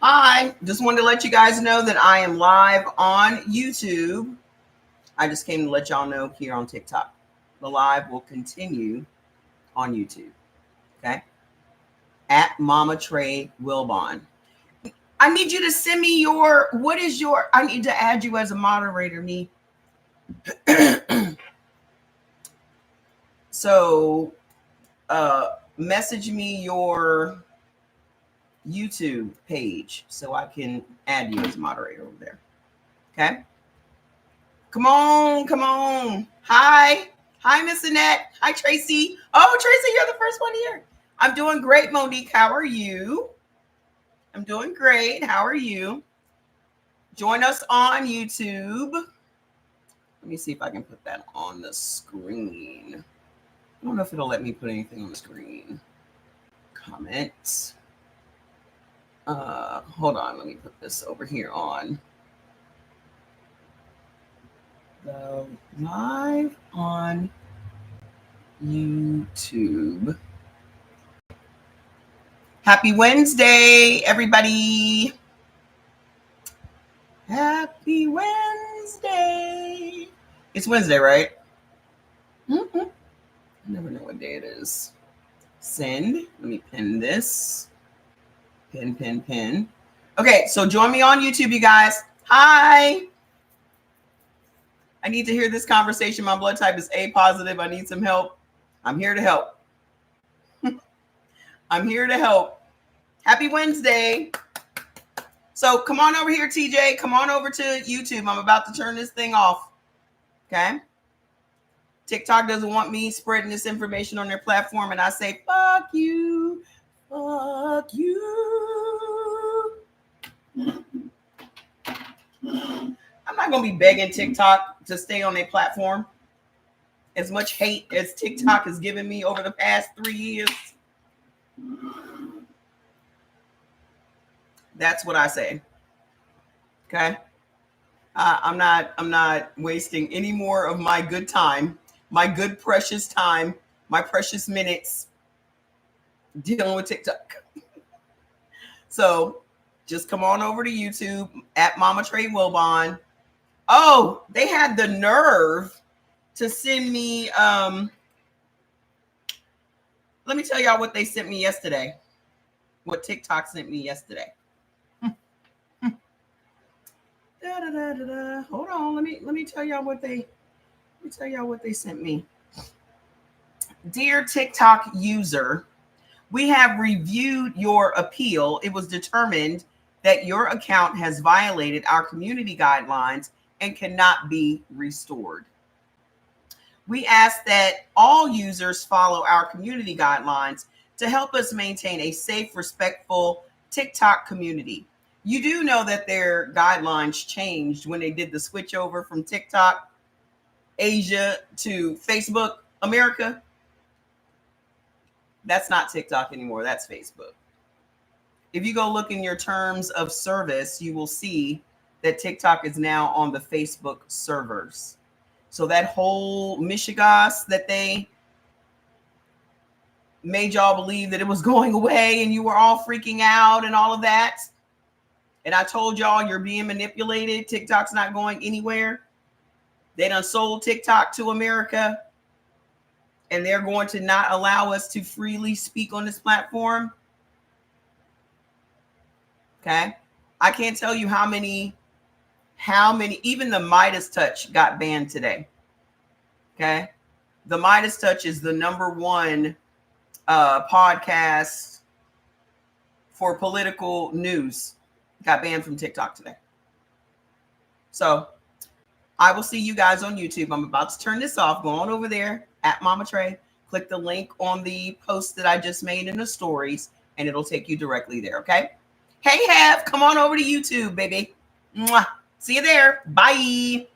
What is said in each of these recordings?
Hi, just wanted to let you guys know that I am live on YouTube. I just came to let y'all know here on TikTok. The live will continue on YouTube. Okay. At Mama Trey Wilbon. I need you to send me I need to add you as a moderator, me. So message me your YouTube page so I can add you as a moderator over there. Okay. Come on. Hi, Miss Annette. Hi, Tracy. Oh, Tracy, you're the first one here. I'm doing great, Monique. How are you? I'm doing great. How are you? Join us on YouTube. Let me see if I can put that on the screen. I don't know if it'll let me put anything on the screen. Comments. Hold on. Let me put this over here on the live on YouTube. Happy Wednesday, everybody. Happy Wednesday. It's Wednesday, right? I never know what day it is. Send. Let me pin this. Pin. Okay, so join me on YouTube, you guys. Hi. I need to hear this conversation. My blood type is A positive. I need some help. I'm here to help. I'm here to help. Happy Wednesday. So come on over here, TJ. Come on over to YouTube. I'm about to turn this thing off. Okay. TikTok doesn't want me spreading this information on their platform. And I say, fuck you. Fuck you. I'm not going to be begging TikTok to stay on their platform. As much hate as TikTok has given me over the past 3 years. That's what I say. Okay. I'm not wasting any more of my good time, my good precious time, my precious minutes dealing with TikTok. So just come on over to YouTube at Mama Trey Wilbon. Oh, they had the nerve to send me. Let me tell y'all what they sent me yesterday. What TikTok sent me yesterday. Hold on, let me tell y'all what they sent me. Dear TikTok user, we have reviewed your appeal. It was determined that your account has violated our community guidelines and cannot be restored. We ask that all users follow our community guidelines to help us maintain a safe, respectful TikTok community. You do know that their guidelines changed when they did the switch over from TikTok Asia to Facebook America. That's not TikTok anymore. That's Facebook. If you go look in your terms of service, you will see that TikTok is now on the Facebook servers. So that whole mishigas that they made y'all believe that it was going away and you were all freaking out and all of that. And I told y'all you're being manipulated. TikTok's not going anywhere. They done sold TikTok to America. And they're going to not allow us to freely speak on this platform. Okay. I can't tell you how many, even the Midas Touch got banned today. Okay. The Midas Touch is the #1 podcast for political news. Got banned from TikTok today. So I will see you guys on YouTube. I'm about to turn this off. Go on over there at Mama Trey. Click the link on the post that I just made in the stories, and it'll take you directly there. Okay. Hey, Hev, come on over to YouTube, baby. Mwah. See you there. Bye.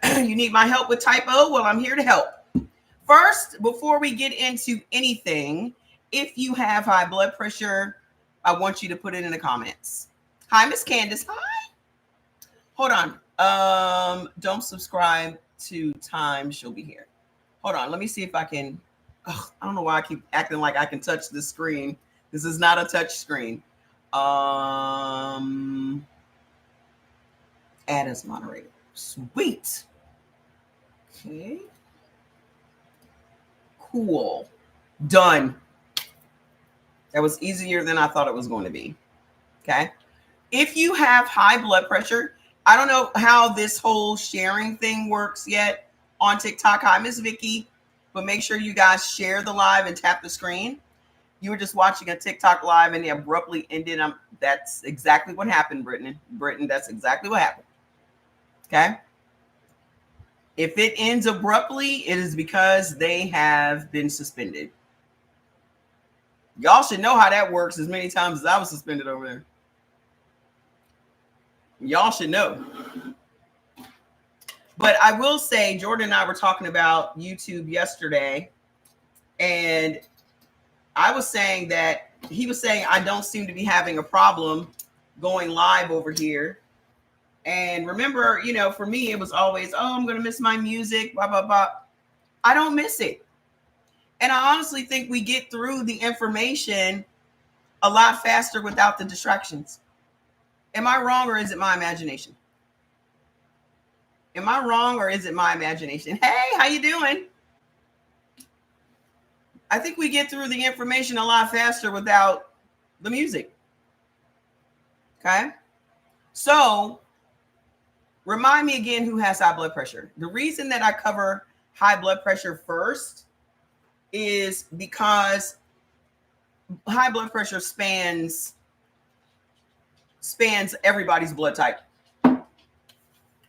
You need my help with typo? Well, I'm here to help. First, before we get into anything, if you have high blood pressure, I want you to put it in the comments. Hi, Miss Candace. Hi. Hold on. Don't subscribe to Time. She'll be here. Hold on. Let me see if I can. I don't know why I keep acting like I can touch the screen. This is not a touch screen. Add as moderator. Sweet. Okay. Cool. Done. That was easier than I thought it was going to be. Okay. If you have high blood pressure, I don't know how this whole sharing thing works yet on TikTok. Hi, Miss Vicky. But make sure you guys share the live and tap the screen. You were just watching a TikTok live and it abruptly ended. That's exactly what happened, Brittany. That's exactly what happened. Okay. If it ends abruptly, it is because they have been suspended. Y'all should know how that works as many times as I was suspended over there. Y'all should know. But I will say, Jordan and I were talking about YouTube yesterday, and I was saying that he was saying I don't seem to be having a problem going live over here. And remember, for me, it was always, I'm going to miss my music, blah, blah, blah. I don't miss it. And I honestly think we get through the information a lot faster without the distractions. Am I wrong, or is it my imagination? Am I wrong, or is it my imagination? Hey, how you doing? I think we get through the information a lot faster without the music. Okay. So remind me again who has high blood pressure. The reason that I cover high blood pressure first is because high blood pressure spans everybody's blood type.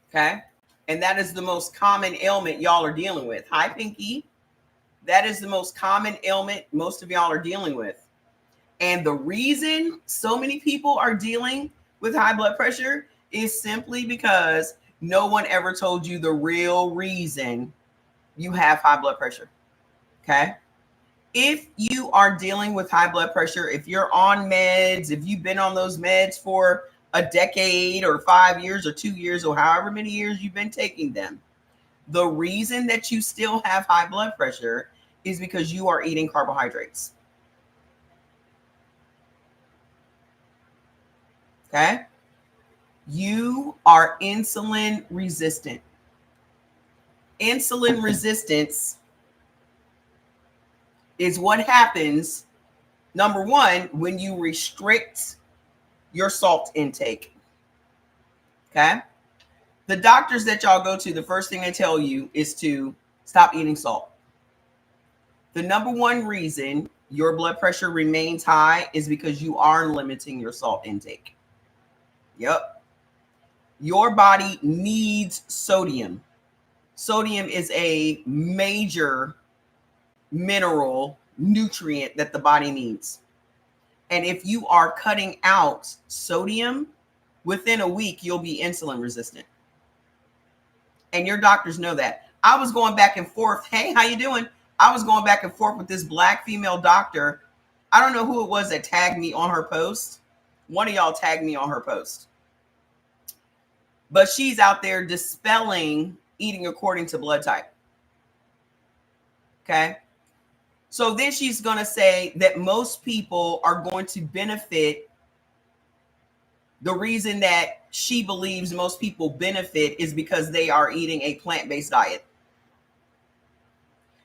Okay. And that is the most common ailment y'all are dealing with. Hi, Pinky. That is the most common ailment most of y'all are dealing with. And the reason so many people are dealing with high blood pressure is simply because no one ever told you the real reason you have high blood pressure. Okay. If you are dealing with high blood pressure, if you're on meds, if you've been on those meds for a decade or 5 years or 2 years or however many years you've been taking them, the reason that you still have high blood pressure is because you are eating carbohydrates. Okay? You are insulin resistant. Insulin resistance is what happens, number one, when you restrict your salt intake. Okay? The doctors that y'all go to, the first thing they tell you is to stop eating salt. The number one reason your blood pressure remains high is because you are limiting your salt intake. Yep. Your body needs sodium. Sodium is a major mineral nutrient that the body needs. And if you are cutting out sodium, within a week, you'll be insulin resistant. And your doctors know that. I was going back and forth. Hey, how you doing? I was going back and forth with this Black female doctor. I don't know who it was that tagged me on her post. One of y'all tagged me on her post. But she's out there dispelling eating according to blood type. Okay. So then she's going to say that most people are going to benefit. The reason that she believes most people benefit is because they are eating a plant-based diet.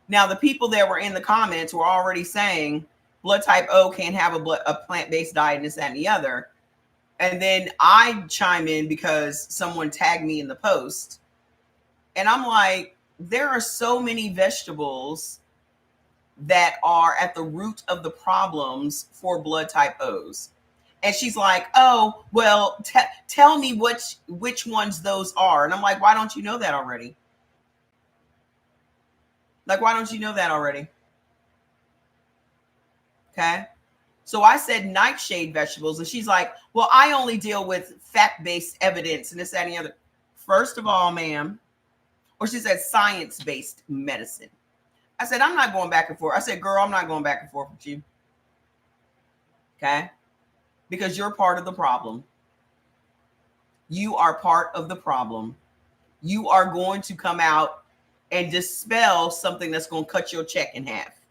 Now, the people that were in the comments were already saying blood type O can't have a plant-based diet and this, that, and the other. And then I chime in because someone tagged me in the post. And I'm like, there are so many vegetables that are at the root of the problems for blood type O's. And she's like, oh, well, tell me which ones those are. And I'm like, why don't you know that already? Like, why don't you know that already? Okay. So I said nightshade vegetables. And she's like, well, I only deal with fact-based evidence and this, that, and the other. First of all, ma'am, or she said science-based medicine. I said, I'm not going back and forth. I said, girl, I'm not going back and forth with you. Okay. Because you're part of the problem. You are part of the problem. You are going to come out and dispel something that's going to cut your check in half.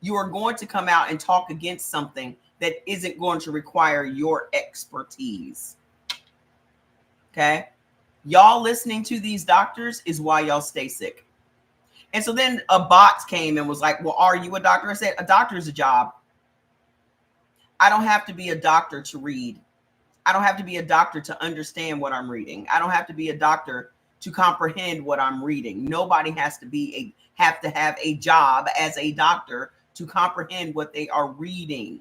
You are going to come out and talk against something that isn't going to require your expertise. Okay. Y'all listening to these doctors is why y'all stay sick. And so then a bot came and was like, well, are you a doctor? I said, a doctor is a job. I don't have to be a doctor to read. I don't have to be a doctor to understand what I'm reading. I don't have to be a doctor to comprehend what I'm reading. Nobody has to have a job as a doctor to comprehend what they are reading.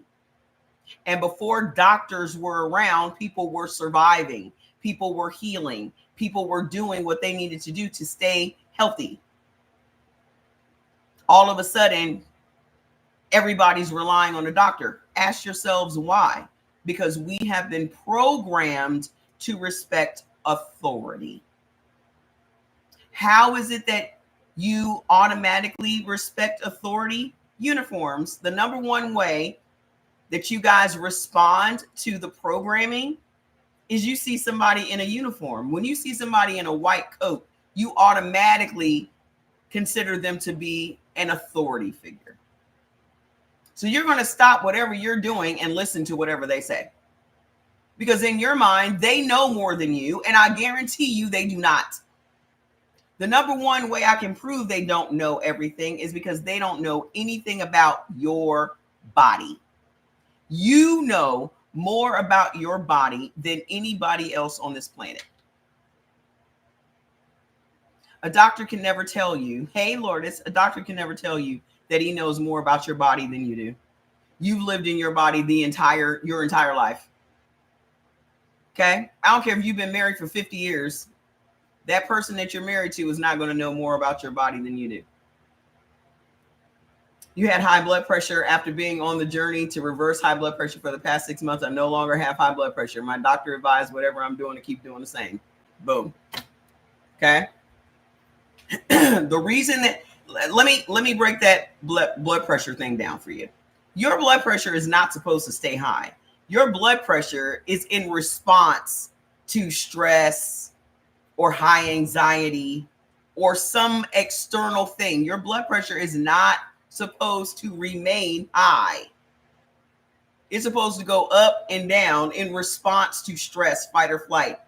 And before doctors were around, people were surviving, people were healing, people were doing what they needed to do to stay healthy. All of a sudden, everybody's relying on a doctor. Ask yourselves why. Because we have been programmed to respect authority. How is it that you automatically respect authority? Uniforms. The number one way that you guys respond to the programming is you see somebody in a uniform. When you see somebody in a white coat, you automatically consider them to be an authority figure. So you're going to stop whatever you're doing and listen to whatever they say. Because in your mind, they know more than you, and I guarantee you they do not. The number one way I can prove they don't know everything is because they don't know anything about your body. You know more about your body than anybody else on this planet. A doctor can never tell you, hey, Lourdes, a doctor can never tell you that he knows more about your body than you do. You've lived in your body your entire life. Okay? I don't care if you've been married for 50 years. That person that you're married to is not going to know more about your body than you do. You had high blood pressure after being on the journey to reverse high blood pressure for the past 6 months. I no longer have high blood pressure. My doctor advised whatever I'm doing to keep doing the same. Boom. Okay? The reason that let me break that blood pressure thing down for you. Your blood pressure is not supposed to stay high. Your blood pressure is in response to stress or high anxiety or some external thing. Your blood pressure is not supposed to remain high. It's supposed to go up and down in response to stress, fight or flight.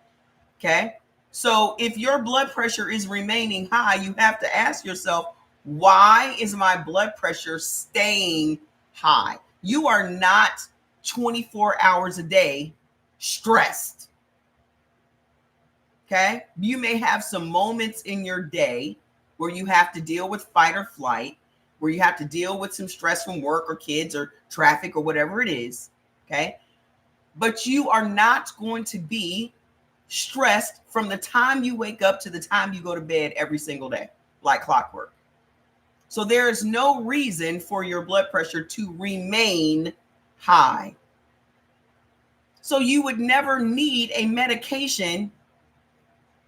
Okay? So if your blood pressure is remaining high, you have to ask yourself, why is my blood pressure staying high? You are not 24 hours a day stressed. Okay? You may have some moments in your day where you have to deal with fight or flight, where you have to deal with some stress from work or kids or traffic or whatever it is. Okay? But you are not going to be stressed from the time you wake up to the time you go to bed every single day, like clockwork. So there is no reason for your blood pressure to remain high. So you would never need a medication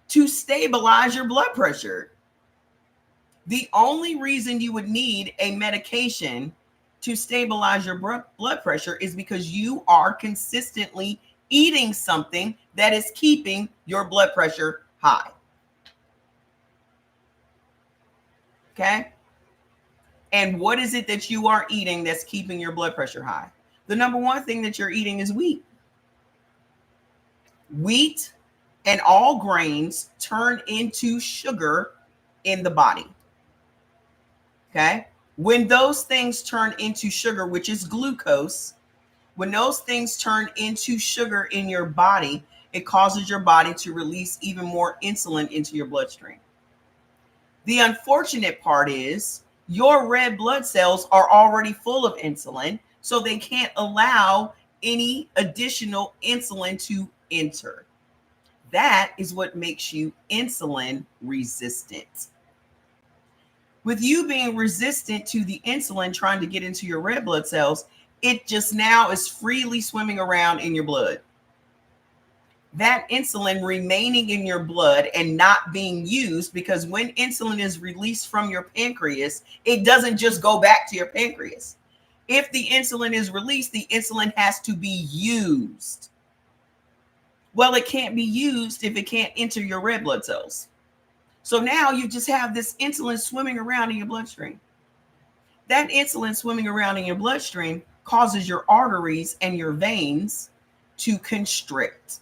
to stabilize your blood pressure. The only reason you would need a medication to stabilize your blood pressure is because you are consistently eating something that is keeping your blood pressure high. Okay? And what is it that you are eating that's keeping your blood pressure high? The number one thing that you're eating is wheat. Wheat and all grains turn into sugar in the body. Okay? When those things turn into sugar, which is glucose, when those things turn into sugar in your body, it causes your body to release even more insulin into your bloodstream. The unfortunate part is your red blood cells are already full of insulin, so they can't allow any additional insulin to enter. That is what makes you insulin resistant. With you being resistant to the insulin trying to get into your red blood cells, it just now is freely swimming around in your blood. That insulin remaining in your blood and not being used, because when insulin is released from your pancreas, it doesn't just go back to your pancreas. If the insulin is released, the insulin has to be used. Well, it can't be used if it can't enter your red blood cells. So now you just have this insulin swimming around in your bloodstream. That insulin swimming around in your bloodstream causes your arteries and your veins to constrict.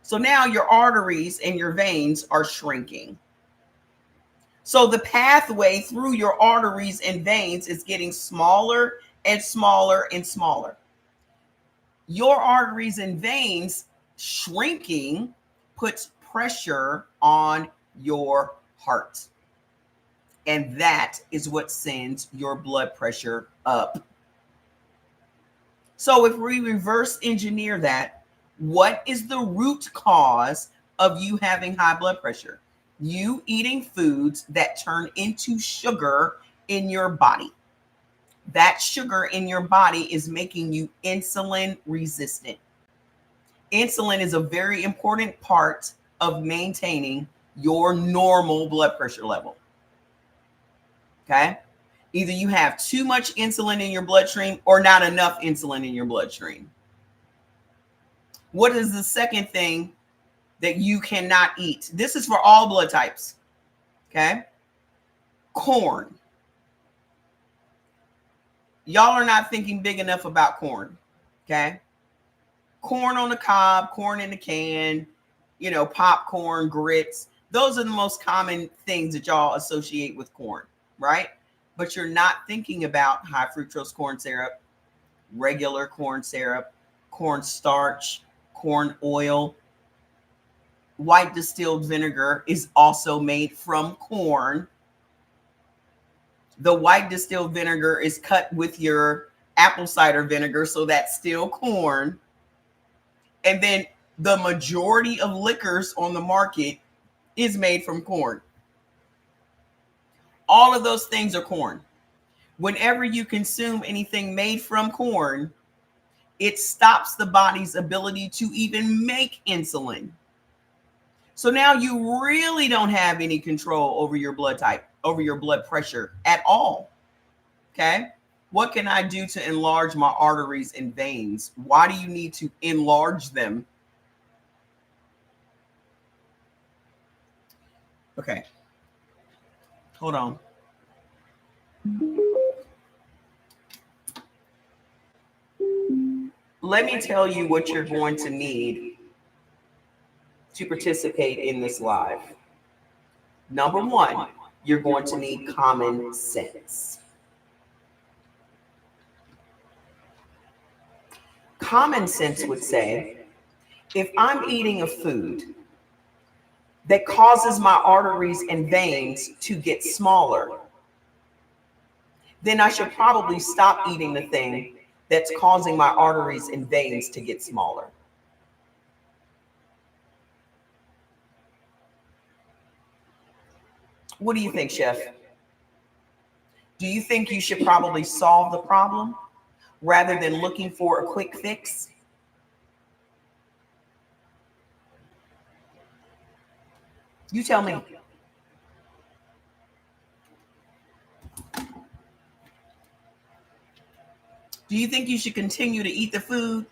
So now your arteries and your veins are shrinking. So the pathway through your arteries and veins is getting smaller and smaller and smaller. Your arteries and veins shrinking puts pressure on your heart. And that is what sends your blood pressure up. So if we reverse engineer that, what is the root cause of you having high blood pressure? You eating foods that turn into sugar in your body. That sugar in your body is making you insulin resistant. Insulin is a very important part of maintaining your normal blood pressure level. Okay? Either you have too much insulin in your bloodstream or not enough insulin in your bloodstream. What is the second thing that you cannot eat? This is for all blood types. Okay? Corn. Y'all are not thinking big enough about corn. Okay? Corn on the cob, corn in the can, popcorn, grits. Those are the most common things that y'all associate with corn, right? But you're not thinking about high fructose corn syrup, regular corn syrup, corn starch, corn oil. White distilled vinegar is also made from corn. The white distilled vinegar is cut with your apple cider vinegar, so that's still corn. And then the majority of liquors on the market is made from corn. All of those things are corn. Whenever you consume anything made from corn, it stops the body's ability to even make insulin. So now you really don't have any control over your blood type, over your blood pressure at all. Okay? What can I do to enlarge my arteries and veins? Why do you need to enlarge them? Okay. Hold on. Let me tell you what you're going to need to participate in this live. Number one, you're going to need common sense. Common sense would say, if I'm eating a food that causes my arteries and veins to get smaller, then I should probably stop eating the thing that's causing my arteries and veins to get smaller. What do you think, Chef? Do you think you should probably solve the problem rather than looking for a quick fix? You tell me. Do you think you should continue to eat the food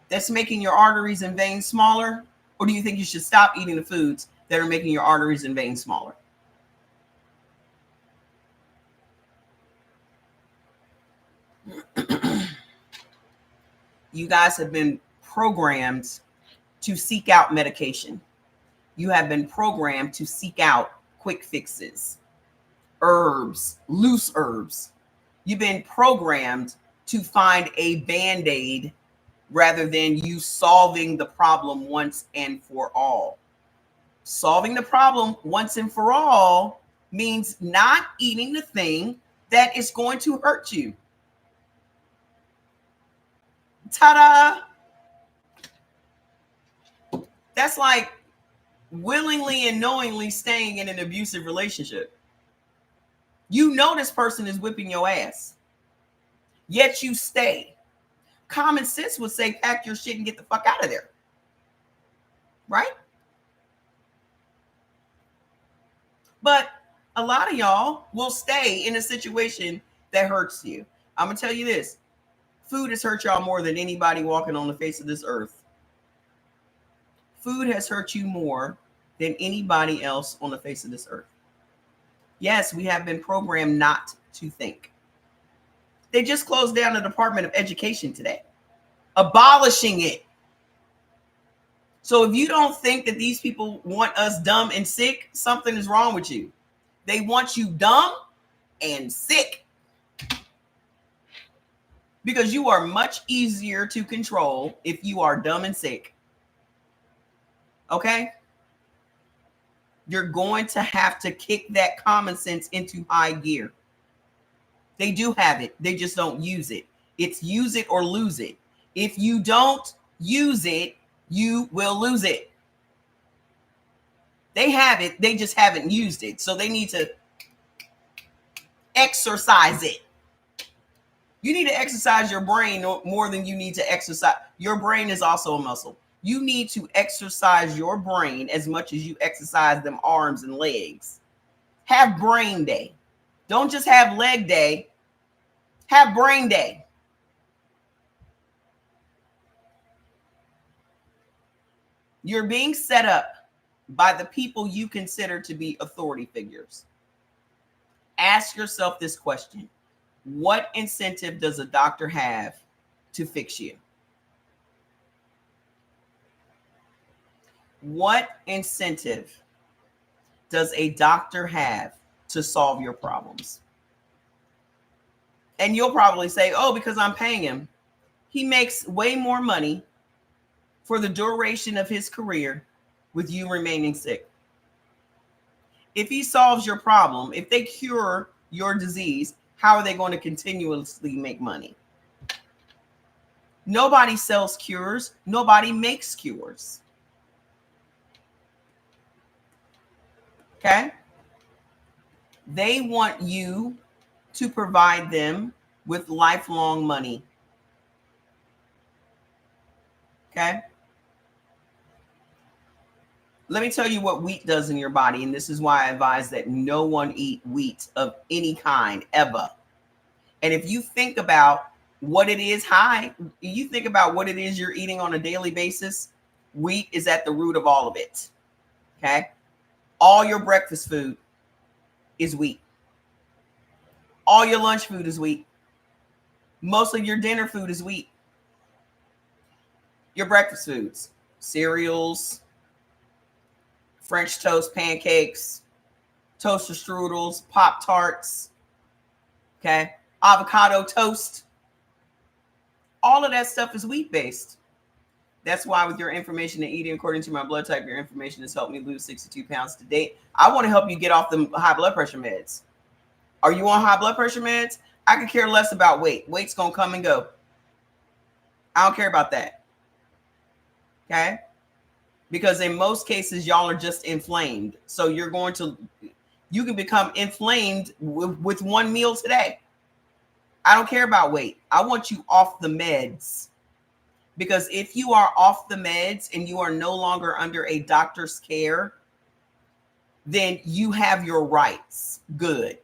that's making your arteries and veins smaller? Or do you think you should stop eating the foods that are making your arteries and veins smaller? You guys have been programmed to seek out medication. You have been programmed to seek out quick fixes, herbs, loose herbs. You've been programmed to find a Band-Aid rather than you solving the problem once and for all. Solving the problem once and for all means not eating the thing that is going to hurt you. Ta-da! That's like willingly and knowingly staying in an abusive relationship. You know this person is whipping your ass, yet you stay. Common sense would say, pack your shit and get the fuck out of there. Right? But a lot of y'all will stay in a situation that hurts you. I'm going to tell you this. Food has hurt y'all more than anybody walking on the face of this earth. Food has hurt you more than anybody else on the face of this earth. Yes, we have been programmed not to think. They just closed down the Department of Education today, abolishing it. So if you don't think that these people want us dumb and sick, something is wrong with you. They want you dumb and sick because you are much easier to control if you are dumb and sick. Okay? You're going to have to kick that common sense into high gear. They do have it. They just don't use it. It's use it or lose it. If you don't use it, you will lose it. They have it. They just haven't used it. So they need to exercise it. You need to exercise your brain more than you need to exercise. Your brain is also a muscle. You need to exercise your brain as much as you exercise them arms and legs. Have brain day. Don't just have leg day. Have brain day. You're being set up by the people you consider to be authority figures. Ask yourself this question. What incentive does a doctor have to fix you? What incentive does a doctor have to solve your problems? And you'll probably say, oh, because I'm paying him. He makes way more money for the duration of his career with you remaining sick. If he solves your problem, if they cure your disease, how are they going to continuously make money? Nobody sells cures. Nobody makes cures. Okay? They want you to provide them with lifelong money. Okay? Let me tell you what wheat does in your body. And this is why I advise that no one eat wheat of any kind ever. And if you think about what it is, you think about what it is you're eating on a daily basis, wheat is at the root of all of it. Okay? All your breakfast food is wheat. All your lunch food is wheat. Most of your dinner food is wheat. Your breakfast foods, cereals, French toast, pancakes, toaster strudels, Pop-Tarts, okay, avocado toast. All of that stuff is wheat-based. That's why with your information and eating according to my blood type, your information has helped me lose 62 pounds to date. I want to help you get off the high blood pressure meds. Are you on high blood pressure meds? I could care less about weight. Weight's going to come and go. I don't care about that. Okay? Because in most cases, y'all are just inflamed. So you can become inflamed with one meal today. I don't care about weight. I want you off the meds. Because if you are off the meds and you are no longer under a doctor's care, then you have your rights. Good.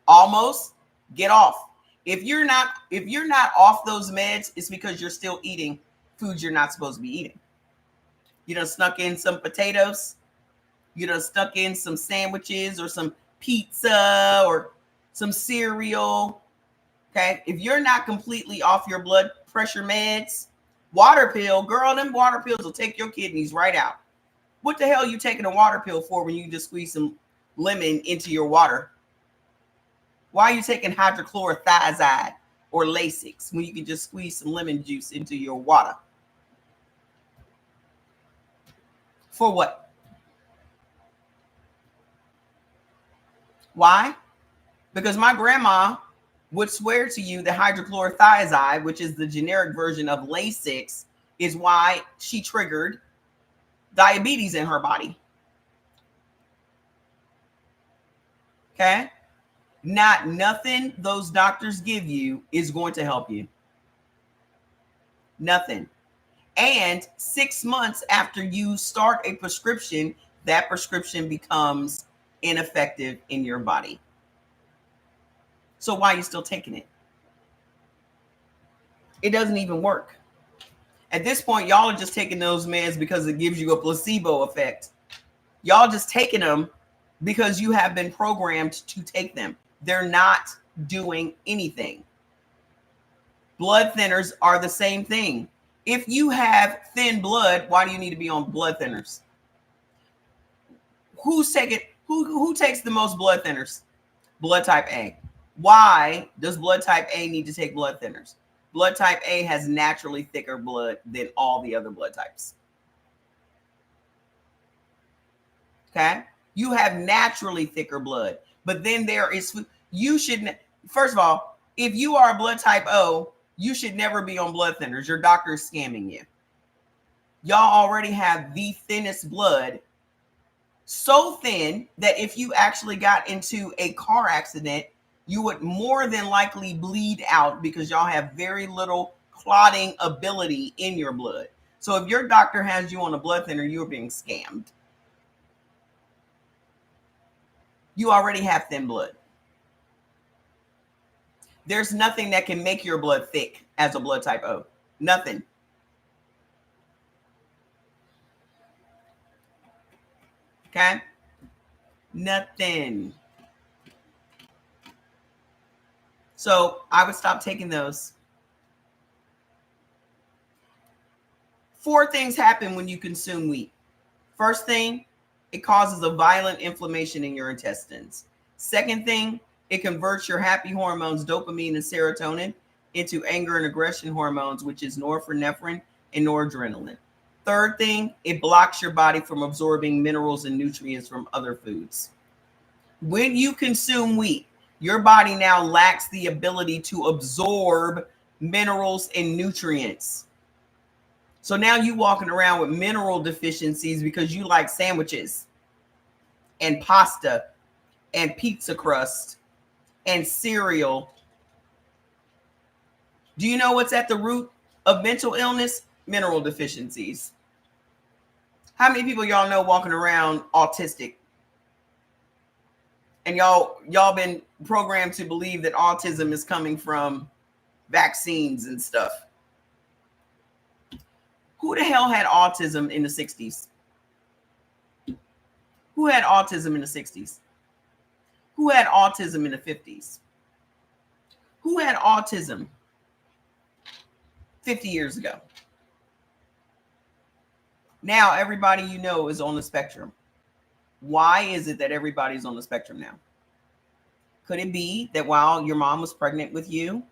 Almost get off. If you're not off those meds, it's because you're still eating foods you're not supposed to be eating. You done snuck in some potatoes. You done stuck in some sandwiches or some pizza or some cereal. Okay. If you're not completely off your blood pressure meds, water pill, girl, them water pills will take your kidneys right out. What the hell are you taking a water pill for when you can just squeeze some lemon into your water? Why are you taking hydrochlorothiazide or Lasix when you can just squeeze some lemon juice into your water? For what? Why? Because my grandma would swear to you that hydrochlorothiazide, which is the generic version of Lasix, is why she triggered diabetes in her body. Okay? Nothing those doctors give you is going to help you. Nothing. And 6 months after you start a prescription, that prescription becomes ineffective in your body. So why are you still taking it? It doesn't even work. At this point, y'all are just taking those meds because it gives you a placebo effect. Y'all just taking them because you have been programmed to take them. They're not doing anything. Blood thinners are the same thing. If you have thin blood, why do you need to be on blood thinners? Who's taking who takes the most blood thinners? Blood type A. Why does blood type A need to take blood thinners? Blood type A has naturally thicker blood than all the other blood types. Okay? You have naturally thicker blood. But then there is, you should, first of all, if you are a blood type O, you should never be on blood thinners. Your doctor is scamming you. Y'all already have the thinnest blood, so thin that if you actually got into a car accident, you would more than likely bleed out because y'all have very little clotting ability in your blood. So if your doctor has you on a blood thinner, you're being scammed. You already have thin blood. There's nothing that can make your blood thick as a blood type O. Nothing. Okay? Nothing. So I would stop taking those. 4 things happen when you consume wheat. First thing, it causes a violent inflammation in your intestines. Second thing, it converts your happy hormones, dopamine and serotonin, into anger and aggression hormones, which is norepinephrine and noradrenaline. Third thing, it blocks your body from absorbing minerals and nutrients from other foods. When you consume wheat, your body now lacks the ability to absorb minerals and nutrients. So now you walking around with mineral deficiencies because you like sandwiches and pasta and pizza crust and cereal. Do you know what's at the root of mental illness? Mineral deficiencies. How many people y'all know walking around autistic? And y'all been programmed to believe that autism is coming from vaccines and stuff. Who the hell had autism in the 60s? Who had autism in the 60s? Who had autism in the 50s? Who had autism 50 years ago? Now everybody you know is on the spectrum. Why is it that everybody's on the spectrum now? Could it be that while your mom was pregnant with you,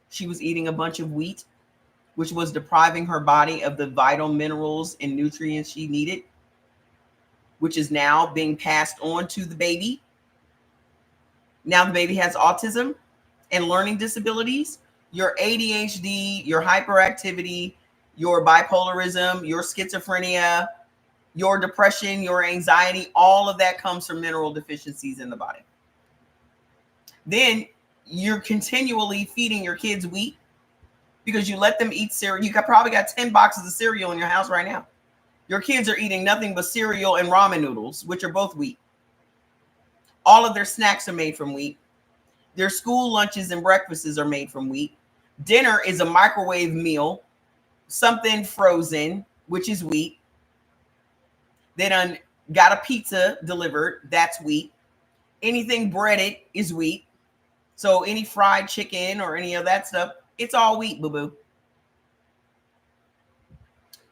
she was eating a bunch of wheat, which was depriving her body of the vital minerals and nutrients she needed, which is now being passed on to the baby? Now the baby has autism and learning disabilities. Your ADHD, your hyperactivity, your bipolarism, your schizophrenia, your depression, your anxiety, all of that comes from mineral deficiencies in the body. Then you're continually feeding your kids wheat because you let them eat cereal. You probably got 10 boxes of cereal in your house right now. Your kids are eating nothing but cereal and ramen noodles, which are both wheat. All of their snacks are made from wheat. Their school lunches and breakfasts are made from wheat. Dinner is a microwave meal, something frozen, which is wheat. They done got a pizza delivered, that's wheat. Anything breaded is wheat. So any fried chicken or any of that stuff, it's all wheat, boo-boo.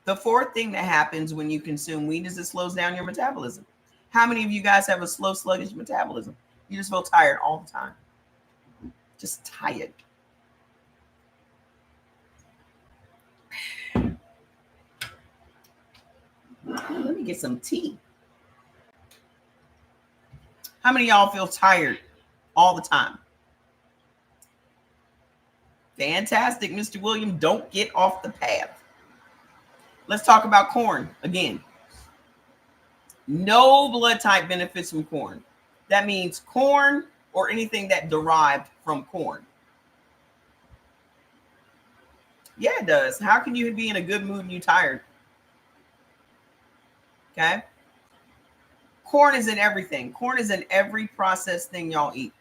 The 4th thing that happens when you consume wheat is it slows down your metabolism. How many of you guys have a slow, sluggish metabolism? You just feel tired all the time. Just tired. Let me get some tea. How many of y'all feel tired all the time? Fantastic, Mr. William. Don't get off the path. Let's talk about corn again. No blood type benefits from corn. That means corn or anything that derived from corn. Yeah, it does. How can you be in a good mood and you tired? Okay. Corn is in everything. Corn is in every processed thing y'all eat.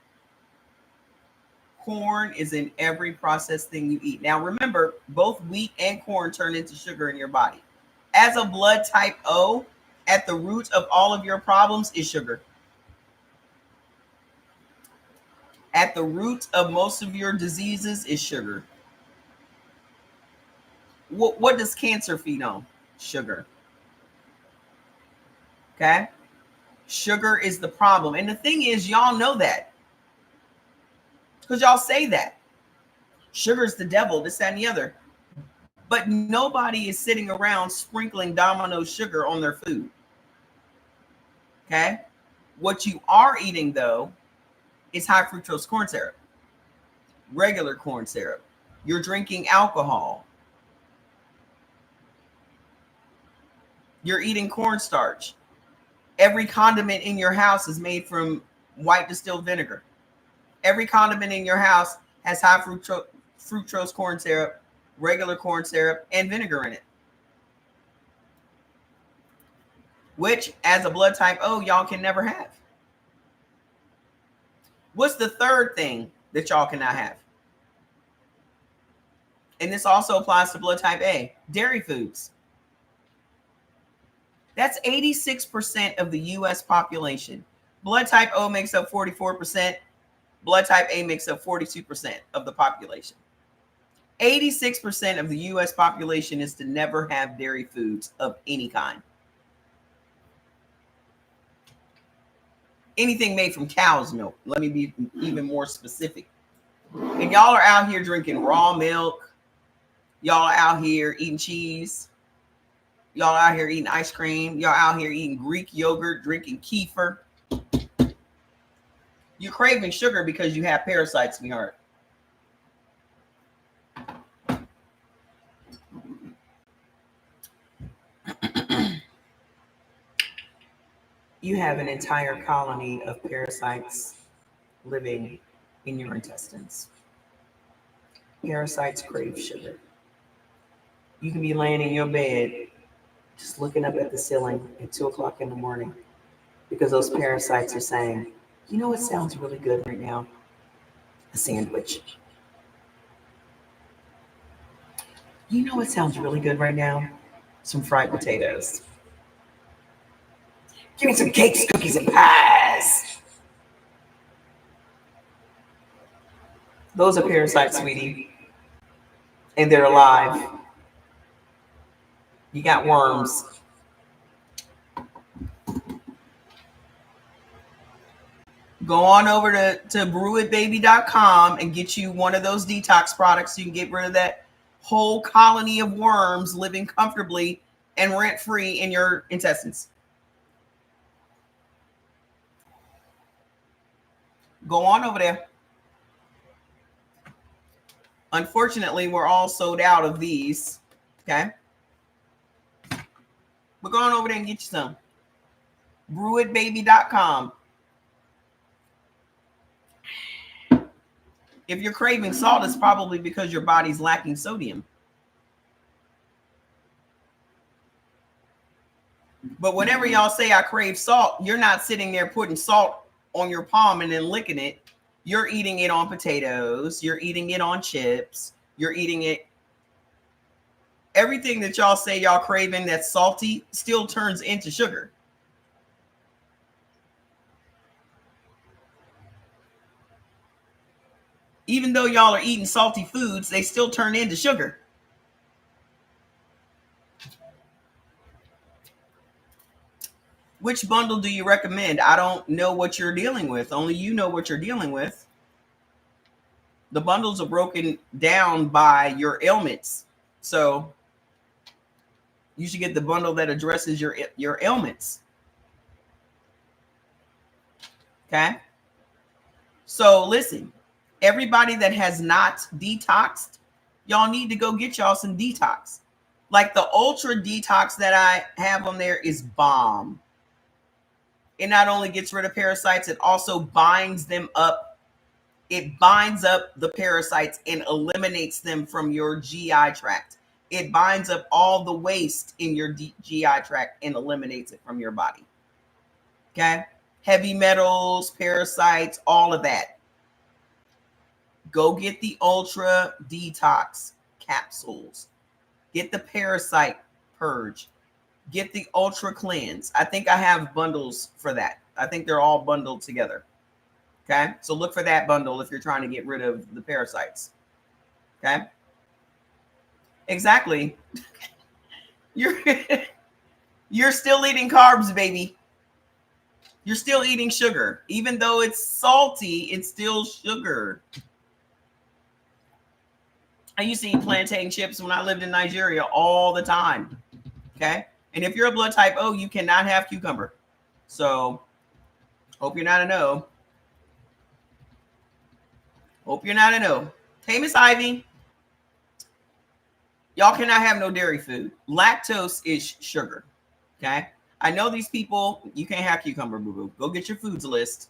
Corn is in every processed thing you eat. Now, remember, both wheat and corn turn into sugar in your body. As a blood type O, at the root of all of your problems is sugar. At the root of most of your diseases is sugar. What does cancer feed on? Sugar. Okay. Sugar is the problem. And the thing is, y'all know that. Because y'all say that. Sugar's the devil, this, that, and the other. But nobody is sitting around sprinkling Domino sugar on their food. Okay. What you are eating, though, is high fructose corn syrup, regular corn syrup. You're drinking alcohol. You're eating cornstarch. Every condiment in your house is made from white distilled vinegar. Every condiment in your house has high fructose corn syrup, regular corn syrup, and vinegar in it. Which, as a blood type O, y'all can never have. What's the third thing that y'all cannot have? And this also applies to blood type A, dairy foods. That's 86% of the US population. Blood type O makes up 44%. Blood type A makes up 42% of the population. 86% of the US population is to never have dairy foods of any kind. Anything made from cow's milk. Let me be even more specific. And y'all are out here drinking raw milk. Y'all are out here eating cheese. Y'all out here eating ice cream. Y'all out here eating Greek yogurt, drinking kefir. You're craving sugar because you have parasites in your heart. You have an entire colony of parasites living in your intestines. Parasites crave sugar. You can be laying in your bed just looking up at the ceiling at 2 o'clock in the morning because those parasites are saying, you know what sounds really good right now? A sandwich. You know what sounds really good right now? Some fried potatoes. Give me some cakes, cookies, and pies. Those are parasites, sweetie. And they're alive. You got worms. Go on over to brewitbaby.com and get you one of those detox products so you can get rid of that whole colony of worms living comfortably and rent-free in your intestines. Go on over there. Unfortunately, we're all sold out of these. Okay. But go on over there and get you some. Brewitbaby.com. If you're craving salt, it's probably because your body's lacking sodium. But whenever y'all say I crave salt, you're not sitting there putting salt on your palm and then licking it. You're eating it on potatoes. You're eating it on chips. You're eating it. Everything that y'all say y'all craving that's salty still turns into sugar. Even though y'all are eating salty foods, they still turn into sugar. Which bundle do you recommend? I don't know what you're dealing with. Only you know what you're dealing with. The bundles are broken down by your ailments. So you should get the bundle that addresses your ailments. Okay? So listen, everybody that has not detoxed, y'all need to go get y'all some detox. Like the ultra detox that I have on there is bomb. It not only gets rid of parasites, it also binds them up. It binds up the parasites and eliminates them from your GI tract. It binds up all the waste in your GI tract and eliminates it from your body. Okay? Heavy metals, parasites, all of that. Go get the Ultra Detox capsules. Get the Parasite Purge. Get the Ultra Cleanse. I think I have bundles for that. I think they're all bundled together. Okay? So look for that bundle if you're trying to get rid of the parasites. Okay? Exactly. You're you're still eating carbs, baby. You're still eating sugar. Even though it's salty, it's still sugar. I used to eat plantain chips when I lived in Nigeria all the time. Okay. And if you're a blood type O, you cannot have cucumber. So hope you're not a no. Hope you're not a no. Hey, Miss Ivy. Y'all cannot have no dairy food. Lactose is sugar. Okay. I know these people, you can't have cucumber, boo-boo. Go get your foods list.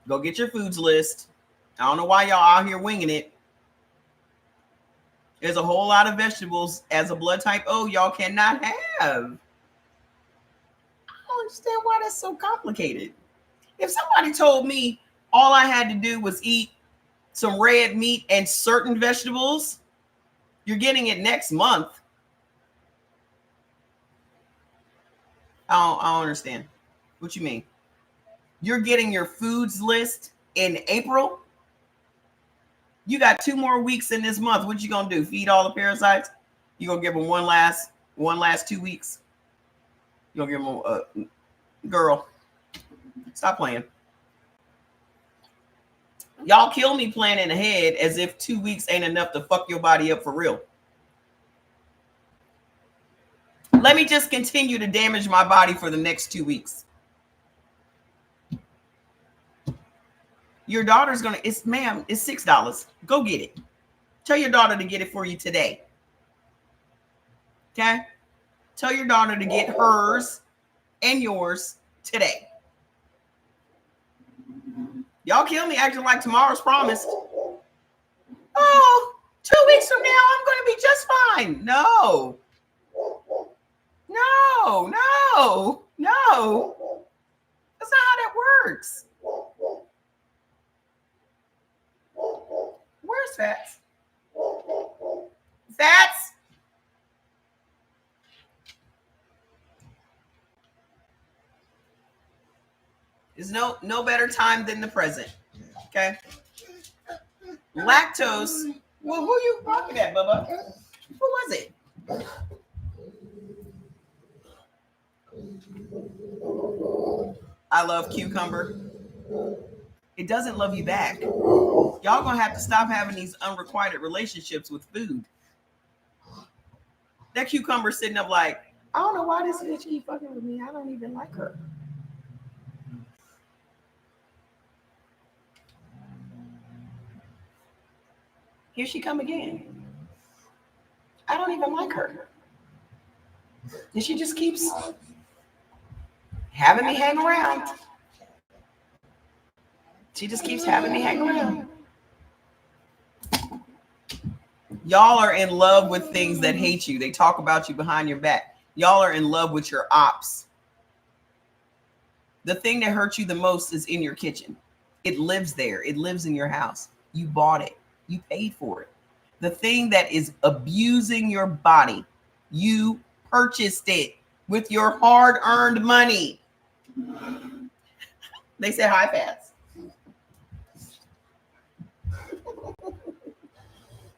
Go get your foods list. I don't know why y'all out here winging it. There's a whole lot of vegetables as a blood type O y'all cannot have. I don't understand why that's so complicated. If somebody told me all I had to do was eat some red meat and certain vegetables, you're getting it next month. I don't understand. What you mean? You're getting your foods list in April? You got 2 more weeks in this month. What you gonna do? Feed all the parasites? You gonna give them one last 2 weeks? You gonna give them a girl? Stop playing. Y'all kill me planning ahead as if 2 weeks ain't enough to fuck your body up for real. Let me just continue to damage my body for the next 2 weeks. Your daughter's gonna, it's $6. Go get it. Tell your daughter to get it for you today. Okay? Tell your daughter to get hers and yours today. Y'all kill me acting like tomorrow's promised. Oh, 2 weeks from now, I'm going to be just fine. No. That's not how that works. Where's Fats? Fats? There's no better time than the present. Okay. Lactose. Well, who are you talking at, Bubba? Who was it? I love cucumber. It doesn't love you back. Y'all gonna have to stop having these unrequited relationships with food. That cucumber sitting up like, I don't know why this bitch keep fucking with me. I don't even like her. Here she come again. I don't even like her. And she just keeps having me hang around. She just keeps having me hang around. Y'all are in love with things that hate you. They talk about you behind your back. Y'all are in love with your ops. The thing that hurts you the most is in your kitchen. It lives there. It lives in your house. You bought it. You paid for it. The thing that is abusing your body, you purchased it with your hard-earned money. They said hi, Fats.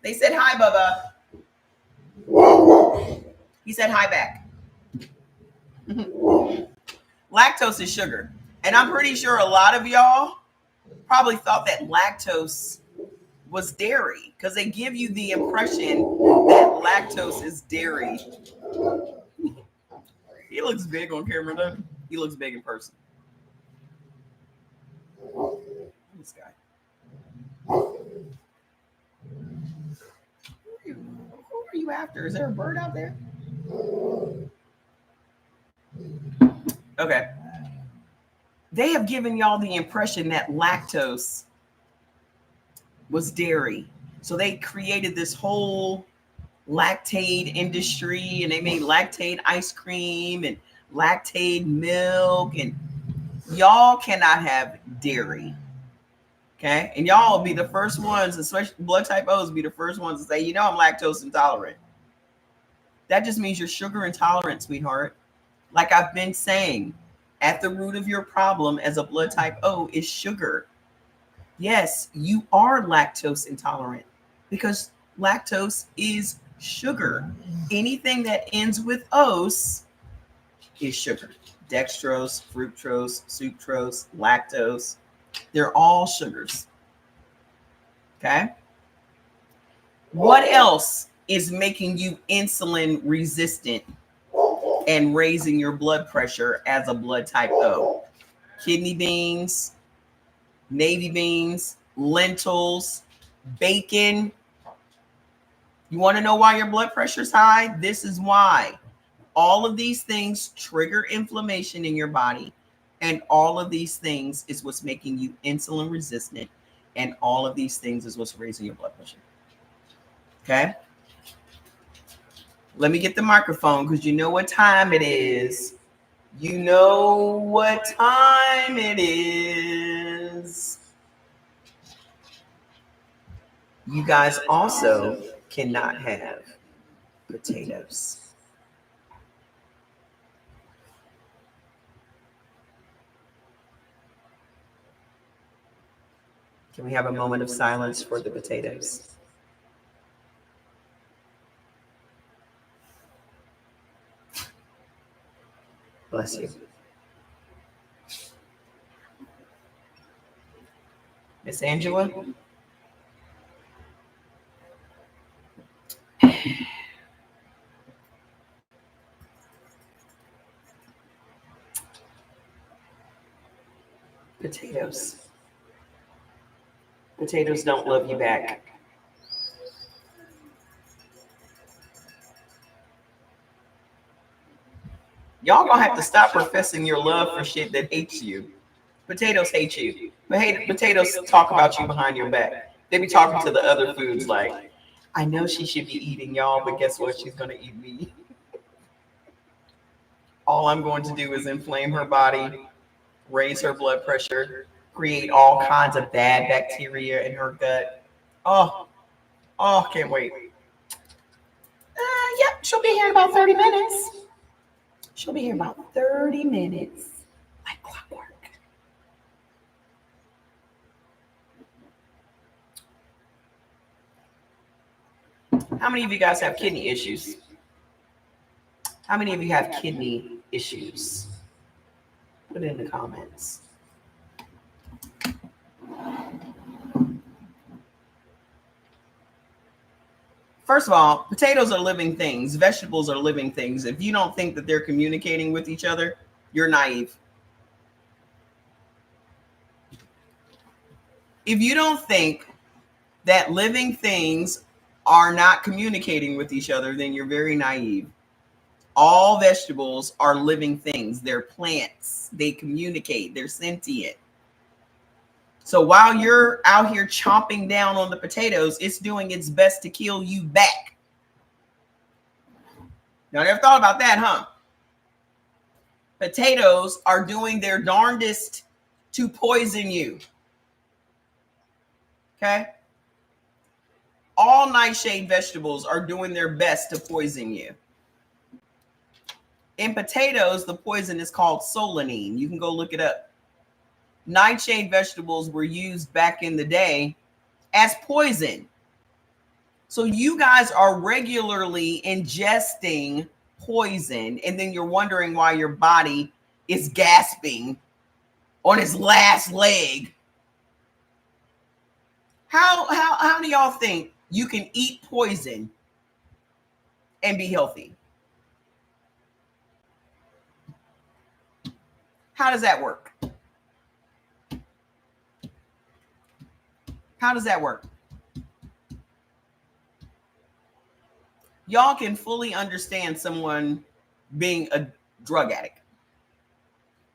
They said hi, Bubba. He said hi back. Lactose is sugar. And I'm pretty sure a lot of y'all probably thought that lactose was dairy because they give you the impression that lactose is dairy. He looks big on camera, though. He looks big in person. This guy. Who are you after? Is there a bird out there? Okay. They have given y'all the impression that lactose was dairy. So they created this whole lactate industry and they made lactate ice cream and lactate milk, and y'all cannot have dairy. Okay. And y'all will be the first ones, especially blood type O's, be the first ones to say, you know, I'm lactose intolerant. That just means you're sugar intolerant, sweetheart. Like I've been saying, at the root of your problem as a blood type O is sugar. Yes, you are lactose intolerant because Lactose is sugar. Anything that ends with ose is sugar. Dextrose, fructose, sucrose, lactose, they're all sugars. Okay. What else is making you insulin resistant and raising your blood pressure as a blood type O? Kidney beans, navy beans, lentils, bacon. You want to know why your blood pressure is high? This is why. All of these things trigger inflammation in your body, and all of these things is what's making you insulin resistant, and all of these things is what's raising your blood pressure. Okay? Let me get the microphone because you know what time it is. You know what time it is. You guys also cannot have potatoes. Can we have a moment of silence for the potatoes? Bless you. Miss Angela? Potatoes. Potatoes don't love you back. Y'all gonna have to stop professing your love for shit that hates you. Potatoes hate you. Potatoes talk about you behind your back. They be talking to the other foods like, I know she should be eating y'all, but guess what? She's gonna eat me. All I'm going to do is inflame her body, raise her blood pressure, create all kinds of bad bacteria in her gut. Oh, can't wait. Yep, she'll be here in about 30 minutes. She'll be here in about 30 minutes. Like clockwork. How many of you guys have kidney issues? How many of you have kidney issues? Put it in the comments. First of all, potatoes are living things. Vegetables are living things. If you don't think that they're communicating with each other, you're naive. If you don't think that living things are not communicating with each other, then you're very naive. All vegetables are living things. They're plants. They communicate. They're sentient. So while you're out here chomping down on the potatoes, it's doing its best to kill you back. Now, never thought about that, huh? Potatoes are doing their darndest to poison you. Okay? All nightshade vegetables are doing their best to poison you. In potatoes, the poison is called solanine. You can go look it up. Nightshade vegetables were used back in the day as poison. So you guys are regularly ingesting poison, and then you're wondering why your body is gasping on its last leg. How do y'all think you can eat poison and be healthy? How does that work? How does that work? Y'all can fully understand someone being a drug addict.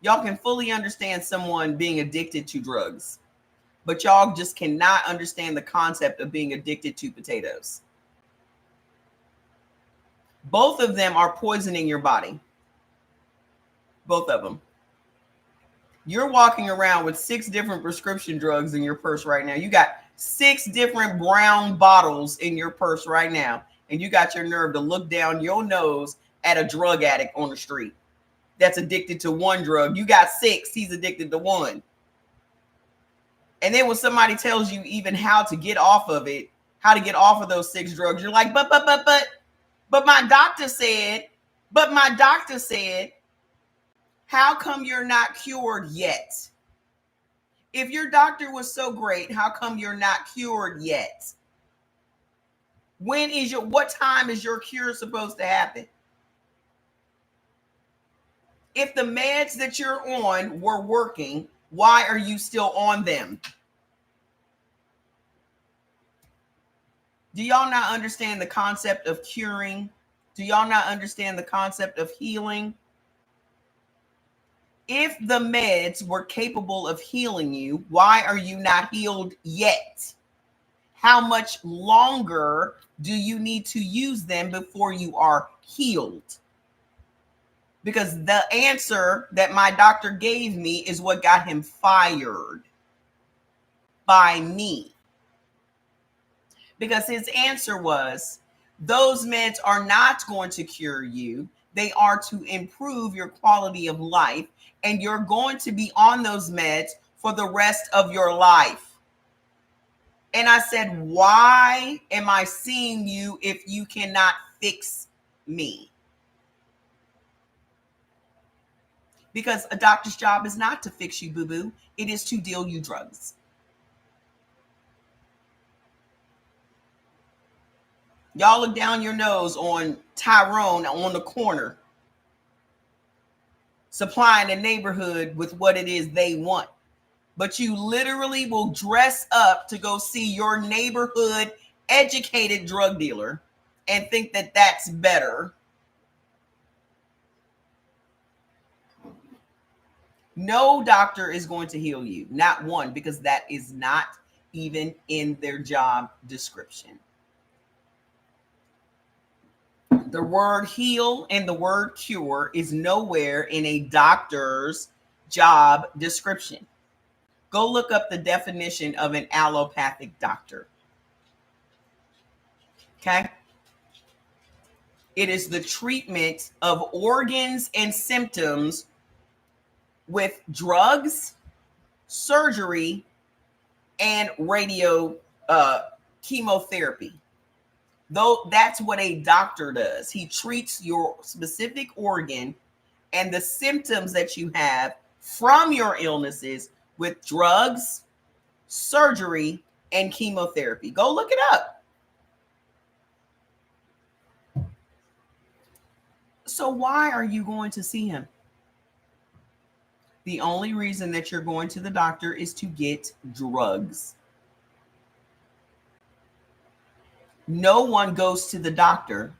Y'all can fully understand someone being addicted to drugs, but y'all just cannot understand the concept of being addicted to potatoes. Both of them are poisoning your body. Both of them. You're walking around with 6 different prescription drugs in your purse right now. You got 6 different brown bottles in your purse right now. And you got your nerve to look down your nose at a drug addict on the street that's addicted to one drug. You got 6. He's addicted to 1. And then when somebody tells you even how to get off of it, how to get off of those 6 drugs. You're like, but my doctor said, how come you're not cured yet? If your doctor was so great, how come you're not cured yet? What time is your cure supposed to happen? If the meds that you're on were working, why are you still on them? Do y'all not understand the concept of curing? Do y'all not understand the concept of healing? If the meds were capable of healing you, why are you not healed yet? How much longer do you need to use them before you are healed? Because the answer that my doctor gave me is what got him fired by me. Because his answer was, those meds are not going to cure you. They are to improve your quality of life, and you're going to be on those meds for the rest of your life. And I said, why am I seeing you if you cannot fix me? Because a doctor's job is not to fix you, boo-boo. It is to deal you drugs. Y'all look down your nose on Tyrone on the corner, supplying the neighborhood with what it is they want. But you literally will dress up to go see your neighborhood educated drug dealer and think that that's better. No doctor is going to heal you, not one, because that is not even in their job description. The word heal and the word cure is nowhere in a doctor's job description. Go look up the definition of an allopathic doctor. Okay? It is the treatment of organs and symptoms with drugs, surgery, and chemotherapy. Though that's what a doctor does. He treats your specific organ and the symptoms that you have from your illnesses with drugs, surgery, and chemotherapy. Go look it up. So why are you going to see him? The only reason that you're going to the doctor is to get drugs. No one goes to the doctor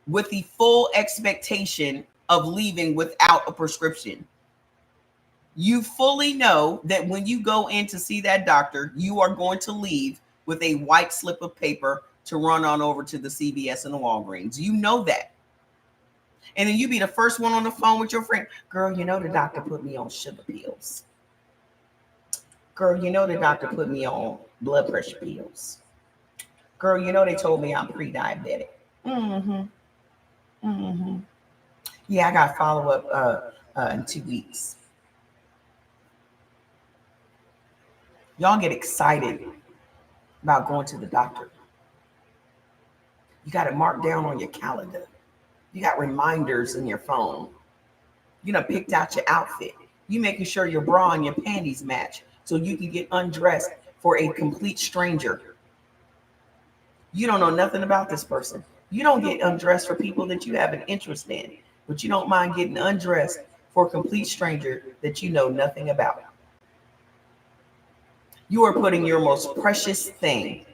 with the full expectation of leaving without a prescription. You fully know that when you go in to see that doctor, you are going to leave with a white slip of paper to run on over to the CVS and the Walgreens. You know that. And then you be the first one on the phone with your friend. Girl, you know the doctor put me on sugar pills. Girl, you know the doctor put me on blood pressure pills. Girl, you know they told me I'm pre-diabetic. Yeah, I got follow-up in 2 weeks. Y'all get excited about going to the doctor. You got it marked down on your calendar. You got reminders in your phone. You know, picked out your outfit. You making sure your bra and your panties match so you can get undressed for a complete stranger. You don't know nothing about this person. You don't get undressed for people that you have an interest in, but you don't mind getting undressed for a complete stranger that you know nothing about. You are putting your most precious thing,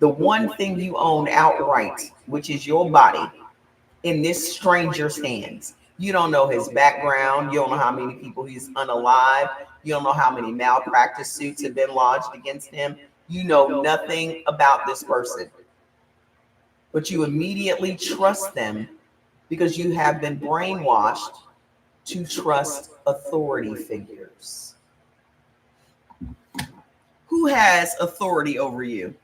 the one thing you own outright, which is your body, in this stranger's hands. You don't know his background. You don't know how many people he's unalive. You don't know how many malpractice suits have been lodged against him. You know nothing about this person, but you immediately trust them because you have been brainwashed to trust authority figures. Who has authority over you?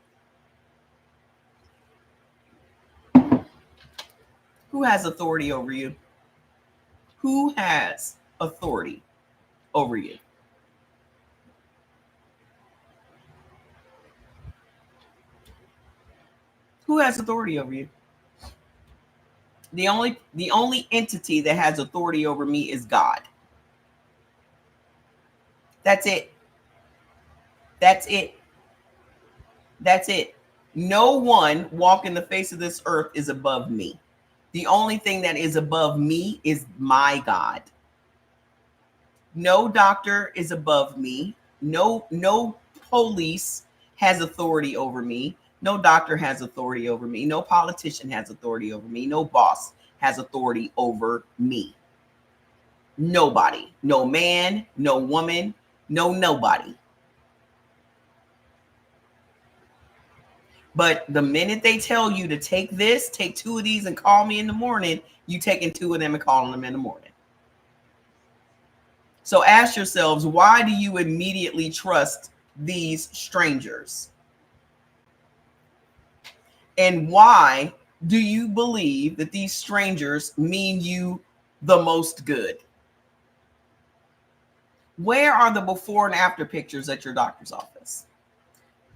Who has authority over you? Who has authority over you? Who has authority over you? The only entity that has authority over me is God. That's it. That's it. That's it. No one walking the face of this earth is above me. The only thing that is above me is my God. No doctor is above me. No police has authority over me. No doctor has authority over me. No politician has authority over me. No boss has authority over me. Nobody. No man, no woman, no nobody. But the minute they tell you to take this, take 2 of these and call me in the morning, you taking 2 of them and calling them in the morning. So ask yourselves, why do you immediately trust these strangers? And why do you believe that these strangers mean you the most good? Where are the before and after pictures at your doctor's office?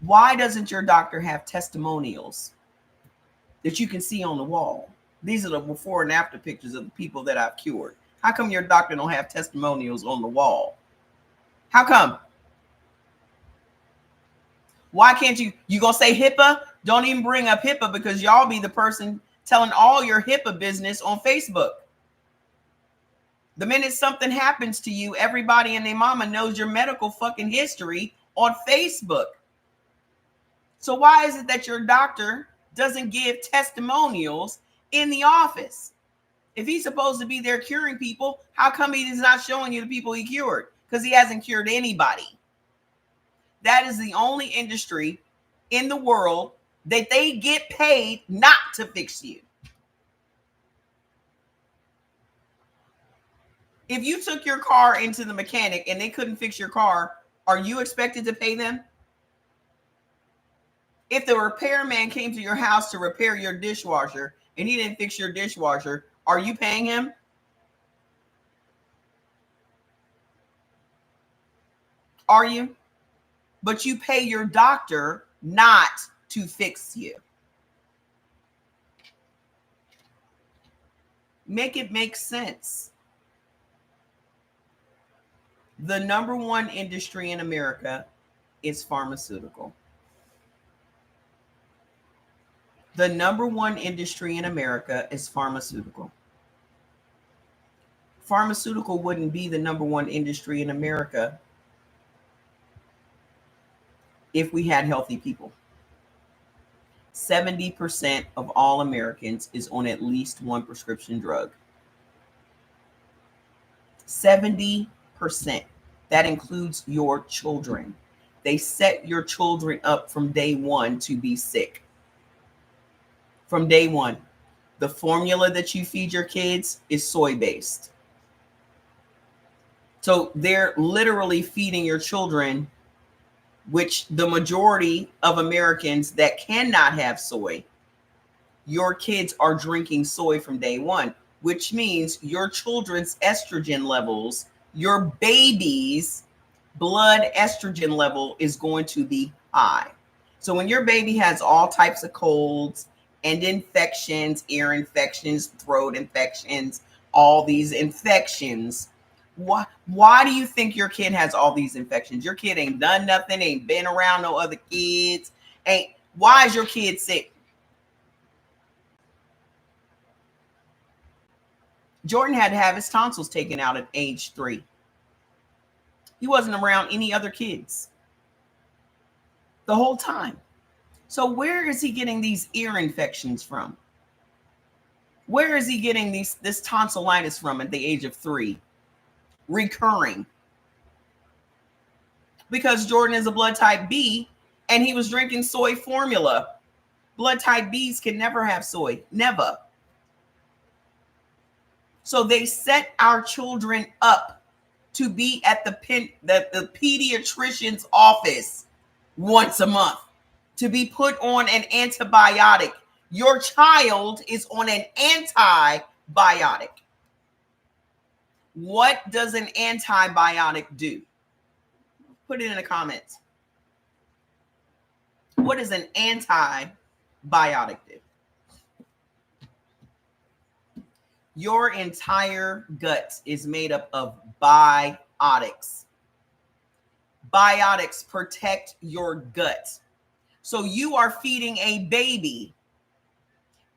Why doesn't your doctor have testimonials that you can see on the wall? These are the before and after pictures of the people that I've cured. How come your doctor don't have testimonials on the wall? How come? Why can't you gonna say HIPAA? Don't even bring up HIPAA, because y'all be the person telling all your HIPAA business on Facebook. The minute something happens to you, everybody and their mama knows your medical fucking history on Facebook. So why is it that your doctor doesn't give testimonials in the office? If he's supposed to be there curing people, how come he is not showing you the people he cured? Because he hasn't cured anybody. That is the only industry in the world that they get paid not to fix you. If you took your car into the mechanic and they couldn't fix your car, are you expected to pay them? If the repairman came to your house to repair your dishwasher and he didn't fix your dishwasher, are you paying him? Are you? But you pay your doctor not to fix you. Make it make sense. The number one industry in America is pharmaceutical. The number one industry in America is pharmaceutical. Pharmaceutical wouldn't be the number one industry in America if we had healthy people. 70% of all Americans is on at least one prescription drug. 70%. That includes your children. They set your children up from day one to be sick. From day one. The formula that you feed your kids is soy-based. So they're literally feeding your children, which the majority of Americans that cannot have soy, your kids are drinking soy from day one, which means your children's estrogen levels, your baby's blood estrogen level is going to be high. So when your baby has all types of colds and infections, ear infections, throat infections, all these infections, why do you think your kid has all these infections? Your kid ain't done nothing, ain't been around no other kids. Why is your kid sick? Jordan had to have his tonsils taken out at age 3. He wasn't around any other kids the whole time. So where is he getting these ear infections from? Where is he getting this tonsillitis from at the age of 3? Recurring. Because Jordan is a blood type B and he was drinking soy formula. Blood type Bs can never have soy. Never. So they set our children up to be at the pediatrician's office once a month, to be put on an antibiotic. Your child is on an antibiotic. What does an antibiotic do? Put it in the comments. What is an antibiotic? biotic. Your entire gut is made up of biotics. Biotics protect your gut. So you are feeding a baby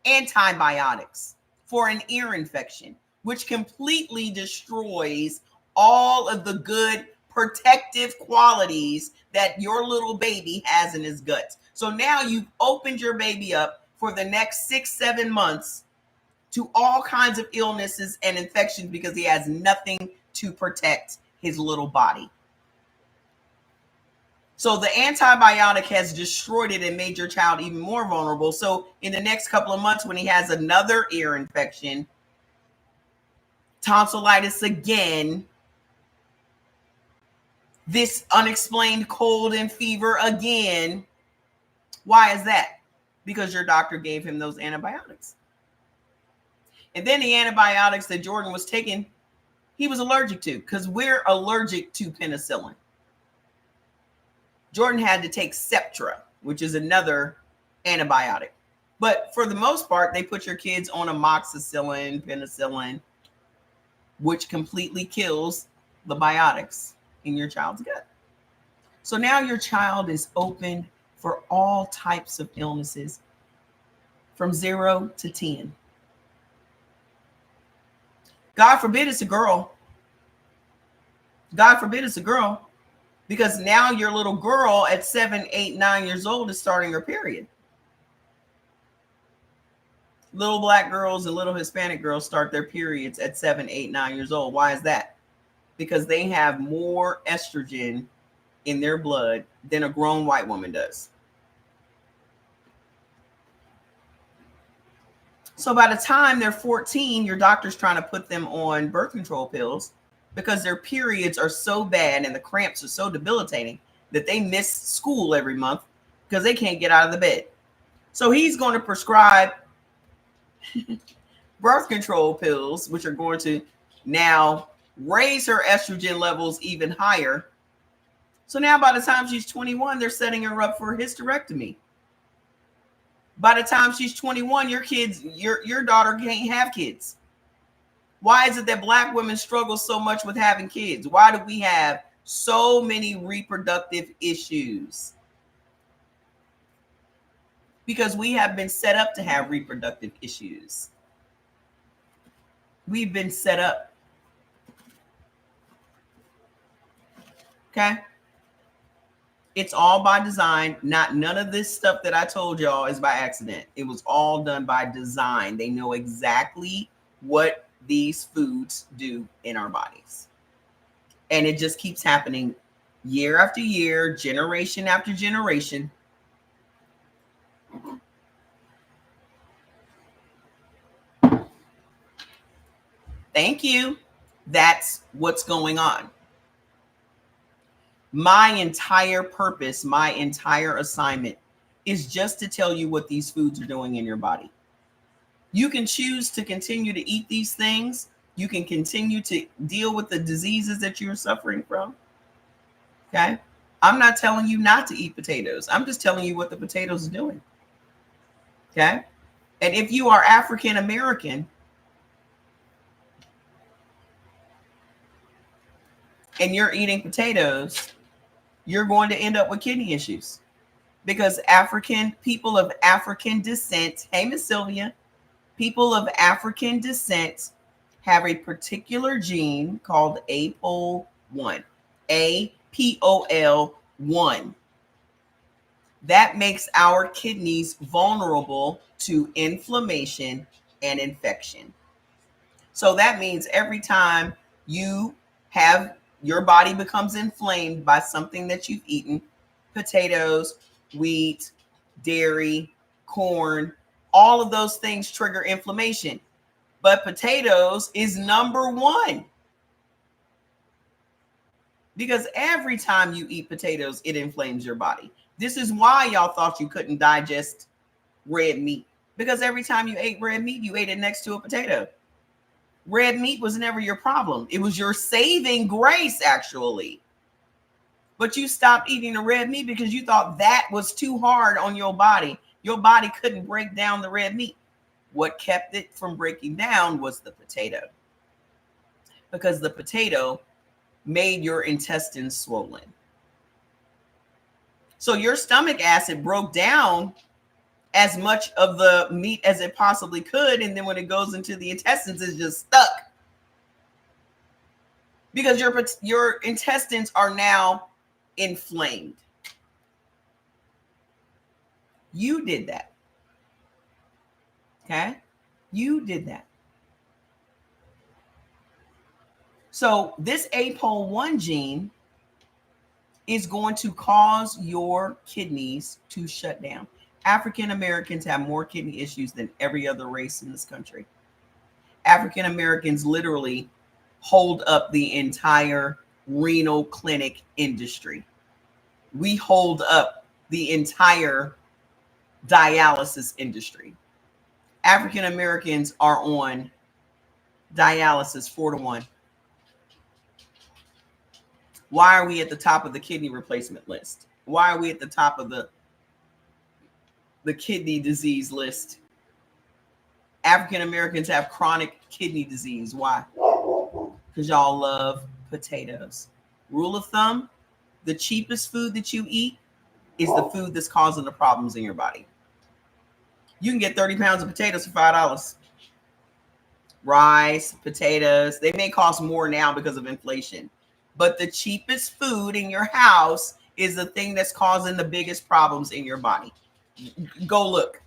antibiotics for an ear infection, which completely destroys all of the good protective qualities that your little baby has in his guts. So now you've opened your baby up for the next 6-7 months to all kinds of illnesses and infections because he has nothing to protect his little body. So the antibiotic has destroyed it and made your child even more vulnerable. So in the next couple of months, when he has another ear infection, tonsillitis again, this unexplained cold and fever again, why is that? Because your doctor gave him those antibiotics. And then the antibiotics that Jordan was taking, he was allergic to, because we're allergic to penicillin. Jordan had to take Septra, which is another antibiotic. But for the most part, they put your kids on amoxicillin, penicillin, which completely kills the biotics in your child's gut. So now your child is open for all types of illnesses from 0 to 10. God forbid it's a girl. God forbid it's a girl. Because now your little girl at 7, 8, 9 years old is starting her period. Little black girls and little Hispanic girls start their periods at 7, 8, 9 years old. Why is that? Because they have more estrogen in their blood than a grown white woman does. So by the time they're 14, your doctor's trying to put them on birth control pills because their periods are so bad and the cramps are so debilitating that they miss school every month because they can't get out of the bed. So he's going to prescribe birth control pills, which are going to now raise her estrogen levels even higher. So now by the time she's 21, they're setting her up for a hysterectomy. By the time she's 21, your daughter can't have kids. Why is it that black women struggle so much with having kids? Why do we have so many reproductive issues? Because we have been set up to have reproductive issues. We've been set up. Okay? It's all by design. None of this stuff that I told y'all is by accident. It was all done by design. They know exactly what these foods do in our bodies. And it just keeps happening year after year, generation after generation. Thank you. That's what's going on. My entire purpose, my entire assignment is just to tell you what these foods are doing in your body. You can choose to continue to eat these things. You can continue to deal with the diseases that you're suffering from. Okay? I'm not telling you not to eat potatoes. I'm just telling you what the potatoes are doing. Okay? And if you are African American and you're eating potatoes, you're going to end up with kidney issues because people of African descent, hey, Miss Sylvia, people of African descent have a particular gene called APOL1, APOL1. That makes our kidneys vulnerable to inflammation and infection. So that means every time your body becomes inflamed by something that you've eaten, potatoes, wheat, dairy, corn, all of those things trigger inflammation. But potatoes is number one. Because every time you eat potatoes, it inflames your body. This is why y'all thought you couldn't digest red meat. Because every time you ate red meat, you ate it next to a potato. Red meat was never your problem. It was your saving grace, actually. But you stopped eating the red meat because you thought that was too hard on your body. Your body couldn't break down the red meat. What kept it from breaking down was the potato, because the potato made your intestines swollen. So your stomach acid broke down as much of the meat as it possibly could. And then when it goes into the intestines, it's just stuck. Because your intestines are now inflamed. You did that. Okay? You did that. So this APOL1 gene is going to cause your kidneys to shut down. African Americans have more kidney issues than every other race in this country. African Americans literally hold up the entire renal clinic industry. We hold up the entire dialysis industry. African Americans are on dialysis 4-1. Why are we at the top of the kidney replacement list? Why are we at the top of the kidney disease list? African Americans have chronic kidney disease. Why? Because y'all love potatoes. Rule of thumb, the cheapest food that you eat is the food that's causing the problems in your body. You can get 30 pounds of potatoes for $5. Rice, potatoes, they may cost more now because of inflation. But the cheapest food in your house is the thing that's causing the biggest problems in your body. Go look.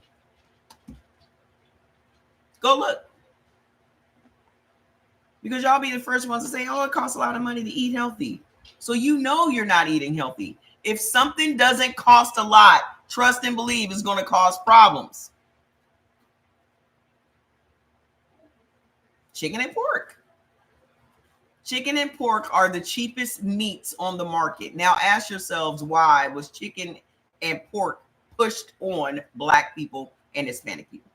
Go look. Because y'all be the first ones to say, oh, it costs a lot of money to eat healthy. So you know you're not eating healthy. If something doesn't cost a lot, trust and believe it's going to cause problems. Chicken and pork. Chicken and pork are the cheapest meats on the market. Now ask yourselves, why was chicken and pork pushed on Black people and Hispanic people?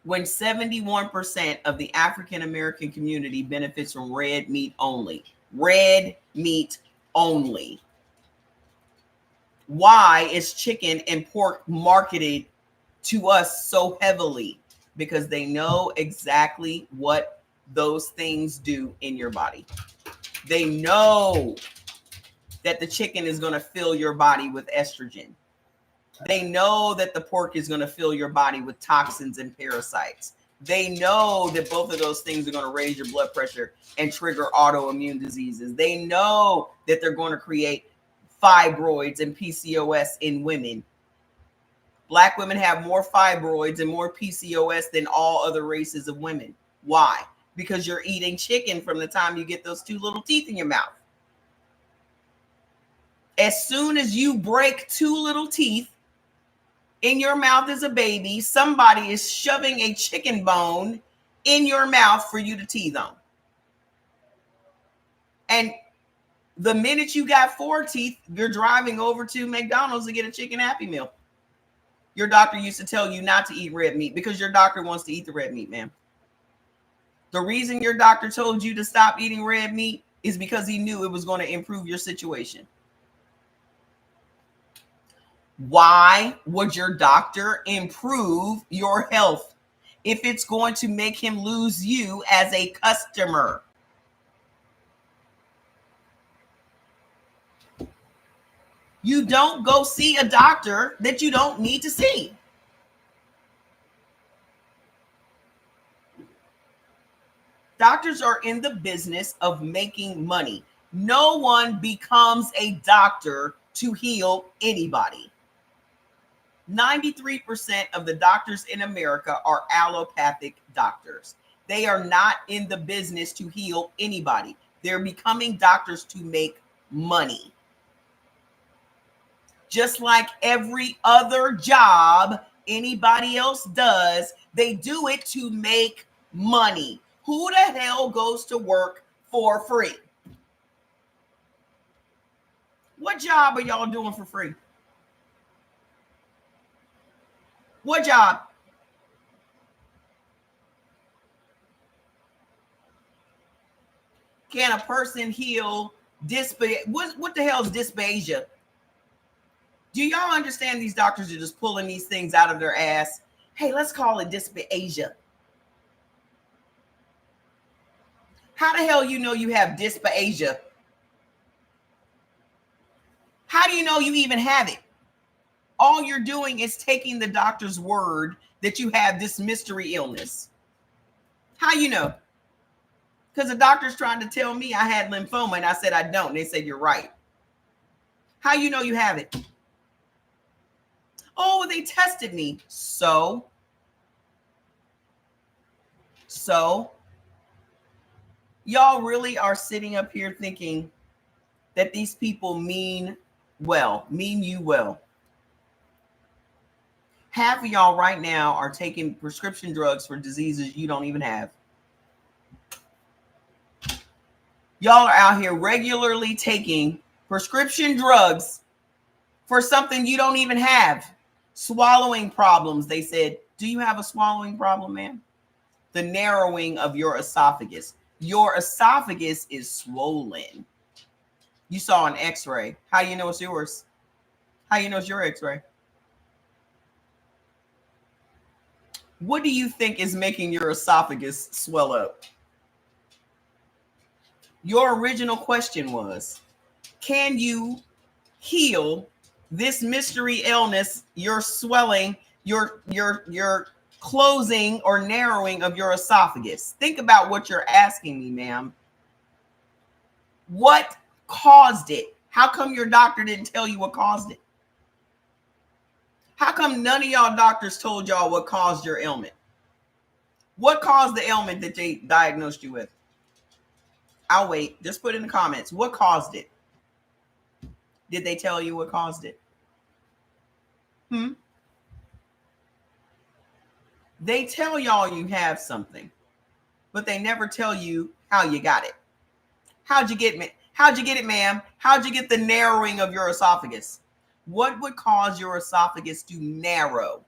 When 71% of the African American community benefits from red meat only. Red meat only. Why is chicken and pork marketed to us so heavily? Because they know exactly what those things do in your body. They know that the chicken is going to fill your body with estrogen. They know that the pork is going to fill your body with toxins and parasites. They know that both of those things are going to raise your blood pressure and trigger autoimmune diseases. They know that they're going to create fibroids and PCOS in women. Black women have more fibroids and more PCOS than all other races of women. Why? Because you're eating chicken from the time you get those 2 little teeth in your mouth. As soon as you break 2 little teeth in your mouth as a baby, somebody is shoving a chicken bone in your mouth for you to teeth on. And the minute you got 4 teeth, you're driving over to McDonald's to get a chicken Happy Meal. Your doctor used to tell you not to eat red meat because your doctor wants to eat the red meat, man. The reason your doctor told you to stop eating red meat is because he knew it was going to improve your situation. Why would your doctor improve your health if it's going to make him lose you as a customer? You don't go see a doctor that you don't need to see. Doctors are in the business of making money. No one becomes a doctor to heal anybody. 93% of the doctors in America are allopathic doctors. They are not in the business to heal anybody. They're becoming doctors to make money. Just like every other job anybody else does, they do it to make money. Who the hell goes to work for free? What job are y'all doing for free? What job? Can a person heal dysphagia? What the hell is dysphagia? Do y'all understand these doctors are just pulling these things out of their ass? Hey, let's call it dysphagia. How the hell you know you have dysphagia? How do you know you even have it? All you're doing is taking the doctor's word that you have this mystery illness. How you know? Because the doctor's trying to tell me I had lymphoma and I said I don't. They said you're right. How you know you have it? Oh, they tested me. So y'all really are sitting up here thinking that these people mean you well. Half of y'all right now are taking prescription drugs for diseases you don't even have. Y'all are out here regularly taking prescription drugs for something you don't even have. Swallowing problems. They said, do you have a swallowing problem, ma'am? The narrowing of your esophagus. Your esophagus is swollen. You saw an x-ray. How do you know it's yours? How do you know it's your x-ray? What do you think is making your esophagus swell up? Your original question was, can you heal this mystery illness, your swelling, your closing or narrowing of your esophagus? Think about what you're asking me, ma'am. What caused it? How come your doctor didn't tell you what caused it? How come none of y'all doctors told y'all what caused your ailment? What caused the ailment that they diagnosed you with? I'll wait. Just put in the comments. What caused it? Did they tell you what caused it? They tell y'all you have something, but they never tell you how you got it. How'd you get it? How'd you get it, ma'am? How'd you get the narrowing of your esophagus? What would cause your esophagus to narrow?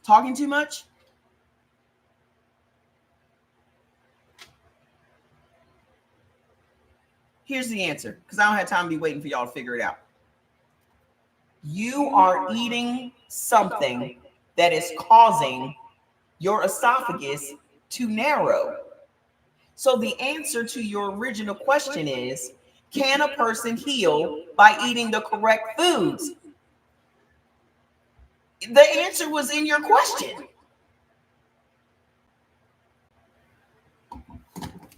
Talking too much? Here's the answer, because I don't have time to be waiting for y'all to figure it out. You are eating something that is causing your esophagus to narrow. So the answer to your original question is, can a person heal by eating the correct foods? The answer was in your question.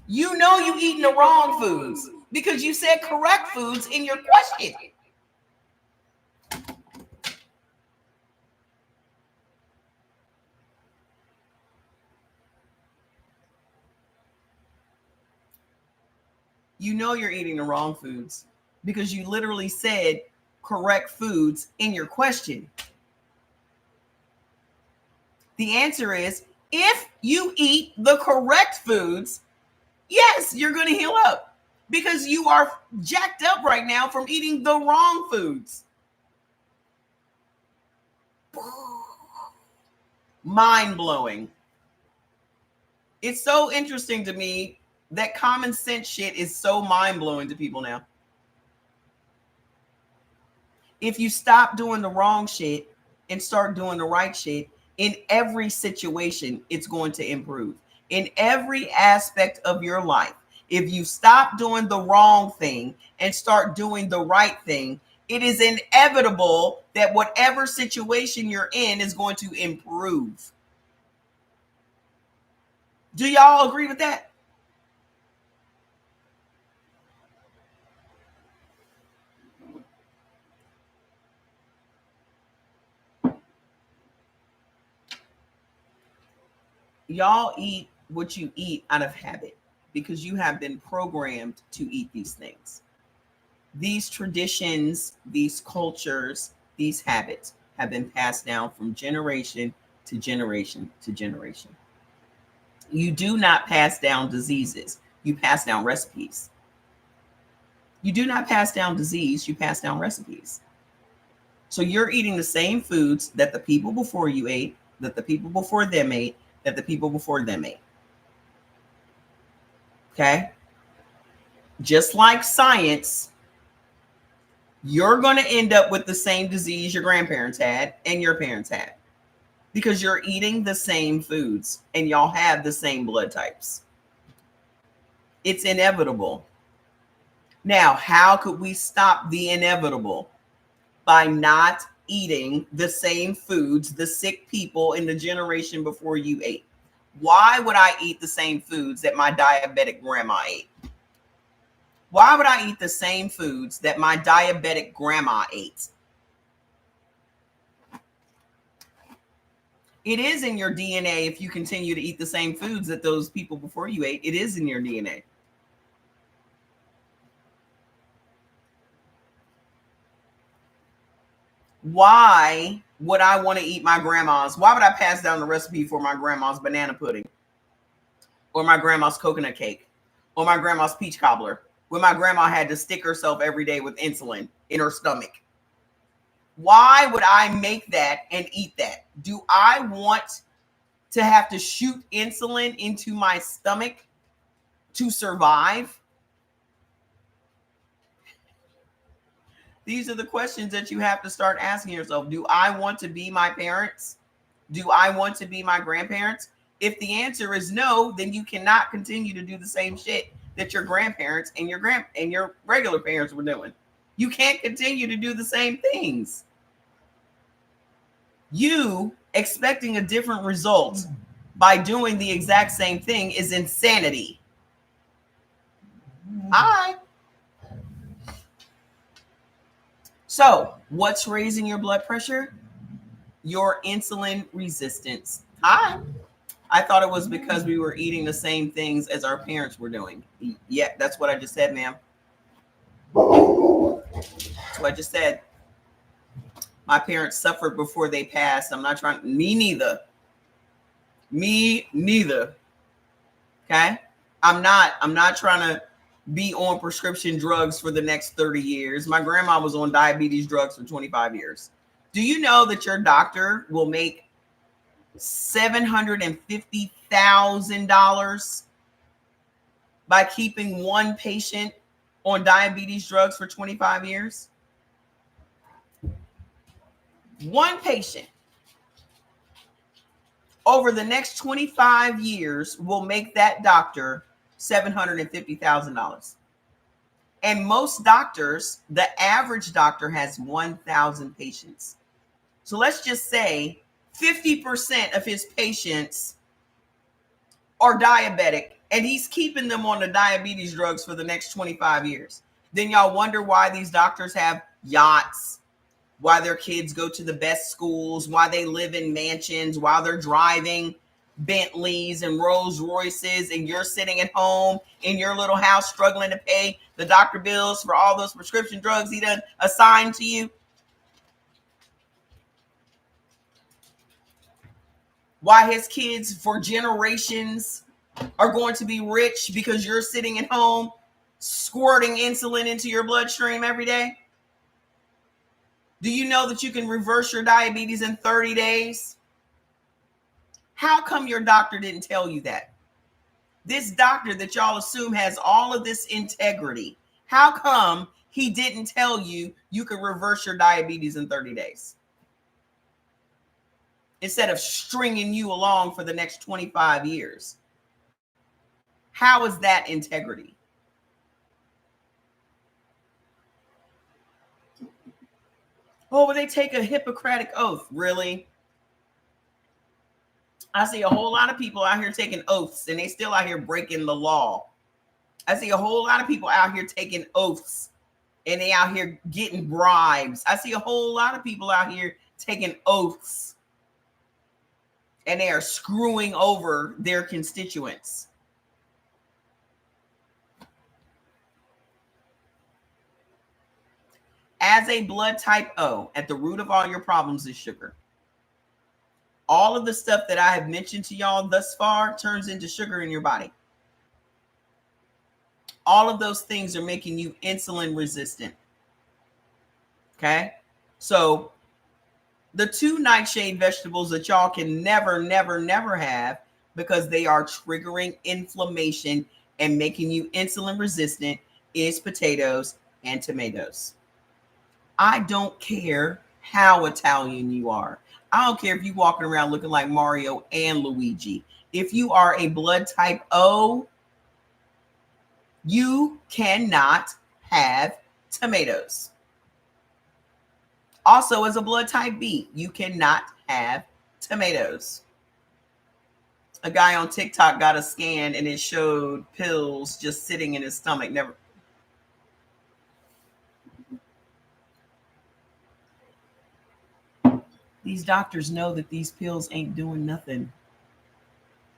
You know you eating the wrong foods because you said correct foods in your question. You know you're eating the wrong foods because you literally said correct foods in your question. The answer is, if you eat the correct foods, yes, you're going to heal up because you are jacked up right now from eating the wrong foods. Mind blowing. It's so interesting to me that common sense shit is so mind blowing to people now. If you stop doing the wrong shit and start doing the right shit, in every situation, it's going to improve. In every aspect of your life, if you stop doing the wrong thing and start doing the right thing, it is inevitable that whatever situation you're in is going to improve. Do y'all agree with that? Y'all eat what you eat out of habit because you have been programmed to eat these things. These traditions, these cultures, these habits have been passed down from generation to generation to generation. You do not pass down diseases. You pass down recipes. You do not pass down disease. You pass down recipes. So you're eating the same foods that the people before you ate, that the people before them ate, that the people before them ate. Okay? Just like science, you're going to end up with the same disease your grandparents had and your parents had, because you're eating the same foods and y'all have the same blood types. It's inevitable. Now, how could we stop the inevitable? By not eating the same foods the sick people in the generation before you ate. Why would I eat the same foods that my diabetic grandma ate? Why would I eat the same foods that my diabetic grandma ate? It is in your DNA. If you continue to eat the same foods that those people before you ate, it is in your DNA. Why would I want to eat my grandma's? Why would I pass down the recipe for my grandma's banana pudding, or my grandma's coconut cake, or my grandma's peach cobbler, when my grandma had to stick herself every day with insulin in her stomach? Why would I make that and eat that? Do I want to have to shoot insulin into my stomach to survive? These are the questions that you have to start asking yourself. Do I want to be my parents? Do I want to be my grandparents? If the answer is no, then you cannot continue to do the same shit that your grandparents and your regular parents were doing. You can't continue to do the same things. You expecting a different result by doing the exact same thing is insanity. Hi. So, what's raising your blood pressure? Your insulin resistance. Hi. I thought it was because we were eating the same things as our parents were doing. Yeah, that's what I just said, ma'am. That's what I just said. My parents suffered before they passed. I'm not trying. Me neither. Me neither. Okay? I'm not trying to be on prescription drugs for the next 30 years. My grandma was on diabetes drugs for 25 years. Do you know that your doctor will make $750,000 by keeping one patient on diabetes drugs for 25 years? One patient over the next 25 years will make that doctor $750,000. And most doctors, the average doctor has 1,000 patients. So let's just say 50% of his patients are diabetic, and he's keeping them on the diabetes drugs for the next 25 years. Then y'all wonder why these doctors have yachts, why their kids go to the best schools, why they live in mansions, why they're driving Bentleys and Rolls Royces, and you're sitting at home in your little house struggling to pay the doctor bills for all those prescription drugs he done assigned to you. Why his kids for generations are going to be rich because you're sitting at home squirting insulin into your bloodstream every day. Do you know that you can reverse your diabetes in 30 days? How come your doctor didn't tell you that? This doctor that y'all assume has all of this integrity, how come he didn't tell you you could reverse your diabetes in 30 days? Instead of stringing you along for the next 25 years. How is that integrity? Oh, well, they take a Hippocratic oath. Really? I see a whole lot of people out here taking oaths, and they still out here breaking the law. I see a whole lot of people out here taking oaths, and they out here getting bribes. I see a whole lot of people out here taking oaths, and they are screwing over their constituents. As a blood type O, at the root of all your problems is sugar. All of the stuff that I have mentioned to y'all thus far turns into sugar in your body. All of those things are making you insulin resistant. Okay? So the two nightshade vegetables that y'all can never have because they are triggering inflammation and making you insulin resistant is potatoes and tomatoes. I don't care how Italian you are. I don't care if you're walking around looking like Mario and Luigi. If you are a blood type O, you cannot have tomatoes. Also, as a blood type B, you cannot have tomatoes. A guy on TikTok got a scan and it showed pills just sitting in his stomach. Never. These doctors know that these pills ain't doing nothing.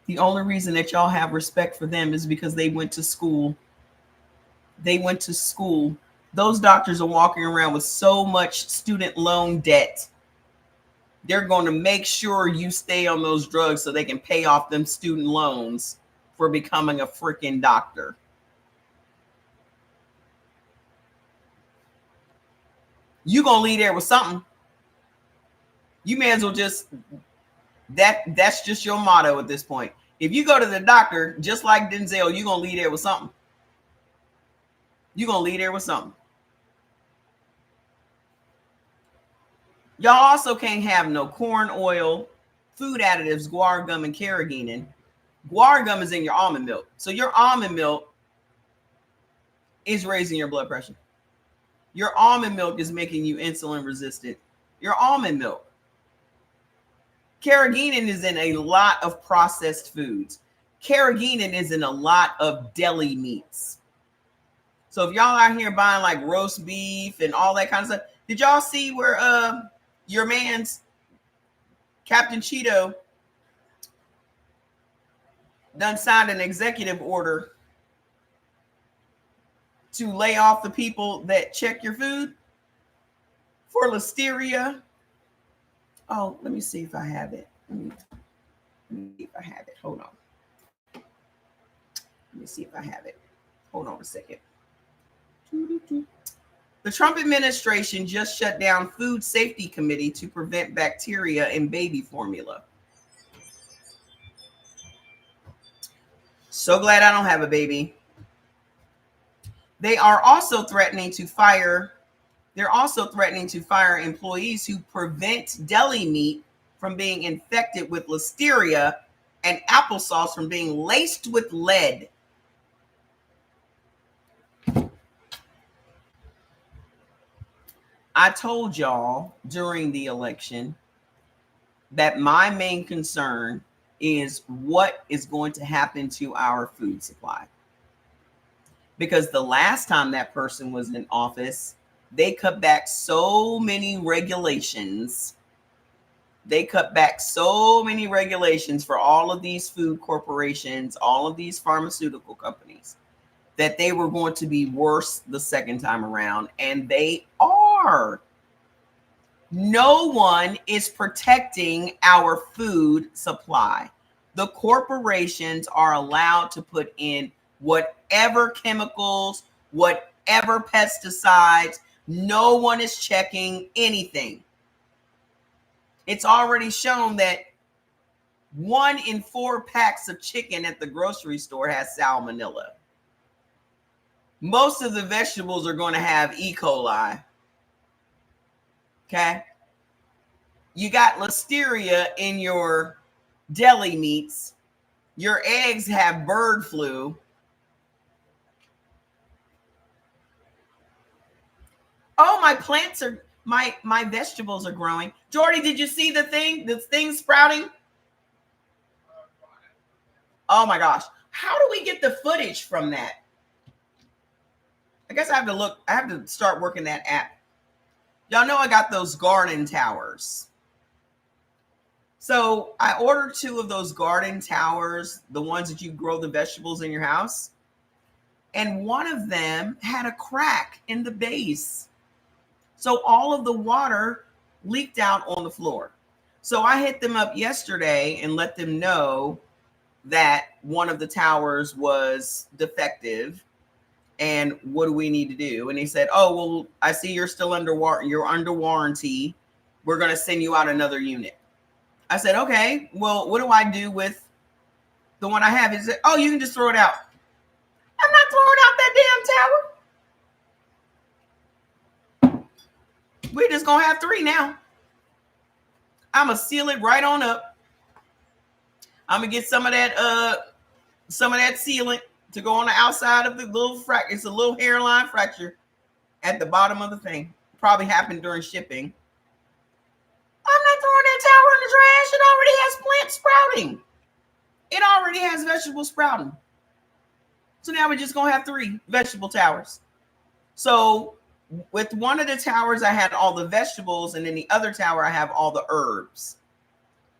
The only reason that y'all have respect for them is because they went to school. They went to school. Those doctors are walking around with so much student loan debt. They're going to make sure you stay on those drugs so they can pay off them student loans for becoming a freaking doctor. You going to leave there with something. You may as well just, that's just your motto at this point. If you go to the doctor, just like Denzel, you're going to leave there with something. You're going to leave there with something. Y'all also can't have no corn oil, food additives, guar gum, and carrageenan. Guar gum is in your almond milk. So your almond milk is raising your blood pressure. Your almond milk is making you insulin resistant. Your almond milk. Carrageenan is in a lot of processed foods. Carrageenan is in a lot of deli meats. So if y'all out here buying like roast beef and all that kind of stuff, did y'all see where your man's Captain Cheeto done signed an executive order to lay off the people that check your food for listeria? Oh, let me see if I have it. Let me see if I have it. Hold on. Let me see if I have it. Hold on a second. The Trump administration just shut down Food Safety Committee to prevent bacteria in baby formula. So glad I don't have a baby. They are also threatening to fire. They're also threatening to fire employees who prevent deli meat from being infected with listeria and applesauce from being laced with lead. I told y'all during the election that my main concern is what is going to happen to our food supply. Because the last time that person was in office, they cut back so many regulations. They cut back so many regulations for all of these food corporations, all of these pharmaceutical companies, that they were going to be worse the second time around. And they are. No one is protecting our food supply. The corporations are allowed to put in whatever chemicals, whatever pesticides. No one is checking anything. It's already shown that 1 in 4 packs of chicken at the grocery store has salmonella. Most of the vegetables are going to have E. coli. Okay. You got listeria in your deli meats. Your eggs have bird flu. Oh, my plants are, my vegetables are growing. Jordy, did you see the thing sprouting? Oh my gosh. How do we get the footage from that? I guess I have to start working that app. Y'all know I got those garden towers. So I ordered 2 of those garden towers, the ones that you grow the vegetables in your house. And one of them had a crack in the base. So all of the water leaked out on the floor. So I hit them up yesterday and let them know that one of the towers was defective. And what do we need to do? And he said, oh, well, I see you're still under warranty. We're going to send you out another unit. I said, okay, well, what do I do with The one I have is, oh, you can just throw it out. I'm not throwing out that damn towel. We're just going to have 3 now. I'm going to seal it right on up. I'm going to get some of that sealant to go on the outside of the little fracture. It's a little hairline fracture at the bottom of the thing. Probably happened during shipping. I'm not throwing that towel in the trash. It already has plant sprouting. It already has vegetable sprouting. So now we're just going to have 3 vegetable towers. So with one of the towers, I had all the vegetables, and then the other tower, I have all the herbs.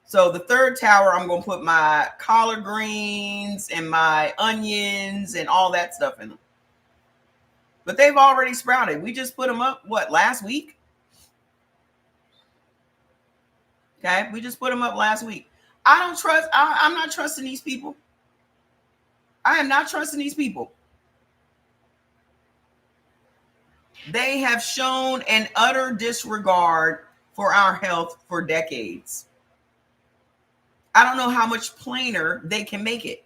So the third tower, I'm going to put my collard greens and my onions and all that stuff in them. But they've already sprouted. We just put them up, last week? Okay, we just put them up last week. I'm not trusting these people. I am not trusting these people. They have shown an utter disregard for our health for decades. I don't know how much plainer they can make it,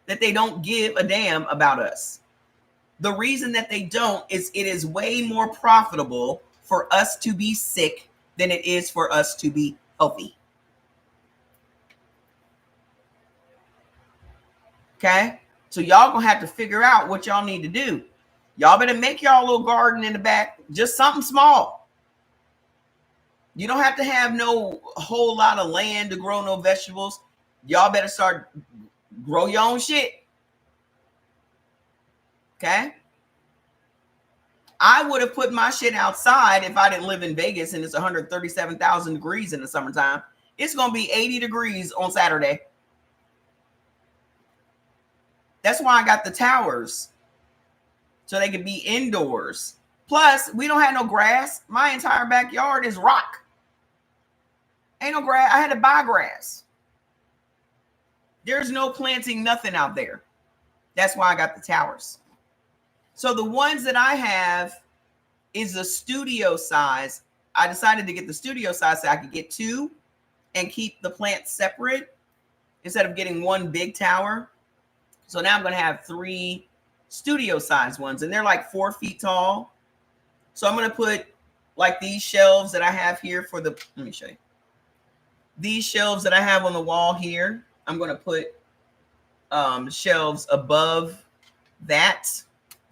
that they don't give a damn about us. The reason that they don't is it is way more profitable for us to be sick than it is for us to be healthy. Okay? So y'all gonna have to figure out what y'all need to do. Y'all better make y'all a little garden in the back, just something small. You don't have to have no whole lot of land to grow no vegetables. Y'all better start grow your own shit. Okay? I would have put my shit outside if I didn't live in Vegas and it's 137,000 degrees in the summertime. It's going to be 80 degrees on Saturday. That's why I got the towers, so they could be indoors. Plus, we don't have no grass. My entire backyard is rock. Ain't no grass. I had to buy grass. There's no planting, nothing out there. That's why I got the towers. So the ones that I have is a studio size. I decided to get the studio size so I could get 2 and keep the plants separate instead of getting 1 big tower. So now I'm going to have 3 studio size ones, and they're like 4 feet tall. So I'm going to put like these shelves that I have here for the, let me show you. These shelves that I have on the wall here, I'm going to put shelves above that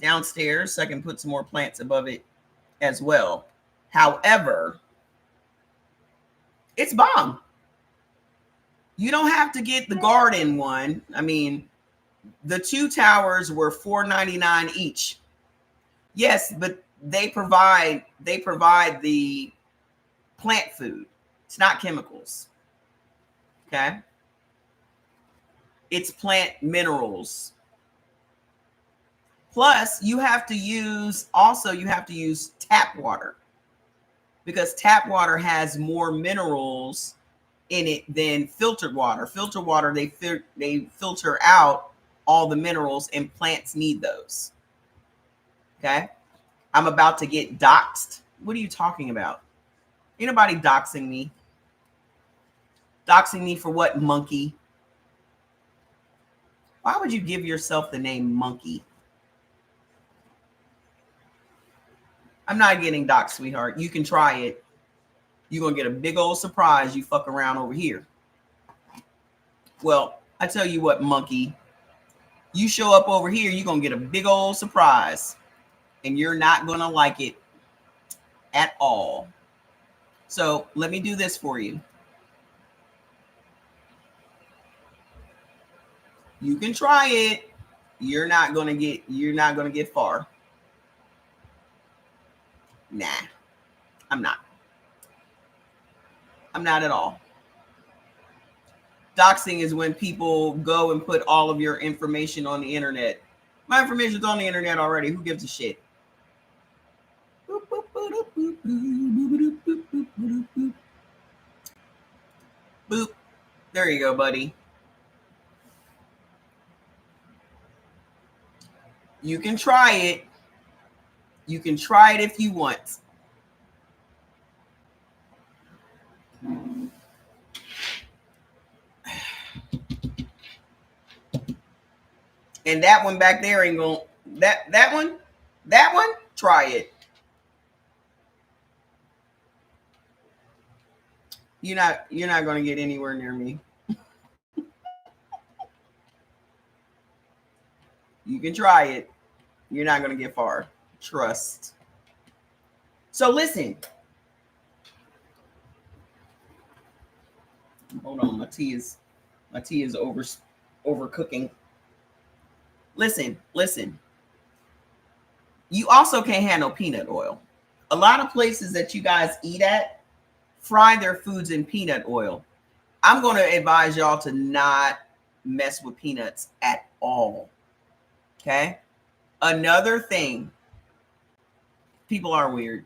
downstairs so I can put some more plants above it as well. However, it's bomb. You don't have to get the garden one. I mean, the 2 towers were $4.99 each. Yes, but they provide the plant food. It's not chemicals. Okay? It's plant minerals. Plus, you have to use tap water, because tap water has more minerals in it than filtered water. Filtered water, they filter out all the minerals, and plants need those. Okay? I'm about to get doxxed. What are you talking about? Ain't nobody doxing me. Doxing me for what, monkey? Why would you give yourself the name monkey? I'm not getting doxxed, sweetheart. You can try it. You're going to get a big old surprise you fuck around over here. Well, I tell you what, monkey. You show up over here, you're going to get a big old surprise. And you're not going to like it at all. So let me do this for you. You can try it. You're not going to get far. Nah, I'm not. I'm not at all. Doxing is when people go and put all of your information on the internet. My information's on the internet already. Who gives a shit? Boop. There you go, buddy. You can try it. You can try it if you want. And that one back there ain't going that one, try it. You're not going to get anywhere near me. You can try it. You're not going to get far. Trust. So listen. Hold on, my tea is overcooking. Listen. You also can't handle peanut oil. A lot of places that you guys eat at fry their foods in peanut oil. I'm going to advise y'all to not mess with peanuts at all. Okay? Another thing, people are weird.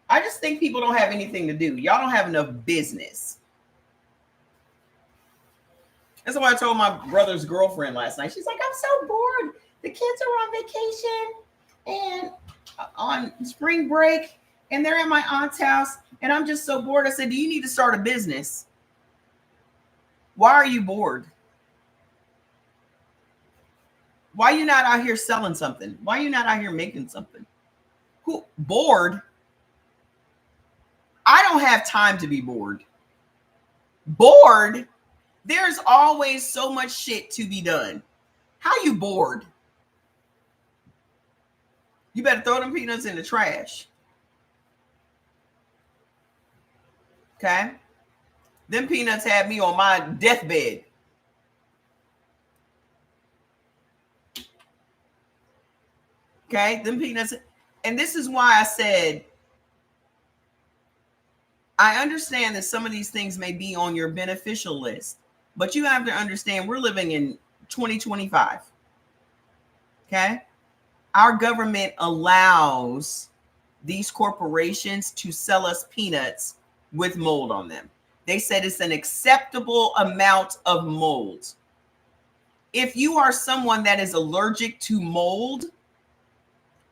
I just think people don't have anything to do. Y'all don't have enough business. That's why I told my brother's girlfriend last night. She's like, I'm so bored. The kids are on vacation and on spring break, and they're at my aunt's house, and I'm just so bored. I said, do you need to start a business? Why are you bored? Why are you not out here selling something? Why are you not out here making something? Who bored? I don't have time to be bored. Bored? There's always so much shit to be done. How you bored? You better throw them peanuts in the trash. Okay? Them peanuts had me on my deathbed. Okay? Them peanuts. And this is why I said, I understand that some of these things may be on your beneficial list, but you have to understand we're living in 2025. Okay? Our government allows these corporations to sell us peanuts with mold on them. They said it's an acceptable amount of mold. If you are someone that is allergic to mold,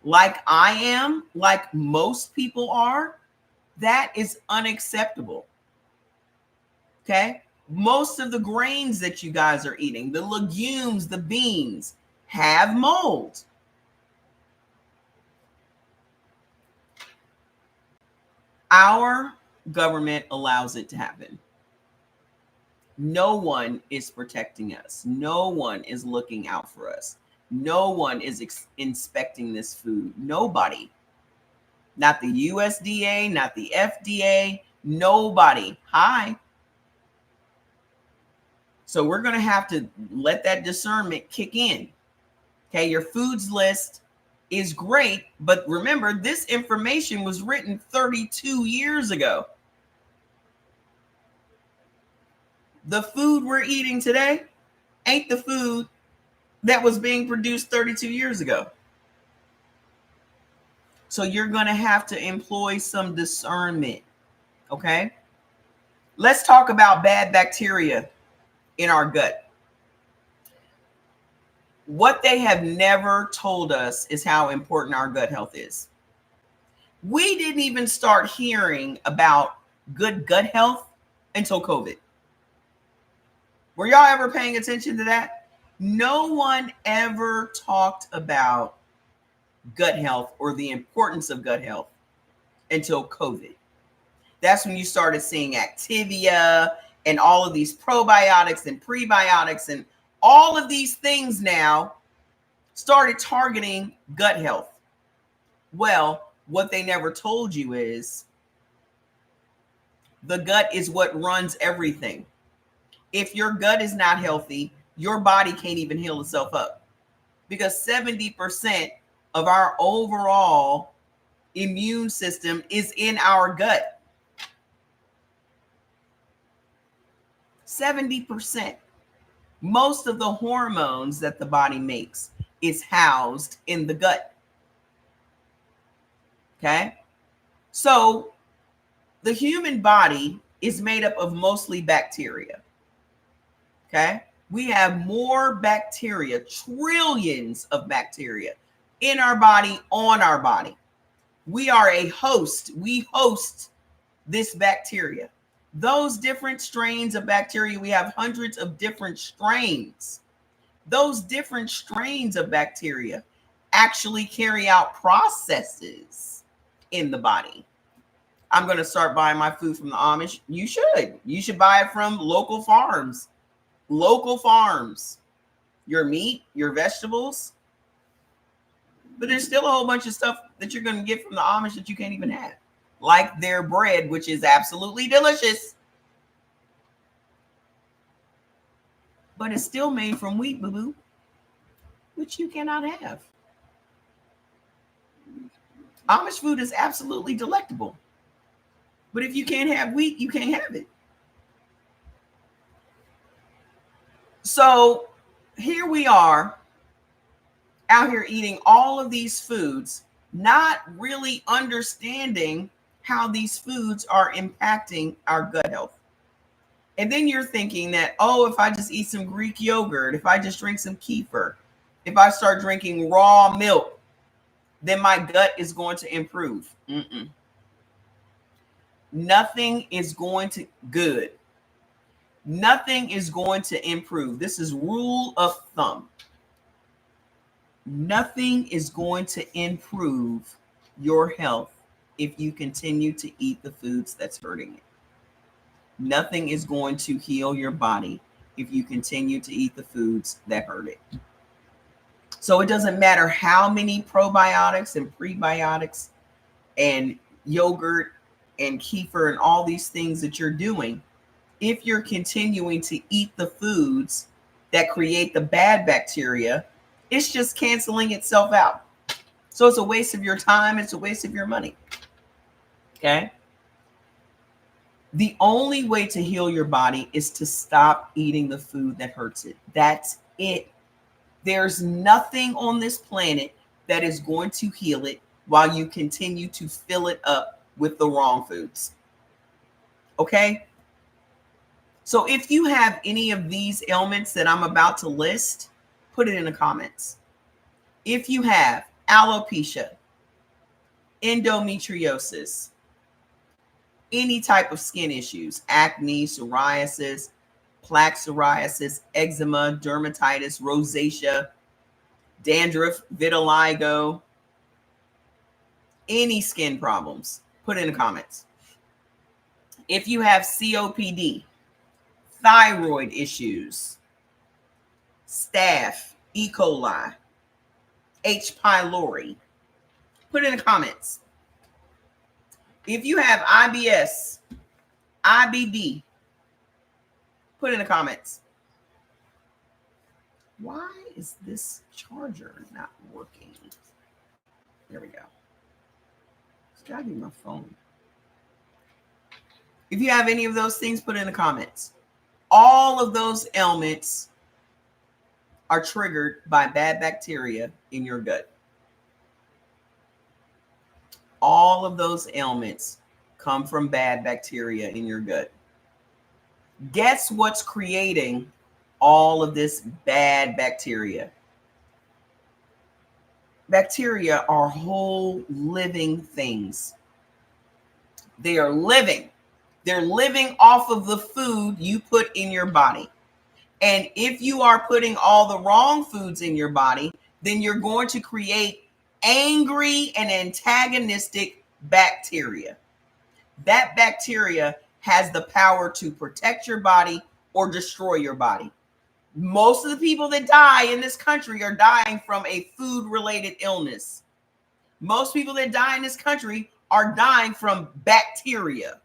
like I am, like most people are, that is unacceptable. Okay? Most of the grains that you guys are eating, the legumes, the beans, have mold. Our government allows it to happen. No one is protecting us. No one is looking out for us. No one is inspecting this food. Nobody. Not the USDA, not the FDA, nobody. Hi. So we're going to have to let that discernment kick in. Okay, your foods list is great, but remember, this information was written 32 years ago. The food we're eating today ain't the food that was being produced 32 years ago. So you're going to have to employ some discernment. Okay. Let's talk about bad bacteria in our gut. What they have never told us is how important our gut health is. We didn't even start hearing about good gut health until COVID. Were y'all ever paying attention to that? No one ever talked about gut health or the importance of gut health until COVID. That's when you started seeing Activia and all of these probiotics and prebiotics and all of these things now started targeting gut health. Well, what they never told you is the gut is what runs everything. If your gut is not healthy, your body can't even heal itself up, because 70% of our overall immune system is in our gut. 70%. Most of the hormones that the body makes is housed in the gut. Okay? So the human body is made up of mostly bacteria. Okay? We have more bacteria, trillions of bacteria in our body, on our body. We are a host. We host this bacteria. Those different strains of bacteria, we have hundreds of different strains. Those different strains of bacteria actually carry out processes in the body. I'm going to start buying my food from the Amish. You should. You should buy it from local farms. Local farms. Your meat, your vegetables. But there's still a whole bunch of stuff that you're going to get from the Amish that you can't even have. Like their bread, which is absolutely delicious. But it's still made from wheat, boo-boo, which you cannot have. Amish food is absolutely delectable. But if you can't have wheat, you can't have it. So here we are out here eating all of these foods, not really understanding how these foods are impacting our gut health. And then you're thinking that, oh, if I just eat some Greek yogurt, if I just drink some kefir, if I start drinking raw milk, then my gut is going to improve. Nothing is going to good. Nothing is going to improve. This is rule of thumb. Nothing is going to improve your health if you continue to eat the foods that's hurting it. Nothing is going to heal your body if you continue to eat the foods that hurt it. So it doesn't matter how many probiotics and prebiotics and yogurt and kefir and all these things that you're doing, if you're continuing to eat the foods that create the bad bacteria, it's just canceling itself out. So it's a waste of your time. It's a waste of your money. Okay. The only way to heal your body is to stop eating the food that hurts it. That's it. There's nothing on this planet that is going to heal it while you continue to fill it up with the wrong foods. Okay? So if you have any of these ailments that I'm about to list, put it in the comments. If you have alopecia, endometriosis, any type of skin issues, acne, psoriasis, plaque psoriasis, eczema, dermatitis, rosacea, dandruff, vitiligo, any skin problems, put it in the comments. If you have COPD, thyroid issues, staph, E. coli, H. pylori, put it in the comments. If you have IBS, IBD, put it in the comments. Why is this charger not working? There we go. It's gotta be my phone. If you have any of those things, put it in the comments. All of those ailments are triggered by bad bacteria in your gut. All of those ailments come from bad bacteria in your gut. Guess what's creating all of this bad bacteria? Bacteria are whole living things. They are living. They're living off of the food you put in your body. And if you are putting all the wrong foods in your body, then you're going to create angry and antagonistic bacteria. That bacteria has the power to protect your body or destroy your body. Most of the people that die in this country are dying from a food-related illness. Most people that die in this country are dying from bacteria.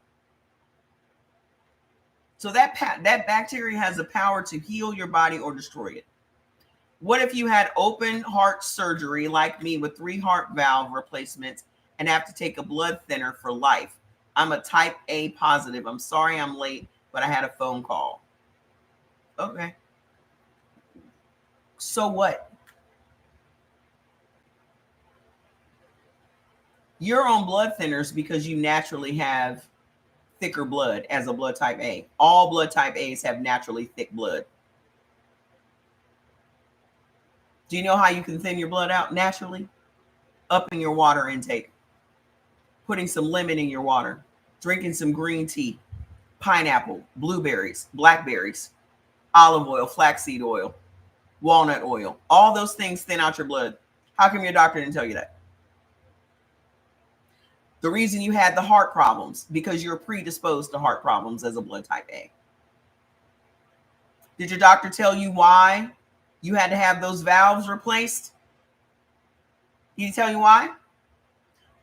So that bacteria has the power to heal your body or destroy it. What if you had open heart surgery like me with 3 heart valve replacements and have to take a blood thinner for life? I'm a type A positive. I'm sorry I'm late, but I had a phone call. Okay. So what? You're on blood thinners because you naturally have thicker blood as a blood type A. All blood type A's have naturally thick blood. Do you know how you can thin your blood out naturally? Upping your water intake, putting some lemon in your water, drinking some green tea, pineapple, blueberries, blackberries, olive oil, flaxseed oil. walnut oil. All those things thin out your blood. How come your doctor didn't tell you that? The reason you had the heart problems, because you're predisposed to heart problems as a blood type A. Did your doctor tell you why you had to have those valves replaced? Did he tell you why?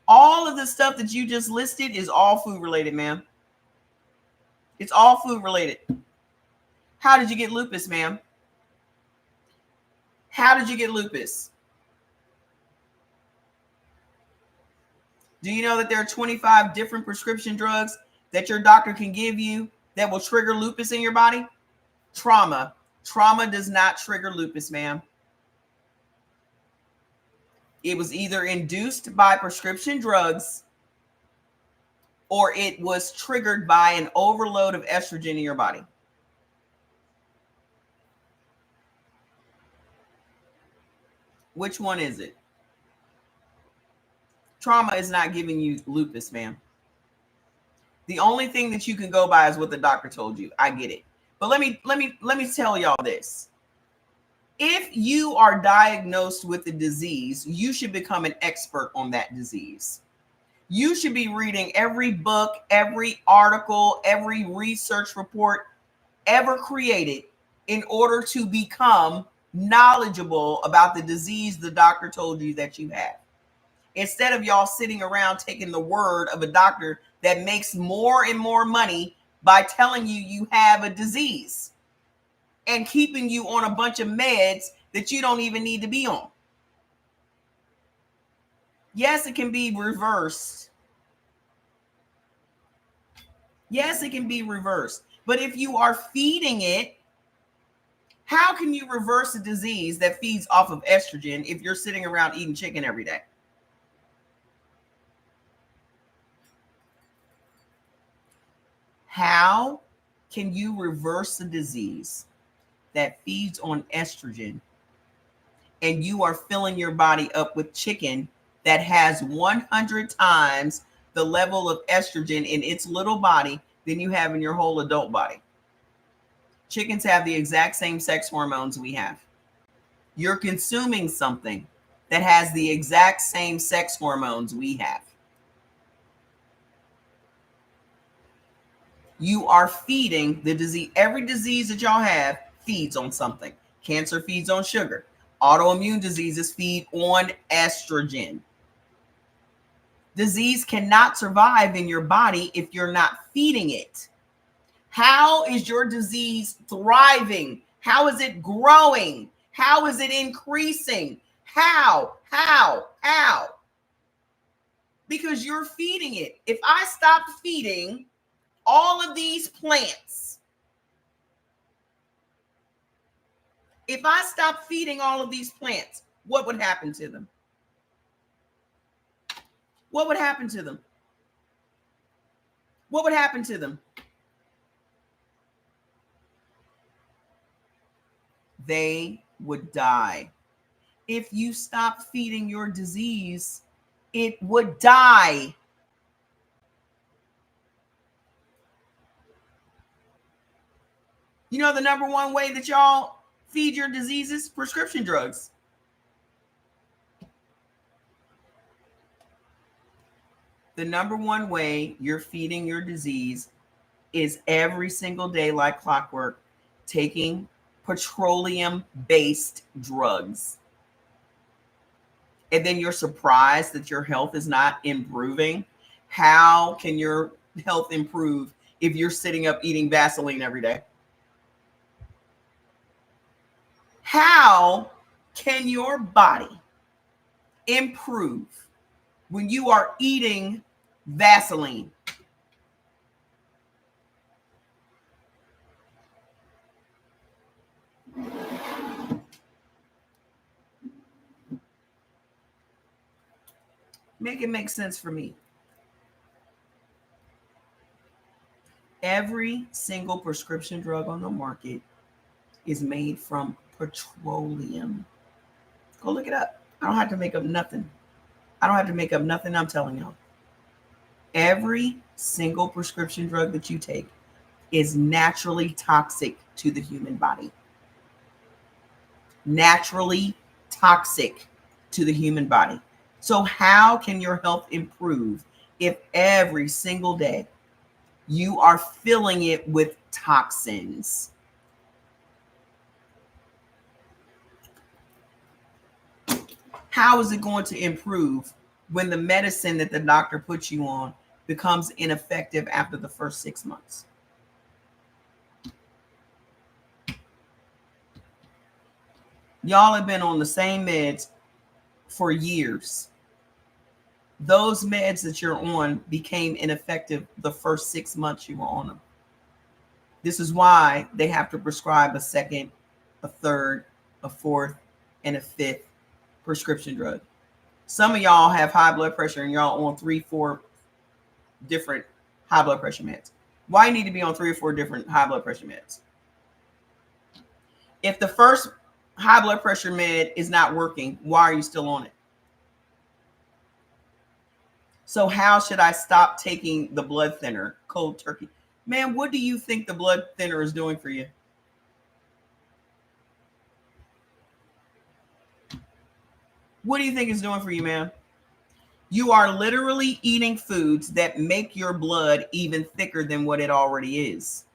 All of the stuff that you just listed is all food related, ma'am. It's all food related. How did you get lupus, ma'am? How did you get lupus? Do you know that there are 25 different prescription drugs that your doctor can give you that will trigger lupus in your body? Trauma. Trauma does not trigger lupus, ma'am. It was either induced by prescription drugs or it was triggered by an overload of estrogen in your body. Which one is it? Trauma is not giving you lupus, ma'am. The only thing that you can go by is what the doctor told you. I get it. But let me tell y'all this. If you are diagnosed with a disease, you should become an expert on that disease. You should be reading every book, every article, every research report ever created in order to become knowledgeable about the disease the doctor told you that you have. Instead of y'all sitting around taking the word of a doctor that makes more and more money by telling you you have a disease and keeping you on a bunch of meds that you don't even need to be on. Yes, it can be reversed. Yes, it can be reversed. But if you are feeding it, how can you reverse a disease that feeds off of estrogen if you're sitting around eating chicken every day? How can you reverse a disease that feeds on estrogen and you are filling your body up with chicken that has 100 times the level of estrogen in its little body than you have in your whole adult body? Chickens have the exact same sex hormones we have. You're consuming something that has the exact same sex hormones we have. You are feeding the disease. Every disease that y'all have feeds on something. Cancer feeds on sugar. Autoimmune diseases feed on estrogen. Disease cannot survive in your body if you're not feeding it. How is your disease thriving? How is it growing? How is it increasing? How? Because you're feeding it. If I stop feeding all of these plants, if I stop feeding all of these plants, what would happen to them? What would happen to them? What would happen to them? They would die. If you stop feeding your disease, it would die. You know the number one way that y'all feed your diseases? Prescription drugs. The number one way you're feeding your disease is every single day, like clockwork, taking petroleum-based drugs. And then you're surprised that your health is not improving. How can your health improve if you're sitting up eating Vaseline every day? How can your body improve when you are eating Vaseline? Make it make sense for me. Every single prescription drug on the market is made from petroleum. Go look it up. I don't have to make up nothing. I'm telling y'all. Every single prescription drug that you take is naturally toxic to the human body. naturally toxic to the human body. So, how can your health improve if every single day you are filling it with toxins? How is it going to improve when the medicine that the doctor puts you on becomes ineffective after the first 6 months? Y'all have been on the same meds for years. Those meds that you're on became ineffective the first 6 months you were on them. This is why they have to prescribe a second, a third, a fourth, and a fifth prescription drug. Some of y'all have high blood pressure and y'all on 3-4 different high blood pressure meds. Why you need to be on 3 or 4 different high blood pressure meds? If the first high blood pressure med is not working, why are you still on it? So how should I stop taking the blood thinner cold turkey? Man, what do you think the blood thinner is doing for you? What do you think it's doing for you, man? You are literally eating foods that make your blood even thicker than what it already is.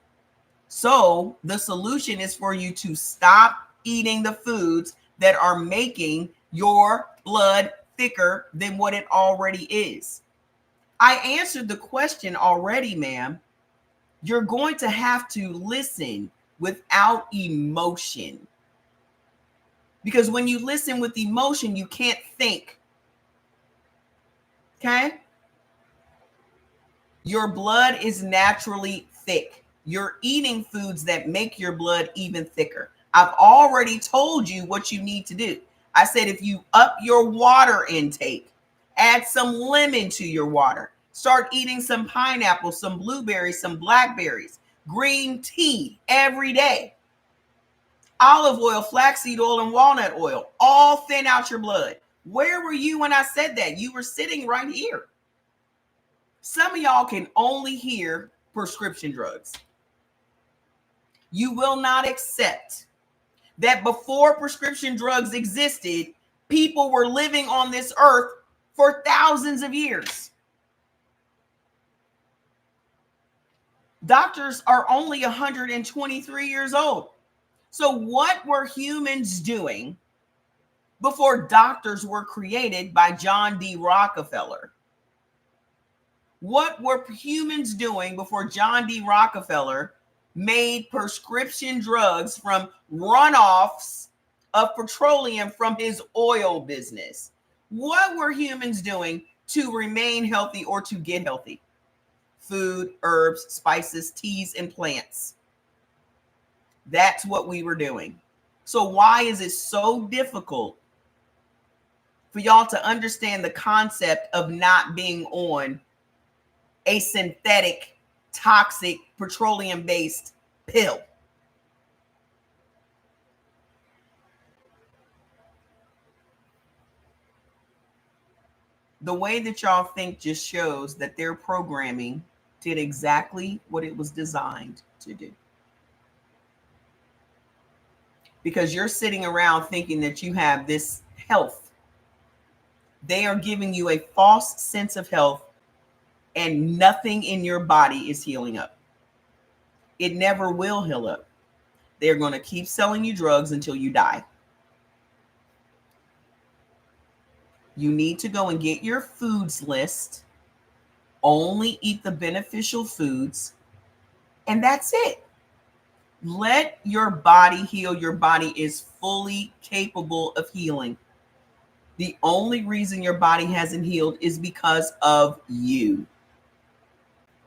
So the solution is for you to stop eating the foods that are making your blood thicker than what it already is. I answered the question already, ma'am. You're going to have to listen without emotion. Because when you listen with emotion, you can't think. Okay? Your blood is naturally thick. You're eating foods that make your blood even thicker. I've already told you what you need to do. I said if you up your water intake, add some lemon to your water, start eating some pineapple, some blueberries, some blackberries, green tea every day, olive oil, flaxseed oil, and walnut oil, all thin out your blood. Where were you when I said that? You were sitting right here. Some of y'all can only hear prescription drugs. You will not accept that before prescription drugs existed, people were living on this earth for thousands of years. Doctors are only 123 years old. So what were humans doing before doctors were created by John D. Rockefeller? What were humans doing before John D. Rockefeller made prescription drugs from runoffs of petroleum from his oil business? What were humans doing to remain healthy or to get healthy? Food, herbs, spices, teas, and plants. That's what we were doing. So why is it so difficult for y'all to understand the concept of not being on a synthetic, toxic, petroleum-based pill? The way that y'all think just shows that their programming did exactly what it was designed to do. Because you're sitting around thinking that you have this health. They are giving you a false sense of health, and nothing in your body is healing up. It never will heal up. They're going to keep selling you drugs until you die. You need to go and get your foods list. Only eat the beneficial foods, and that's it. Let your body heal. Your body is fully capable of healing. The only reason your body hasn't healed is because of you.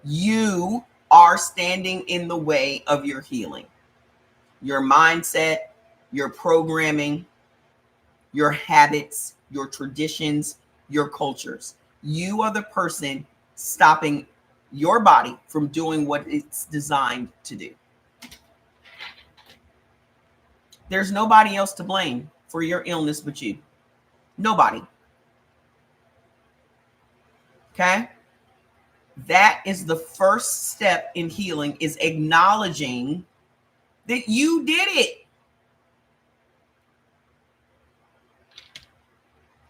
You are standing in the way of your healing. Your mindset, your programming, your habits, your traditions, your cultures. You are the person stopping your body from doing what it's designed to do. There's nobody else to blame for your illness but you. Nobody. Okay? That is the first step in healing, is acknowledging that you did it.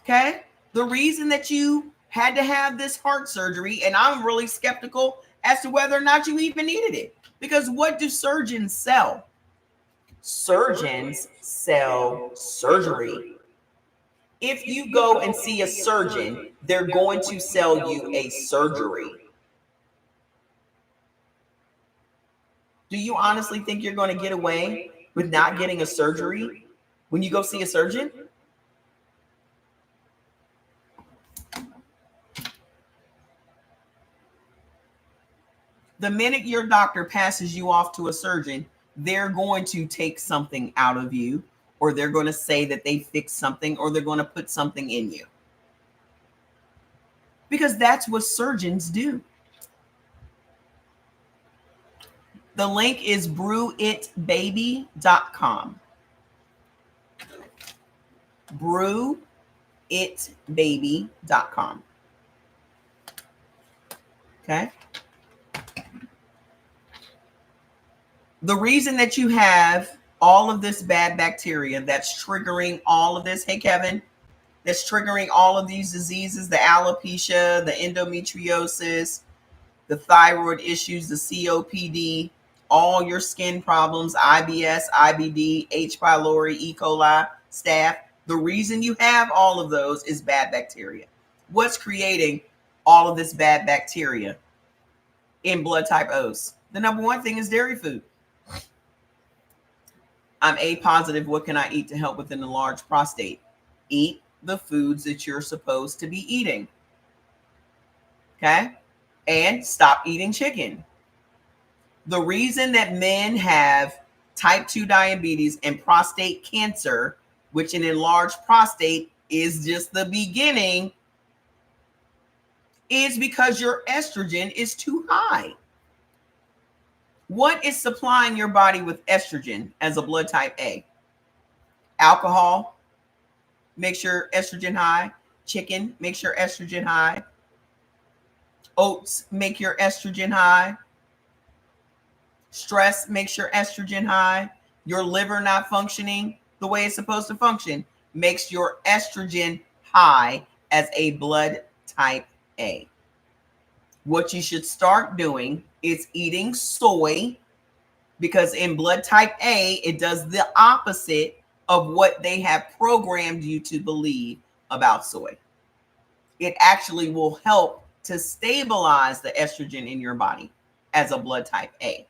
Okay. The reason that you had to have this heart surgery, and I'm really skeptical as to whether or not you even needed it. Because what do surgeons sell? Surgeons sell surgery. If you go and see a surgeon, they're going to sell you a surgery. Do you honestly think you're going to get away with not getting a surgery when you go see a surgeon? The minute your doctor passes you off to a surgeon, they're going to take something out of you, or they're going to say that they fixed something, or they're going to put something in you. Because that's what surgeons do. The link is brewitbaby.com. Brewitbaby.com. Okay. The reason that you have all of this bad bacteria that's triggering all of this, hey, Kevin, that's triggering all of these diseases, the alopecia, the endometriosis, the thyroid issues, the COPD, all your skin problems, IBS, IBD, H. pylori, E. coli, staph. The reason you have all of those is bad bacteria. What's creating all of this bad bacteria in blood type O's? The number one thing is dairy food. I'm A positive. What can I eat to help with an enlarged prostate? Eat the foods that you're supposed to be eating. Okay? And stop eating chicken. The reason that men have type 2 diabetes and prostate cancer, which an enlarged prostate is just the beginning, is because your estrogen is too high. What is supplying your body with estrogen as a blood type A? Alcohol makes your estrogen high. Chicken makes your estrogen high. Oats make your estrogen high. Stress makes your estrogen high. Your liver not functioning the way it's supposed to function makes your estrogen high as a blood type A. What you should start doing is eating soy, because in blood type A, it does the opposite of what they have programmed you to believe about soy. It actually will help to stabilize the estrogen in your body as a blood type A.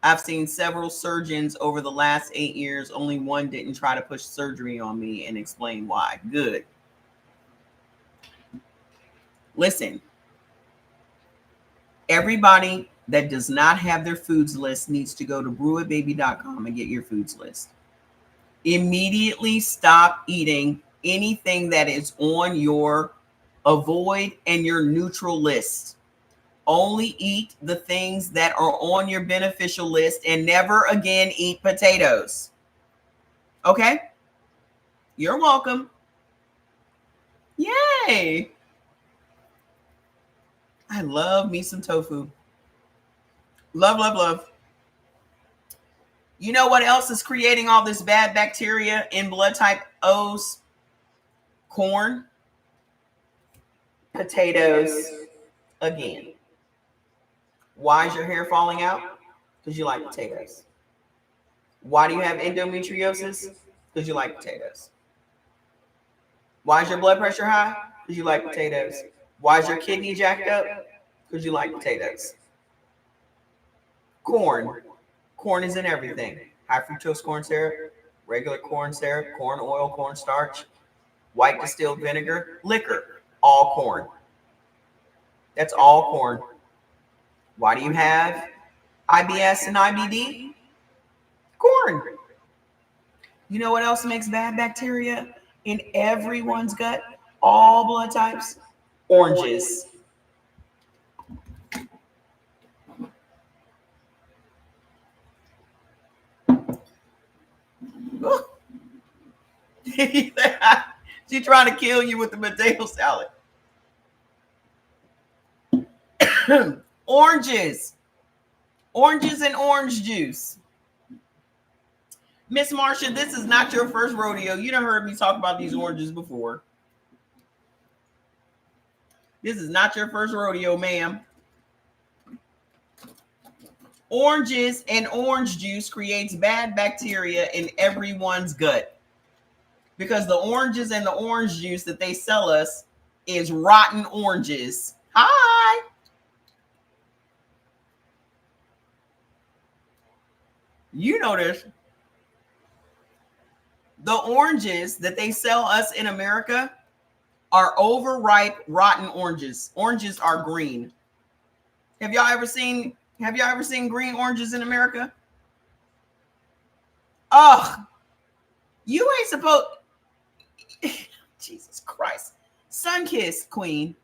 I've seen several surgeons over the last 8 years. Only one didn't try to push surgery on me and explain why. Good. Listen, everybody that does not have their foods list needs to go to brewitbaby.com and get your foods list. Immediately stop eating anything that is on your avoid and your neutral list. Only eat the things that are on your beneficial list, and never again eat potatoes. Okay? You're welcome. Yay! I love me some tofu. Love, love, love. You know what else is creating all this bad bacteria in blood type O's? Corn, potatoes, again. Why is your hair falling out? Because you like potatoes. Why do you have endometriosis? Because you like potatoes. Why is your blood pressure high? Because you like potatoes. Why is your kidney jacked up? Because you like potatoes. Corn. Corn is in everything. High fructose corn syrup, regular corn syrup, corn oil, cornstarch, white distilled vinegar, liquor. All corn. That's all corn. Why do you have IBS and IBD? Corn. You know what else makes bad bacteria in everyone's gut? All blood types? Oranges. She's trying to kill you with the potato salad. Oranges. Oranges and orange juice. Miss Marcia, this is not your first rodeo. You done heard me talk about these oranges before. This is not your first rodeo, ma'am. Oranges and orange juice creates bad bacteria in everyone's gut because the oranges and the orange juice that they sell us is rotten oranges. Hi. You know this. The oranges that they sell us in America are overripe, rotten oranges. Oranges are green. Have y'all ever seen green oranges in America? Oh, you ain't supposed. Jesus Christ. Sunkissed Queen.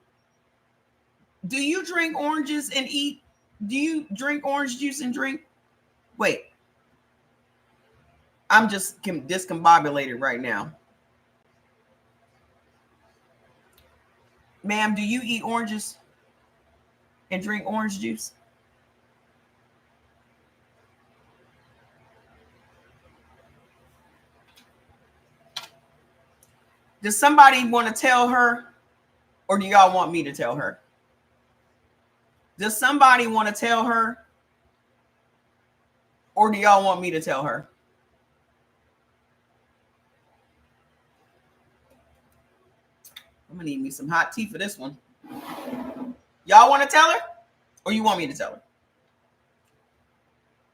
Do you drink oranges and eat? Do you drink orange juice and drink? Wait. I'm just discombobulated right now. Ma'am, do you eat oranges and drink orange juice? Does somebody want to tell her, or do y'all want me to tell her? Does somebody want to tell her, or do y'all want me to tell her? I'm gonna need me some hot tea for this one. Y'all want to tell her, or you want me to tell her?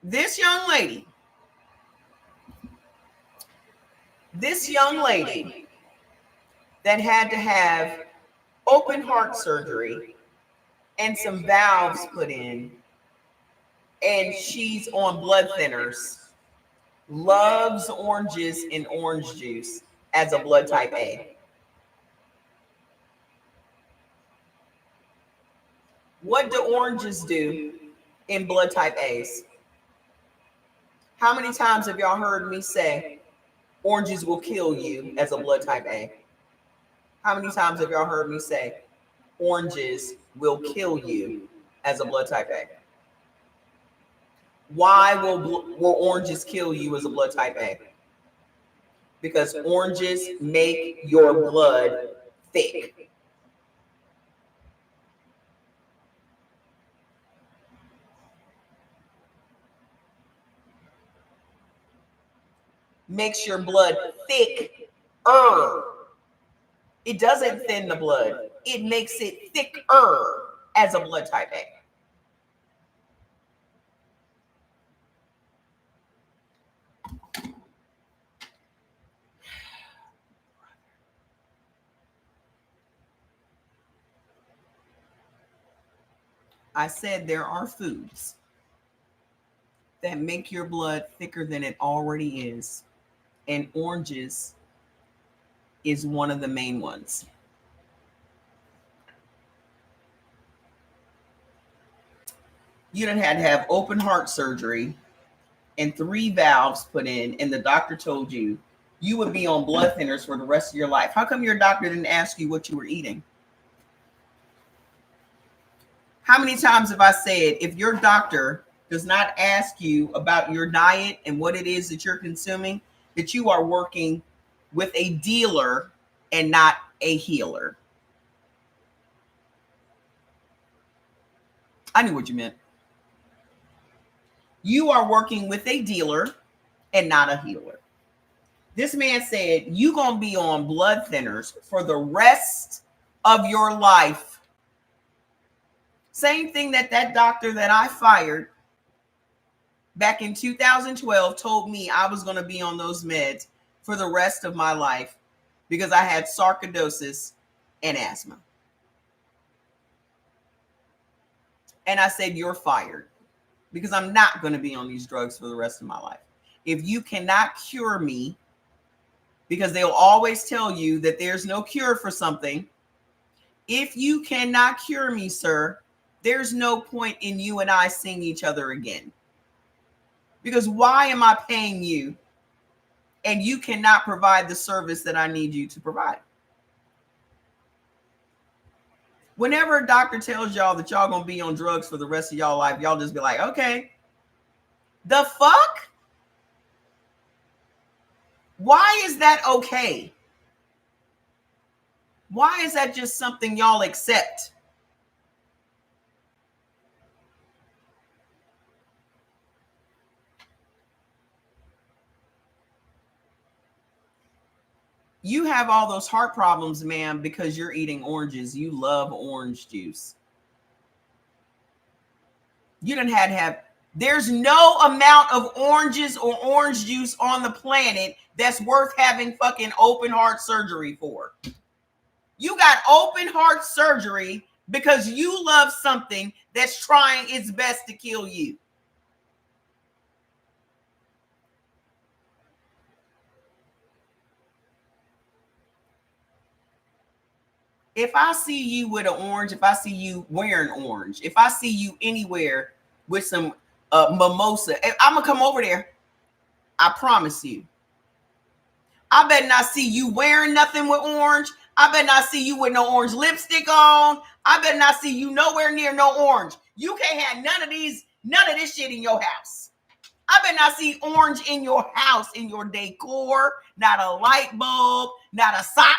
This young lady that had to have open heart surgery and some valves put in, and she's on blood thinners, loves oranges and orange juice as a blood type A. What do oranges do in blood type A's? How many times have y'all heard me say oranges will kill you as a blood type A? How many times have y'all heard me say oranges will kill you as a blood type A? Why will oranges kill you as a blood type A? Because oranges make your blood thick. Makes your blood thicker. It doesn't thin the blood. It makes it thicker as a blood type A. I said there are foods that make your blood thicker than it already is, and oranges is one of the main ones. You done had to have open heart surgery and 3 valves put in, and the doctor told you you would be on blood thinners for the rest of your life. How come your doctor didn't ask you what you were eating? How many times have I said, if your doctor does not ask you about your diet and what it is that you're consuming, that you are working with a dealer and not a healer? I knew what you meant. You are working with a dealer and not a healer. This man said, you're going to be on blood thinners for the rest of your life. Same thing that doctor that I fired back in 2012 told me I was going to be on those meds for the rest of my life because I had sarcoidosis and asthma. And I said, you're fired, because I'm not going to be on these drugs for the rest of my life. If you cannot cure me, because they'll always tell you that there's no cure for something. If you cannot cure me, sir, there's no point in you and I seeing each other again. Because why am I paying you and you cannot provide the service that I need you to provide? Whenever a doctor tells y'all that y'all gonna be on drugs for the rest of y'all life, y'all just be like, okay, the fuck? Why is that okay? Why is that just something y'all accept? You have all those heart problems, ma'am, because you're eating oranges. You love orange juice. You didn't have to have, there's no amount of oranges or orange juice on the planet that's worth having fucking open heart surgery for. You got open heart surgery because you love something that's trying its best to kill you. If I see you with an orange, if I see you wearing orange, if I see you anywhere with some mimosa, I'm gonna come over there. I promise you. I better not see you wearing nothing with orange. I better not see you with no orange lipstick on. I better not see you nowhere near no orange. You can't have none of this shit in your house. I better not see orange in your house, in your decor, not a light bulb, not a sock.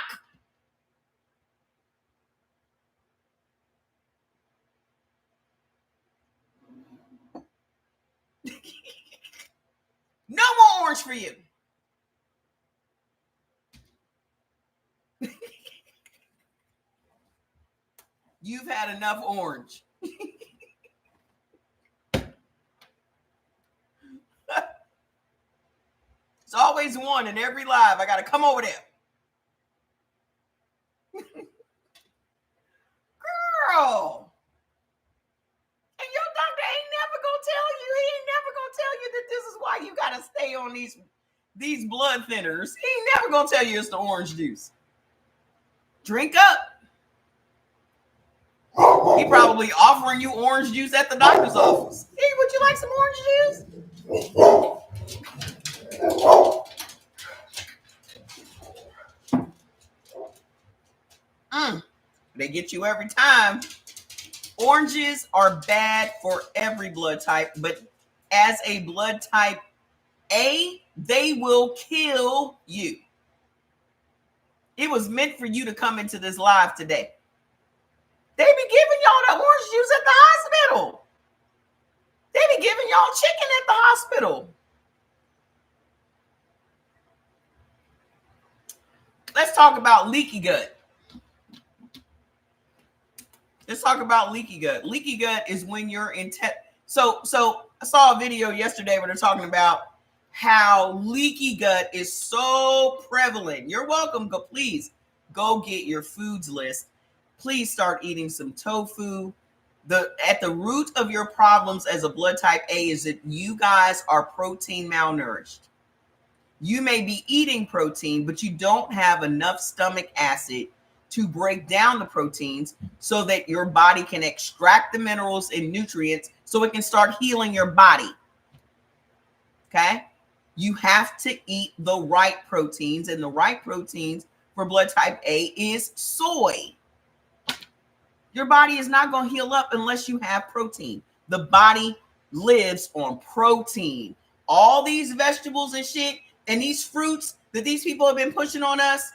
No more orange for you. You've had enough orange. It's always one in every live. I got to come over there. Girl. And your doctor ain't never gonna tell you. He ain't never gonna tell you that this is why you gotta stay on these blood thinners. He ain't never gonna tell you it's the orange juice. Drink up. He probably offering you orange juice at the doctor's office. Hey, would you like some orange juice? They get you every time. Oranges are bad for every blood type, but as a blood type A, they will kill you. It was meant for you to come into this live today. They be giving y'all the orange juice at the hospital. They be giving y'all chicken at the hospital. Let's talk about leaky gut. Let's talk about leaky gut. Leaky gut is when you're in So I saw a video yesterday where they're talking about how leaky gut is so prevalent. You're welcome. Please go get your foods list. Please start eating some tofu. At the root of your problems as a blood type A is that you guys are protein malnourished. You may be eating protein, but you don't have enough stomach acid to break down the proteins so that your body can extract the minerals and nutrients so it can start healing your body. Okay? You have to eat the right proteins, and the right proteins for blood type A is soy. Your body is not going to heal up unless you have protein. The body lives on protein. All these vegetables and shit and these fruits that these people have been pushing on us,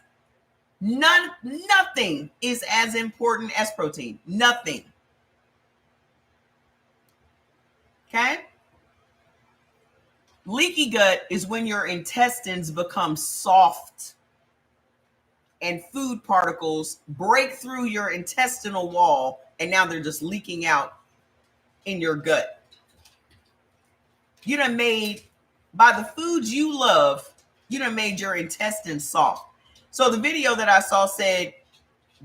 nothing is as important as protein. Nothing. Okay? Leaky gut is when your intestines become soft and food particles break through your intestinal wall, and now they're just leaking out in your gut. You done made, by the foods you love, you done made your intestines soft. So the video that I saw said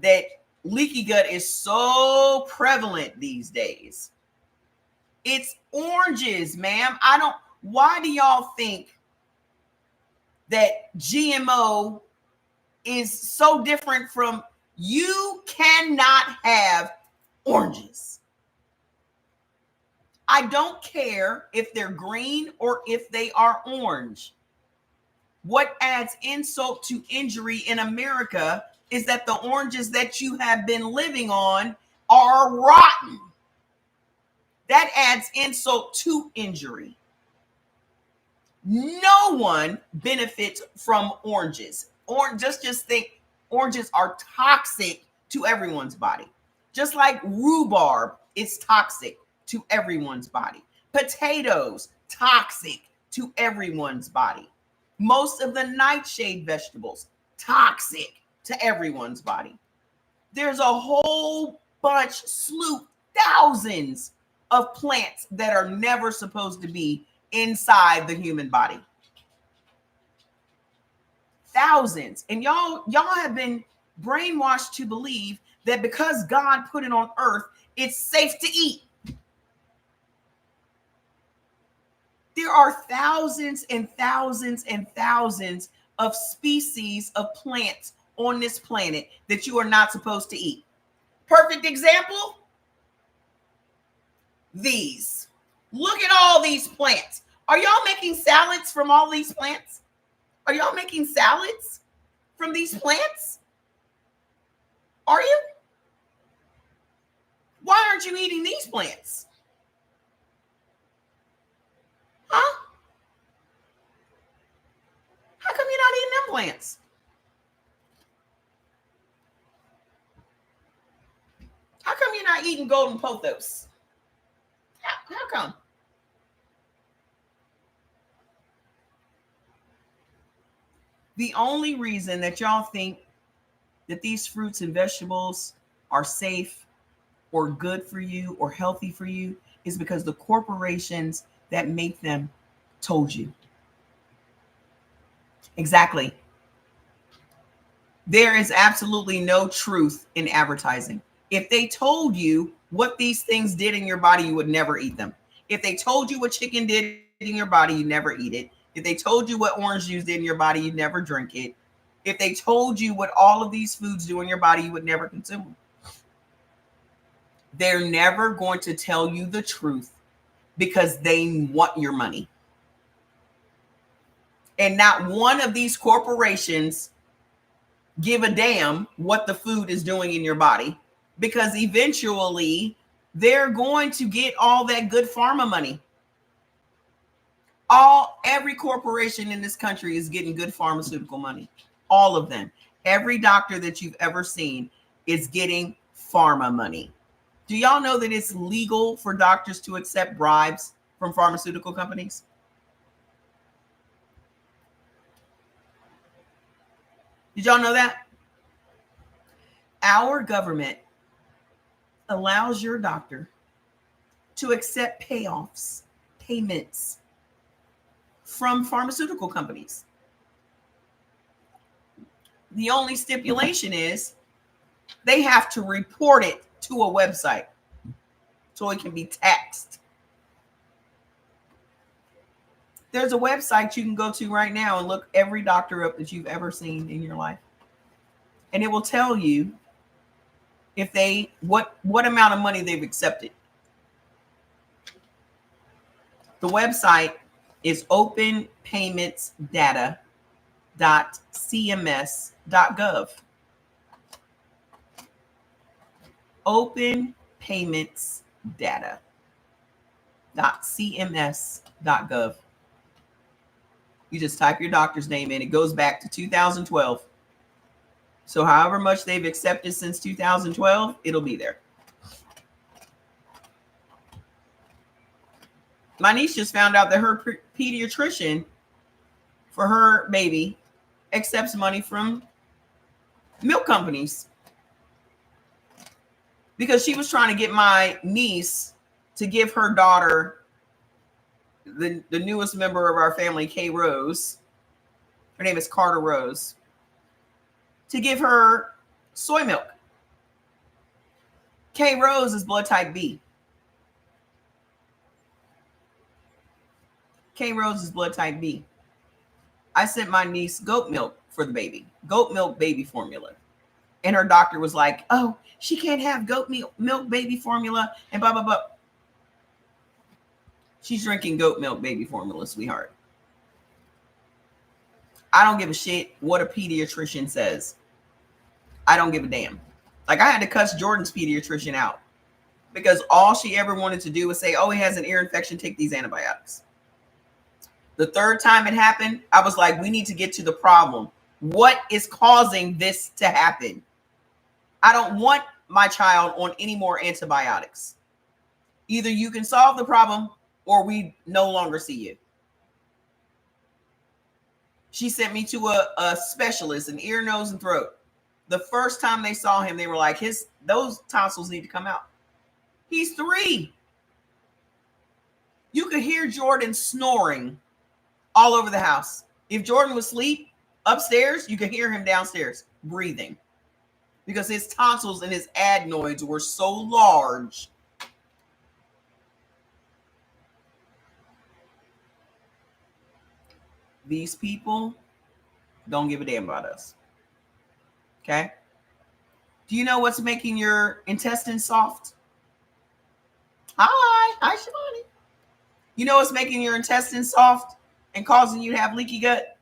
that leaky gut is so prevalent these days. It's oranges, ma'am. Why do y'all think that GMO is so different from, you cannot have oranges? I don't care if they're green or if they are orange. What adds insult to injury in America is that the oranges that you have been living on are rotten. That adds insult to injury. No one benefits from oranges. Just think oranges are toxic to everyone's body. Just like rhubarb is toxic to everyone's body. Potatoes, toxic to everyone's body. Most of the nightshade vegetables, toxic to everyone's body. There's a whole slew, thousands of plants that are never supposed to be inside the human body. Thousands. And y'all have been brainwashed to believe that because God put it on earth, it's safe to eat. There are thousands and thousands and thousands of species of plants on this planet that you are not supposed to eat. Perfect example, these. Look at all these plants. Are y'all making salads from all these plants? Are y'all making salads from these plants? Are you? Why aren't you eating these plants? Huh? How come you're not eating them plants? How come you're not eating golden pothos? How come? The only reason that y'all think that these fruits and vegetables are safe or good for you or healthy for you is because the corporations that make them told you. Exactly. There is absolutely no truth in advertising. If they told you what these things did in your body, you would never eat them. If they told you what chicken did in your body, you never eat it. If they told you what orange juice did in your body, you never drink it. If they told you what all of these foods do in your body, you would never consume them. They're never going to tell you the truth because they want your money. And not one of these corporations give a damn what the food is doing in your body, because eventually they're going to get all that good pharma money. Every corporation in this country is getting good pharmaceutical money. All of them. Every doctor that you've ever seen is getting pharma money. Do y'all know that it's legal for doctors to accept bribes from pharmaceutical companies? Did y'all know that? Our government allows your doctor to accept payments from pharmaceutical companies. The only stipulation is they have to report it to a website so it can be taxed. There's a website you can go to right now and look every doctor up that you've ever seen in your life. And it will tell you if what amount of money they've accepted. The website is openpaymentsdata.cms.gov. openpaymentsdata.cms.gov. You just type your doctor's name in. It goes back to 2012. So however much they've accepted since 2012, it'll be there. My niece just found out that her pediatrician for her baby accepts money from milk companies, because she was trying to get my niece to give her daughter, the newest member of our family, Kay Rose, her name is Carter Rose, to give her soy milk. Kay Rose is blood type B. Kay Rose is blood type B. I sent my niece goat milk for the baby, goat milk baby formula. And her doctor was like, oh, she can't have goat milk baby formula and blah, blah, blah. She's drinking goat milk baby formula, sweetheart. I don't give a shit what a pediatrician says. I don't give a damn. Like, I had to cuss Jordan's pediatrician out because all she ever wanted to do was say, oh, he has an ear infection, take these antibiotics. The third time it happened, I was like, we need to get to the problem. What is causing this to happen? I don't want my child on any more antibiotics. Either you can solve the problem or we no longer see you. She sent me to a specialist, an ear, nose, and throat. The first time they saw him, they were like, those tonsils need to come out. He's 3. You could hear Jordan snoring all over the house. If Jordan was asleep upstairs, you could hear him downstairs breathing because his tonsils and his adenoids were so large. These people don't give a damn about us. Okay? Do you know what's making your intestines soft? Hi, Shivani. You know what's making your intestines soft and causing you to have leaky gut?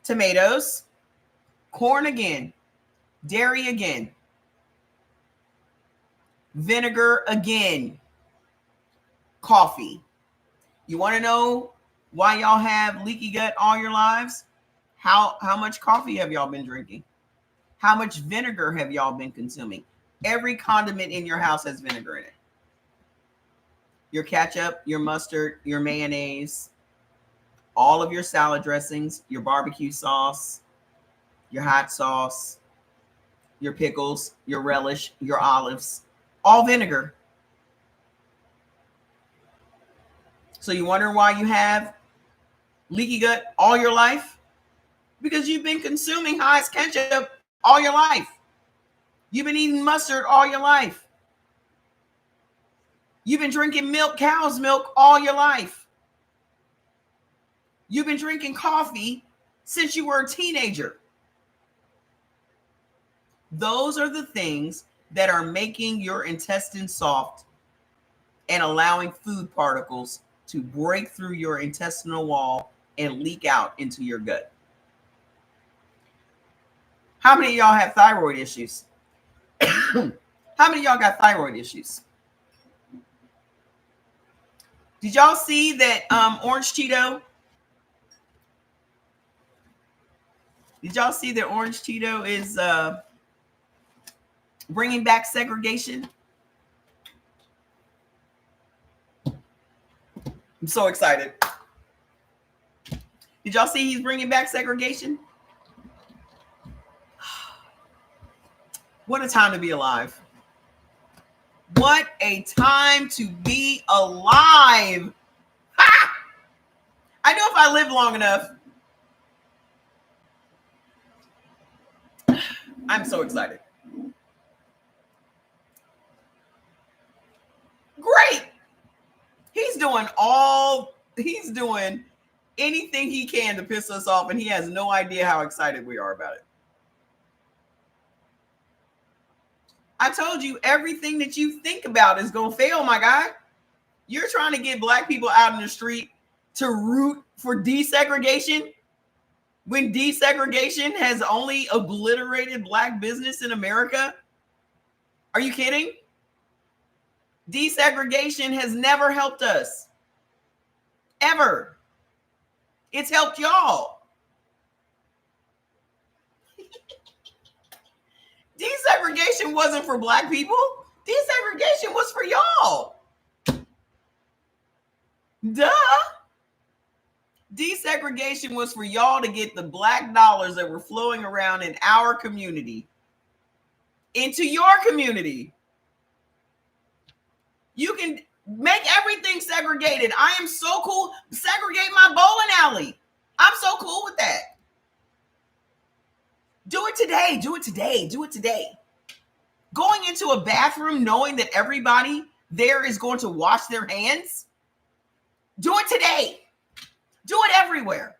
Tomatoes, corn again, dairy again, vinegar again, coffee. You want to know why y'all have leaky gut all your lives? How much coffee have y'all been drinking? How much vinegar have y'all been consuming? Every condiment in your house has vinegar in it. Your ketchup, your mustard, your mayonnaise, all of your salad dressings, your barbecue sauce, your hot sauce, your pickles, your relish, your olives, all vinegar. So you wonder why you have leaky gut all your life? Because you've been consuming Heinz ketchup all your life. You've been eating mustard all your life. You've been drinking milk, cow's milk all your life. You've been drinking coffee since you were a teenager. Those are the things that are making your intestines soft and allowing food particles to break through your intestinal wall and leak out into your gut. How many of y'all have thyroid issues? How many of y'all got thyroid issues? Did y'all see that Orange Cheeto? Did y'all see that Orange Cheeto is bringing back segregation? I'm so excited. Did y'all see he's bringing back segregation? What a time to be alive. What a time to be alive. Ha! I know if I live long enough. I'm so excited. Great. He's doing anything he can to piss us off, and he has no idea how excited we are about it. I told you everything that you think about is going to fail, my guy. You're trying to get black people out in the street to root for desegregation when desegregation has only obliterated black business in America? Are you kidding? Desegregation has never helped us. Ever. It's helped y'all. Desegregation wasn't for black people. Desegregation was for y'all. Duh. Desegregation was for y'all to get the black dollars that were flowing around in our community into your community. You can make everything segregated. I am so cool. Segregate my bowling alley. I'm so cool with that. Do it today. Do it today. Do it today. Going into a bathroom knowing that everybody there is going to wash their hands. Do it today. Do it everywhere.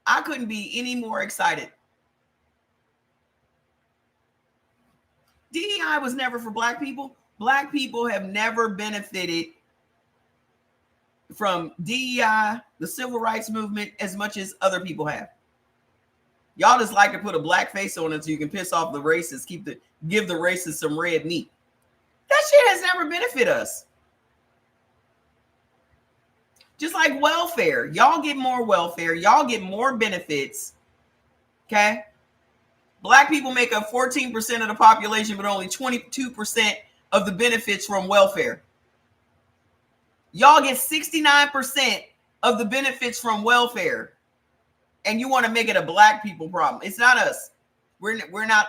I couldn't be any more excited. DEI was never for black people. Black people have never benefited from DEI, the civil rights movement, as much as other people have. Y'all just like to put a black face on it so you can piss off the racists, give the racists some red meat. That shit has never benefited us. Just like welfare. Y'all get more welfare. Y'all get more benefits. Okay? Black people make up 14% of the population, but only 22% of the benefits from welfare. Y'all get 69% of the benefits from welfare. And you want to make it a black people problem. It's not us. We're not.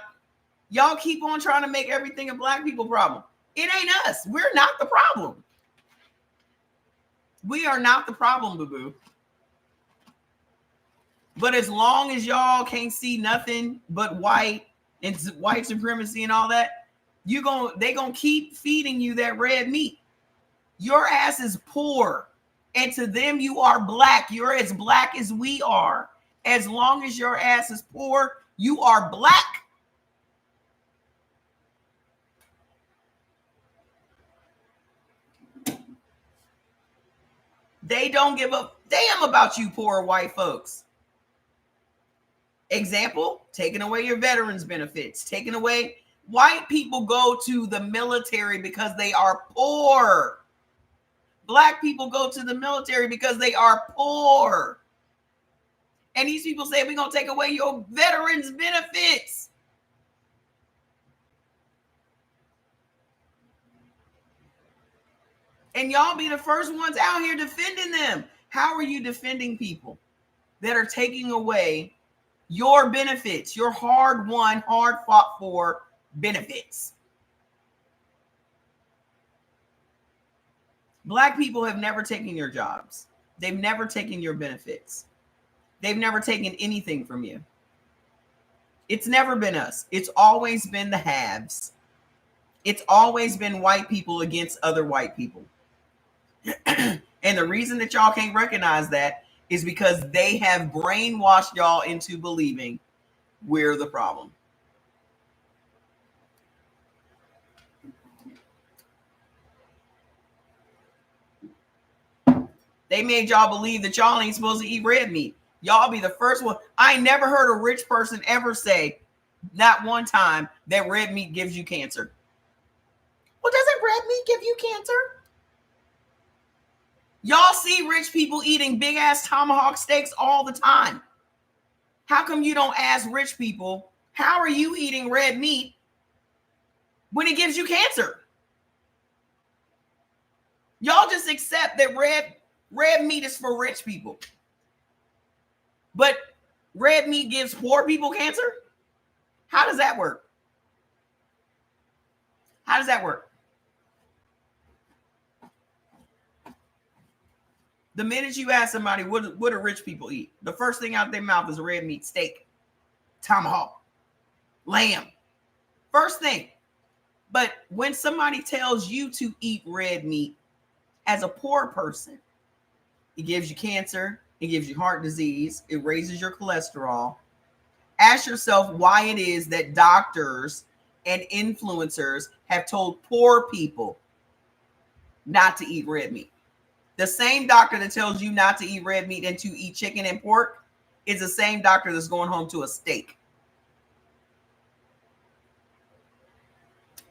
Y'all keep on trying to make everything a black people problem. It ain't us. We're not the problem. We are not the problem, boo-boo. But as long as y'all can't see nothing but white and white supremacy and all that, they gonna keep feeding you that red meat. Your ass is poor. And to them, you are black. You're as black as we are. As long as your ass is poor, you are black. They don't give a damn about you poor white folks. Example, taking away your veterans benefits, taking away. White people go to the military because they are poor. Black people go to the military because they are poor. And these people say, we're going to take away your veterans benefits. And y'all be the first ones out here defending them. How are you defending people that are taking away your benefits, your hard-won, hard-fought-for benefits? Black people have never taken your jobs. They've never taken your benefits. They've never taken anything from you. It's never been us. It's always been the haves. It's always been white people against other white people. And the reason that y'all can't recognize that is because they have brainwashed y'all into believing we're the problem. They made y'all believe that y'all ain't supposed to eat red meat. Y'all be the first one. I never heard a rich person ever say, not one time, that red meat gives you cancer. Well, doesn't red meat give you cancer? Y'all see rich people eating big ass tomahawk steaks all the time. How come you don't ask rich people, how are you eating red meat when it gives you cancer? Y'all just accept that red meat is for rich people. But red meat gives poor people cancer? How does that work? How does that work? The minute you ask somebody, what do rich people eat? The first thing out their mouth is red meat, steak, tomahawk, lamb. First thing. But when somebody tells you to eat red meat as a poor person, it gives you cancer, it gives you heart disease, it raises your cholesterol. Ask yourself why it is that doctors and influencers have told poor people not to eat red meat. The same doctor that tells you not to eat red meat and to eat chicken and pork is the same doctor that's going home to a steak.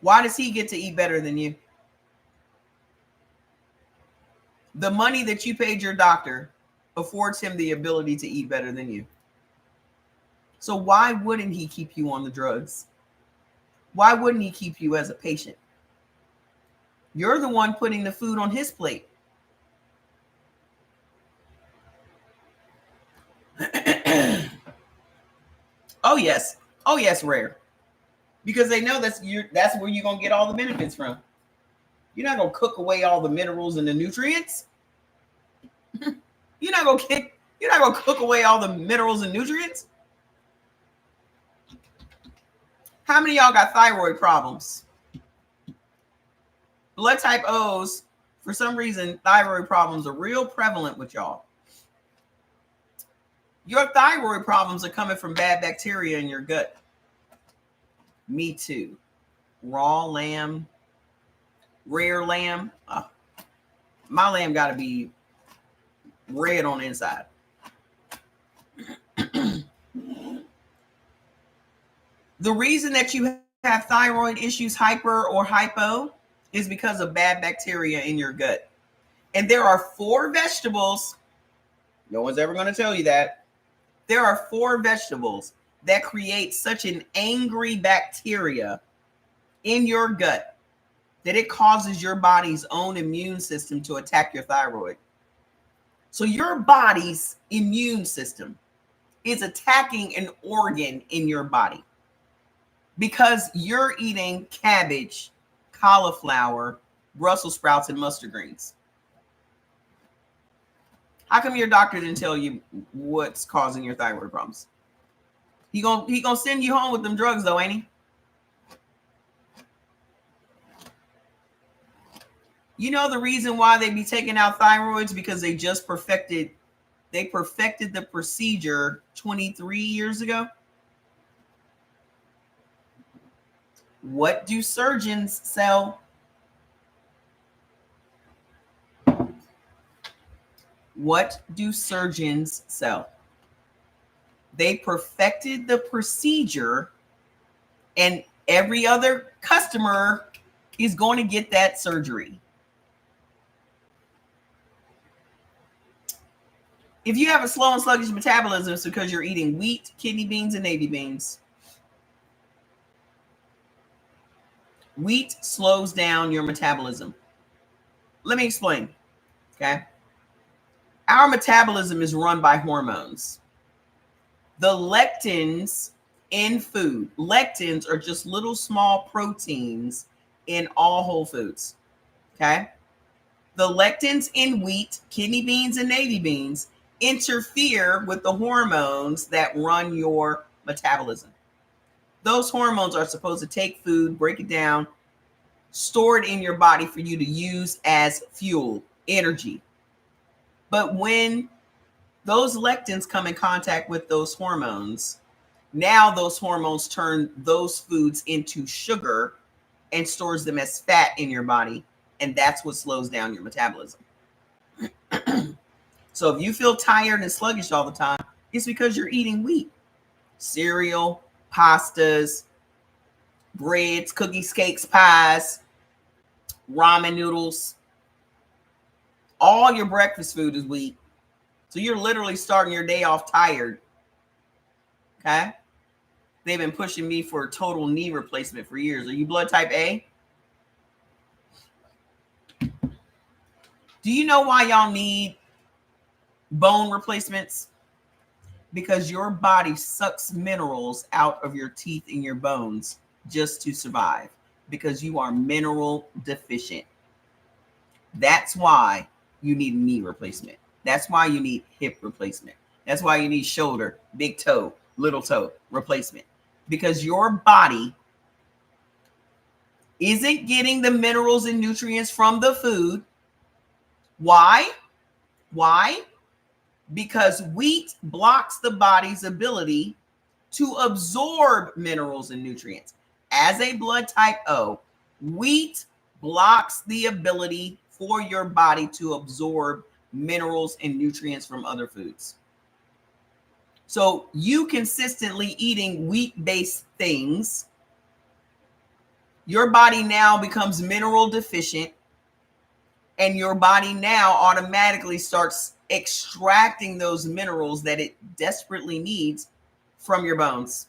Why does he get to eat better than you? The money that you paid your doctor affords him the ability to eat better than you. So why wouldn't he keep you on the drugs? Why wouldn't he keep you as a patient? You're the one putting the food on his plate. Oh yes, rare. Because they know that's where you're gonna get all the benefits from. You're not gonna cook away all the minerals and the nutrients. You're not gonna cook away all the minerals and nutrients. How many of y'all got thyroid problems? Blood type O's, for some reason, thyroid problems are real prevalent with y'all. Your thyroid problems are coming from bad bacteria in your gut. Me too. Raw lamb, rare lamb. My lamb got to be red on the inside. The reason that you have thyroid issues, hyper or hypo, is because of bad bacteria in your gut. And there are 4 vegetables. No one's ever going to tell you that. There are 4 vegetables that create such an angry bacteria in your gut that it causes your body's own immune system to attack your thyroid. So your body's immune system is attacking an organ in your body because you're eating cabbage, cauliflower, Brussels sprouts, and mustard greens. How come your doctor didn't tell you what's causing your thyroid problems? He gonna send you home with them drugs though, ain't he? You know the reason why they be taking out thyroids? Because they just perfected the procedure 23 years ago. What do surgeons sell? What do surgeons sell? They perfected the procedure, and every other customer is going to get that surgery. If you have a slow and sluggish metabolism, it's because you're eating wheat, kidney beans, and navy beans. Wheat slows down your metabolism. Let me explain. Okay. Our metabolism is run by hormones. The lectins in food, lectins are just little small proteins in all whole foods. Okay. The lectins in wheat, kidney beans, and navy beans interfere with the hormones that run your metabolism. Those hormones are supposed to take food, break it down, store it in your body for you to use as fuel, energy. But when those lectins come in contact with those hormones, now those hormones turn those foods into sugar and stores them as fat in your body. And that's what slows down your metabolism. So if you feel tired and sluggish all the time, it's because you're eating wheat, cereal, pastas, breads, cookies, cakes, pies, ramen noodles. All your breakfast food is wheat. So you're literally starting your day off tired. Okay? They've been pushing me for a total knee replacement for years. Are you blood type A? Do you know why y'all need bone replacements? Because your body sucks minerals out of your teeth and your bones just to survive, because you are mineral deficient. That's why you need a knee replacement. That's why you need hip replacement. That's why you need shoulder, big toe, little toe replacement, because your body isn't getting the minerals and nutrients from the food. Why? Because wheat blocks the body's ability to absorb minerals and nutrients. As a blood type O, wheat blocks the ability for your body to absorb minerals and nutrients from other foods. So you consistently eating wheat-based things, your body now becomes mineral deficient, and your body now automatically starts extracting those minerals that it desperately needs from your bones.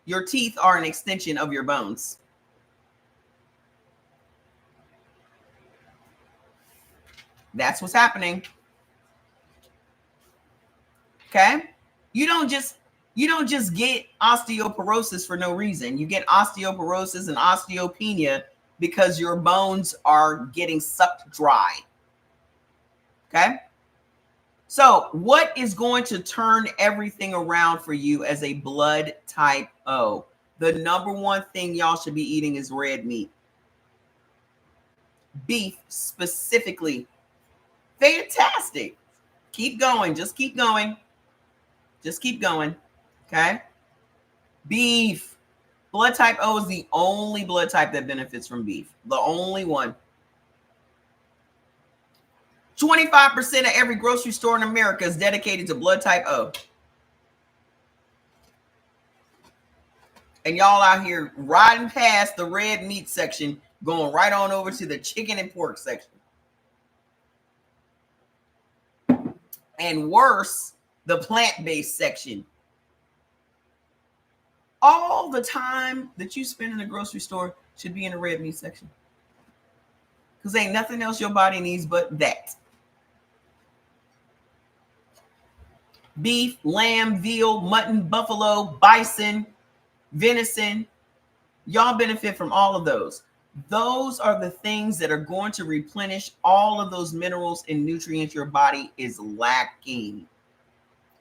Your teeth are an extension of your bones. That's what's happening. Okay? You don't just get osteoporosis for no reason. You get osteoporosis and osteopenia because your bones are getting sucked dry. Okay? So, what is going to turn everything around for you as a blood type O? The number one thing y'all should be eating is red meat. Beef specifically. Fantastic. Keep going. Just keep going. Just keep going. Okay? Beef. Blood type O is the only blood type that benefits from beef. The only one. 25% of every grocery store in America is dedicated to blood type O. And y'all out here riding past the red meat section going right on over to the chicken and pork section. And worse, the plant-based section. All the time that you spend in the grocery store should be in the red meat section. Because ain't nothing else your body needs but that. Beef, lamb, veal, mutton, buffalo, bison, venison. Y'all benefit from all of those. Those are the things that are going to replenish all of those minerals and nutrients your body is lacking.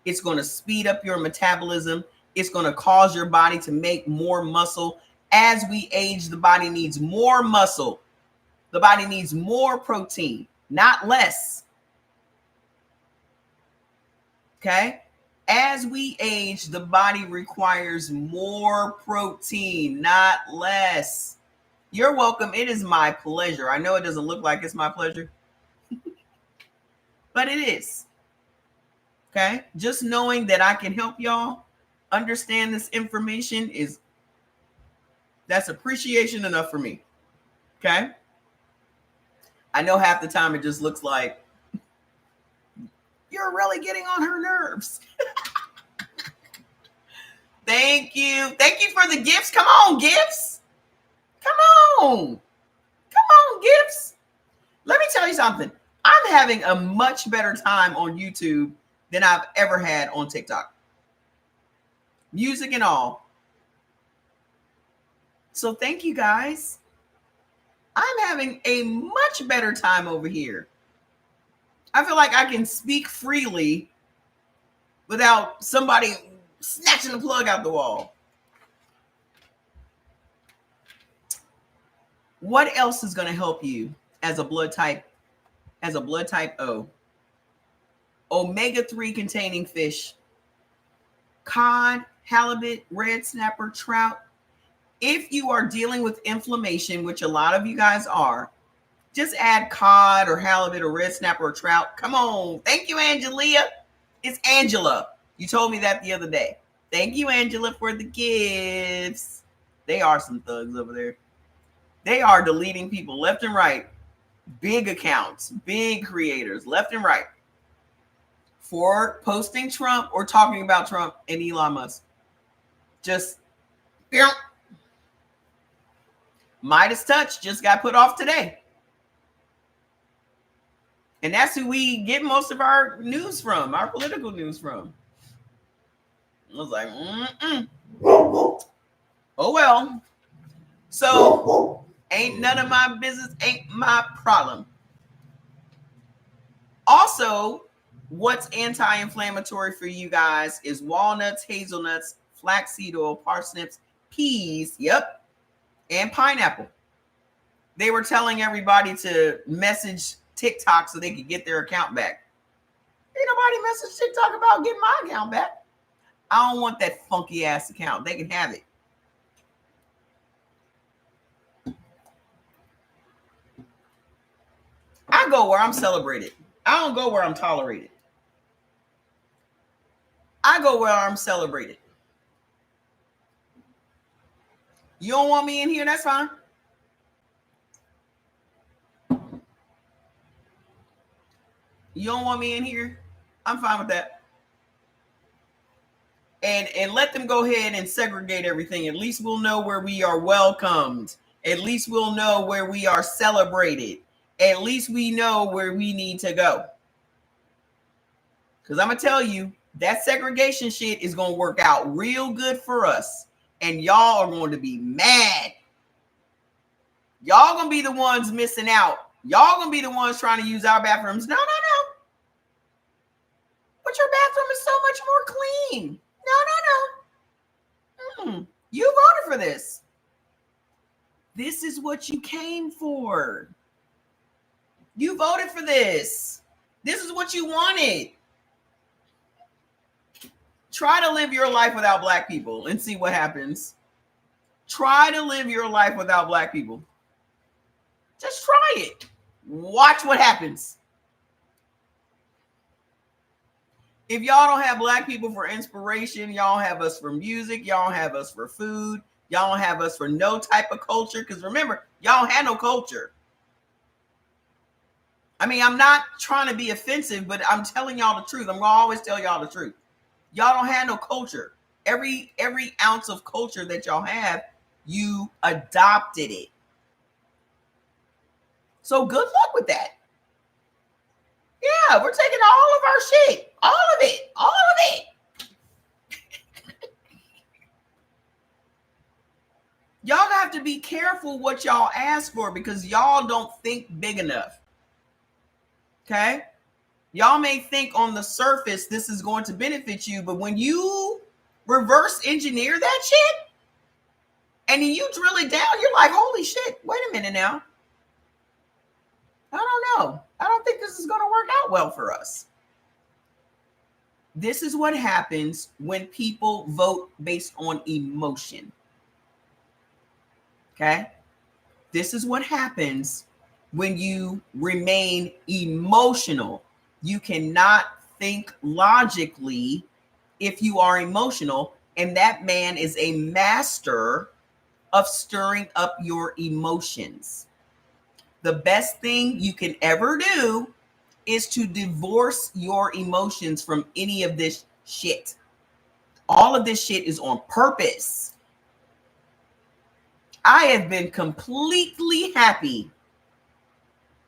It's going to speed up your metabolism. It's going to cause your body to make more muscle. As we age, the body needs more muscle. The body needs more protein, not less. Okay? As we age, the body requires more protein, not less. You're welcome. It is my pleasure. I know it doesn't look like it's my pleasure, but it is. Okay? Just knowing that I can help y'all understand this information that's appreciation enough for me. Okay? I know half the time it just looks like you're really getting on her nerves. Thank you. Thank you for the gifts. Come on, gifts. Come on. Come on, gifts. Let me tell you something. I'm having a much better time on YouTube than I've ever had on TikTok. Music and all. So thank you guys. I'm having a much better time over here. I feel like I can speak freely without somebody snatching the plug out the wall. What else is going to help you as a blood type O? Omega-3 containing fish, cod, halibut, red snapper, trout. If you are dealing with inflammation, which a lot of you guys are, just add cod or halibut or red snapper or trout. Come on. Thank you, Angelia. It's Angela. You told me that the other day. Thank you, Angela, for the gifts. They are some thugs over there. They are deleting people left and right. Big accounts, big creators, left and right, for posting Trump or talking about Trump and Elon Musk. Just, Midas Touch just got put off today. And that's who we get most of our news from, our political news from. I was like, oh, well. So, ain't none of my business, ain't my problem. Also, what's anti-inflammatory for you guys is walnuts, hazelnuts, flaxseed oil, parsnips, peas, yep, and pineapple. They were telling everybody to message TikTok so they could get their account back. Ain't nobody message TikTok about getting my account back. I don't want that funky ass account. They can have it. I go where I'm celebrated. I don't go where I'm tolerated. I go where I'm celebrated. You don't want me in here? That's fine. You don't want me in here? I'm fine with that. And let them go ahead and segregate everything. At least we'll know where we are welcomed. At least we'll know where we are celebrated. At least we know where we need to go. Because I'm going to tell you, that segregation shit is going to work out real good for us. And y'all are going to be mad. Y'all going to be the ones missing out. Y'all going to be the ones trying to use our bathrooms. No. But your bathroom is so much more clean. No. You voted for this. This is what you came for. You voted for this. This is what you wanted. Try to live your life without black people and see what happens. Try to live your life without black people. Just try it. Watch what happens. If y'all don't have black people for inspiration, y'all have us for music, y'all have us for food, Y'all don't have us for no type of culture. Because remember, y'all don't have no culture. I mean, I'm not trying to be offensive, but I'm telling y'all the truth. I'm going to always tell y'all the truth. Y'all don't have no culture. Every ounce of culture that y'all have, you adopted it. So good luck with that. Yeah, we're taking all of our shit. All of it. All of it. Y'all have to be careful what y'all ask for because y'all don't think big enough. Okay? Y'all may think on the surface this is going to benefit you, but when you reverse engineer that shit and then you drill it down, you're like, holy shit, wait a minute now. I don't know. I don't think this is going to work out well for us. This is what happens when people vote based on emotion. Okay? This is what happens when you remain emotional. You cannot think logically if you are emotional, and that man is a master of stirring up your emotions. The best thing you can ever do is to divorce your emotions from any of this shit. All of this shit is on purpose. I have been completely happy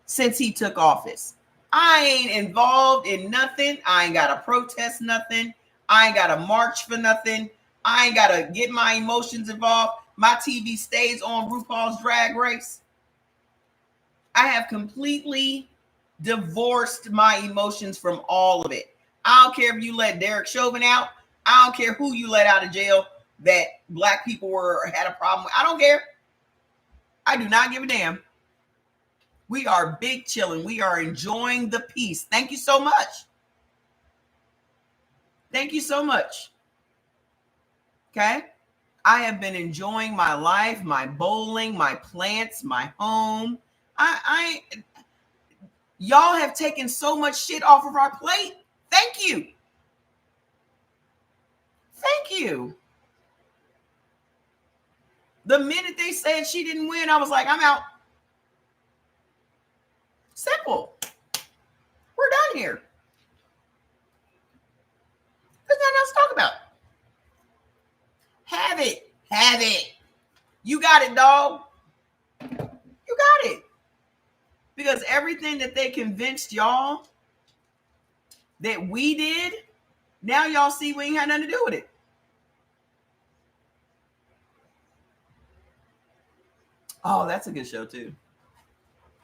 since he took office. I ain't involved in nothing. I ain't got to protest nothing. I ain't got to march for nothing. I ain't got to get my emotions involved. My TV stays on RuPaul's Drag Race. I have completely divorced my emotions from all of it. I don't care if you let Derek Chauvin out. I don't care who you let out of jail that black people had a problem with. I don't care. I do not give a damn. We are big chilling. We are enjoying the peace. Thank you so much. Thank you so much. Okay. I have been enjoying my life, my bowling, my plants, my home. Y'all have taken so much shit off of our plate. Thank you. Thank you. The minute they said she didn't win, I was like, I'm out. Simple. We're done here. There's nothing else to talk about. Have it. Have it. You got it, dog. You got it. Because everything that they convinced y'all that we did, now y'all see we ain't had nothing to do with it. Oh, that's a good show too.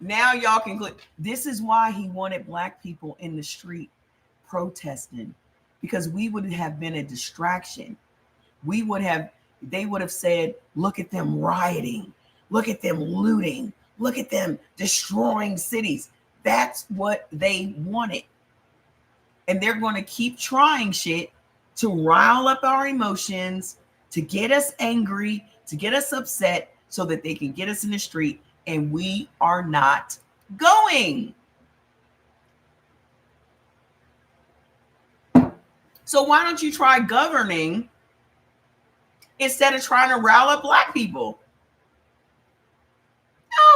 Now y'all can click. This is why he wanted black people in the street protesting, because we would have been a distraction. They would have said, look at them rioting. Look at them looting. Look at them destroying cities. That's what they wanted. And they're going to keep trying shit to rile up our emotions, to get us angry, to get us upset, so that they can get us in the street, and we are not going. So why don't you try governing instead of trying to rile up black people?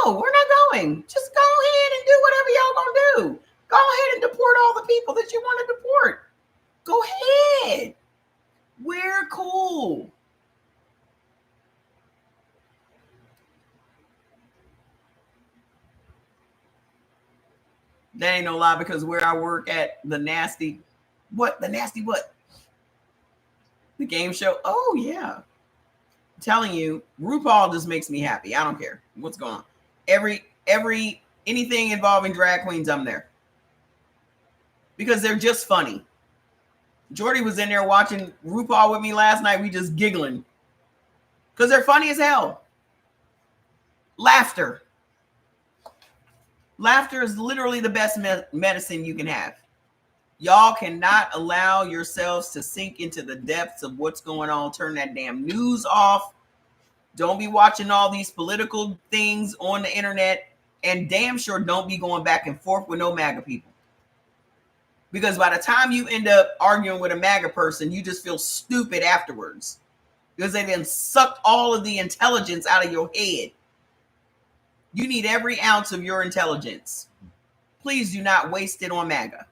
No, we're not going. Just go ahead and do whatever y'all gonna do. Go ahead and deport all the people that you want to deport. Go ahead. We're cool. That ain't no lie, because where I work at, the nasty what? The game show. Oh yeah. I'm telling you, RuPaul just makes me happy. I don't care what's going on. Anything involving drag queens, I'm there. Because they're just funny. Jordy was in there watching RuPaul with me last night. We just giggling. Because they're funny as hell. Laughter. Laughter is literally the best medicine you can have. Y'all cannot allow yourselves to sink into the depths of what's going on. Turn that damn news off. Don't be watching all these political things on the internet. And damn sure don't be going back and forth with no MAGA people. Because by the time you end up arguing with a MAGA person, you just feel stupid afterwards. because they then sucked all of the intelligence out of your head. You need every ounce of your intelligence. Please do not waste it on MAGA.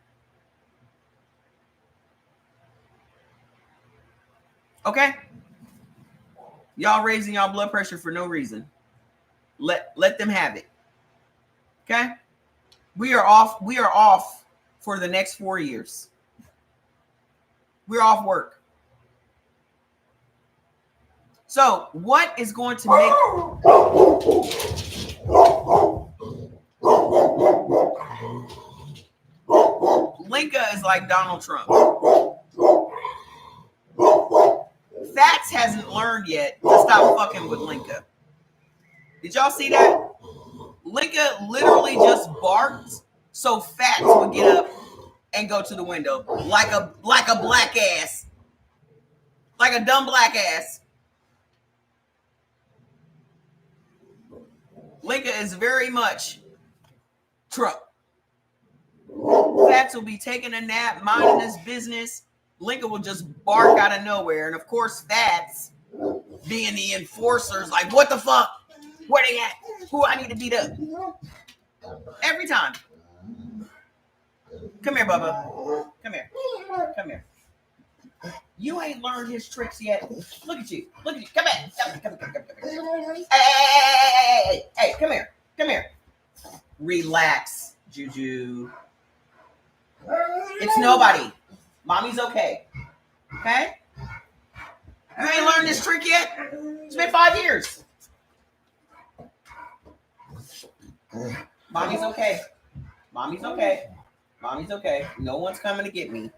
Okay? Y'all raising y'all blood pressure for no reason. Let them have it. Okay? We are off for the next 4 years. We're off work. So what is going to make Linka is like Donald Trump. Fats hasn't learned yet to stop fucking with Linka. Did y'all see that? Linka literally just barked so Fats would get up and go to the window like a black ass. Like a dumb black ass. Linka is very much Trump. Fats will be taking a nap, minding his business. Linka will just bark out of nowhere. And of course, Fats, being the enforcers, like, what the fuck? Where they at? Who I need to beat up? Every time. Come here, Bubba. Come here. Come here. You ain't learned his tricks yet. Look at you. Look at you. Come here. Come here. Hey, come here. Come here. Relax, Juju. It's nobody. Mommy's okay. Okay? You ain't learned this trick yet? It's been 5 years. Mommy's okay. Mommy's okay. Mommy's okay. No one's coming to get me.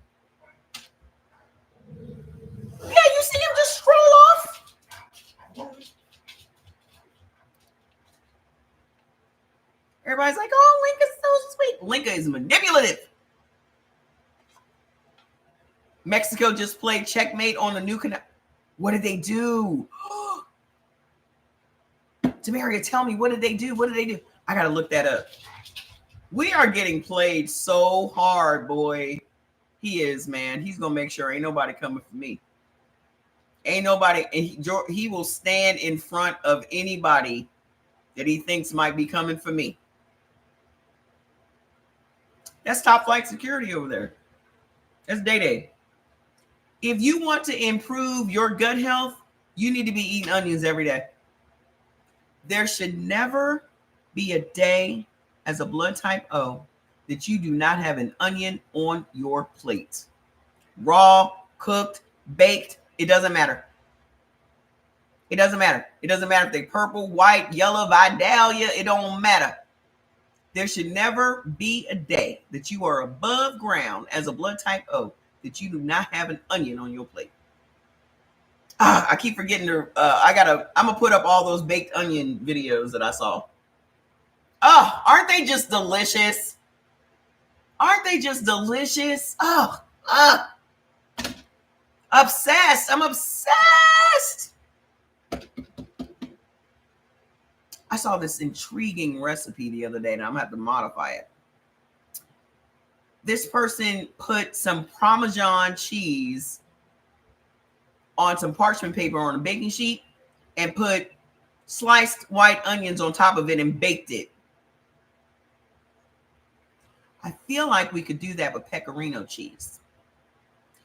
Yeah, you see him just stroll off? Everybody's like, oh, Linka's so sweet. Linka is manipulative. Mexico just played checkmate on the new canal. What did they do? Demaria, tell me, what did they do? What did they do? I got to look that up. We are getting played so hard, boy. He is, man. He's going to make sure ain't nobody coming for me. Ain't nobody. And he will stand in front of anybody that he thinks might be coming for me. That's top flight security over there. That's Day. If you want to improve your gut health, you need to be eating onions every day. There should never be a day as a blood type O that you do not have an onion on your plate. Raw, cooked, baked, it doesn't matter. It doesn't matter. It doesn't matter if they're purple, white, yellow, Vidalia, it don't matter. There should never be a day that you are above ground as a blood type O that you do not have an onion on your plate. I keep forgetting to, I'm going to put up all those baked onion videos that I saw. Oh, aren't they just delicious? Aren't they just delicious? Oh, obsessed. I'm obsessed. I saw this intriguing recipe the other day and I'm going to have to modify it. This person put some Parmesan cheese on some parchment paper on a baking sheet and put sliced white onions on top of it and baked it. I feel like we could do that with pecorino cheese.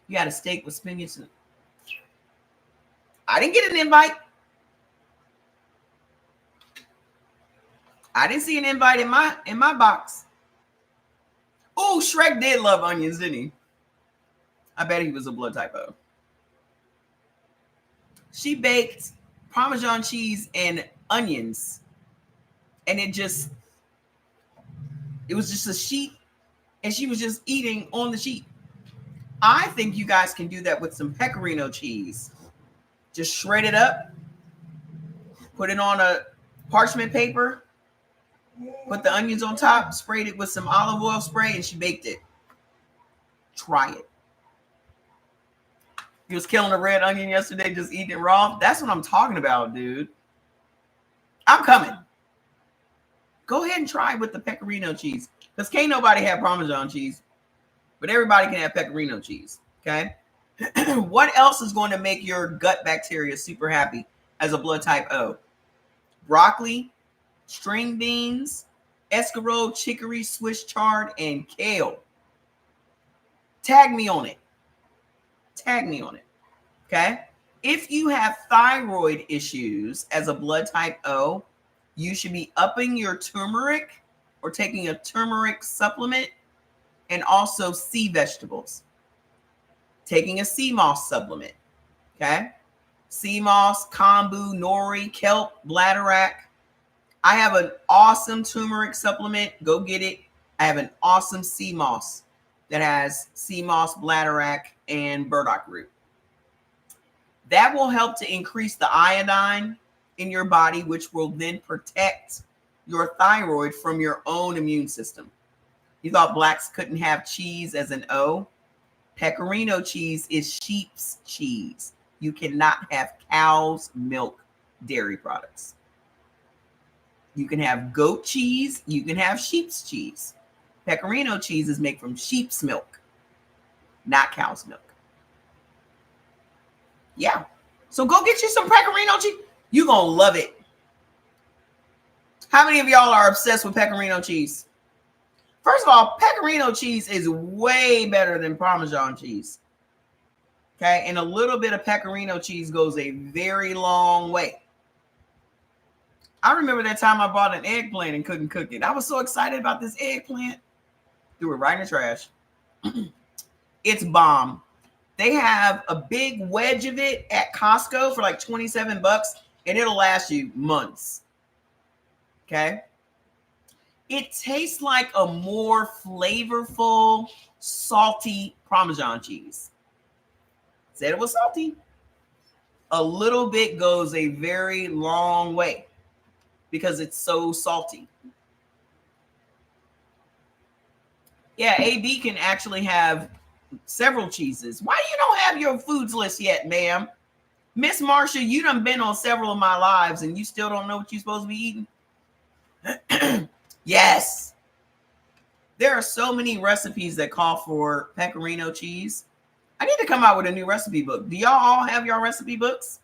You got a steak with spinach. I didn't get an invite. I didn't see an invite in my box. Oh, Shrek did love onions, didn't he? I bet he was a blood type O. She baked Parmesan cheese and onions. And it was just a sheet. And she was just eating on the sheet. I think you guys can do that with some pecorino cheese. Just shred it up. Put it on a parchment paper. Put the onions on top, sprayed it with some olive oil spray, and she baked it. Try it. You was killing a red onion yesterday, just eating it raw. That's what I'm talking about, dude. I'm coming. Go ahead and try it with the pecorino cheese. Because can't nobody have Parmesan cheese. But everybody can have pecorino cheese. Okay? What else is going to make your gut bacteria super happy as a blood type O? Broccoli, string beans, escargot, chicory, Swiss chard, and kale. Tag me on it. Tag me on it. Okay. If you have thyroid issues as a blood type O, you should be upping your turmeric or taking a turmeric supplement, and also sea vegetables. Taking a sea moss supplement. Okay. Sea moss, kombu, nori, kelp, bladderwrack. I have an awesome turmeric supplement. Go get it. I have an awesome sea moss that has sea moss, bladderwrack, and burdock root. That will help to increase the iodine in your body, which will then protect your thyroid from your own immune system. You thought blacks couldn't have cheese as an O? Pecorino cheese is sheep's cheese. You cannot have cow's milk dairy products. You can have goat cheese. You can have sheep's cheese. Pecorino cheese is made from sheep's milk, not cow's milk. Yeah. So go get you some pecorino cheese. You're going to love it. How many of y'all are obsessed with pecorino cheese? First of all, pecorino cheese is way better than Parmesan cheese. Okay. And a little bit of pecorino cheese goes a very long way. I remember that time I bought an eggplant and couldn't cook it. I was so excited about this eggplant. Threw it right in the trash. It's bomb. They have a big wedge of it at Costco for like $27, and it'll last you months. Okay. It tastes like a more flavorful, salty Parmesan cheese. Said it was salty. A little bit goes a very long way because it's so salty. Yeah, AB can actually have several cheeses. Why you don't have your foods list yet, ma'am? Miss Marsha, you done been on several of my lives and you still don't know what you're supposed to be eating? Yes. There are so many recipes that call for pecorino cheese. I need to come out with a new recipe book. Do y'all all have your recipe books?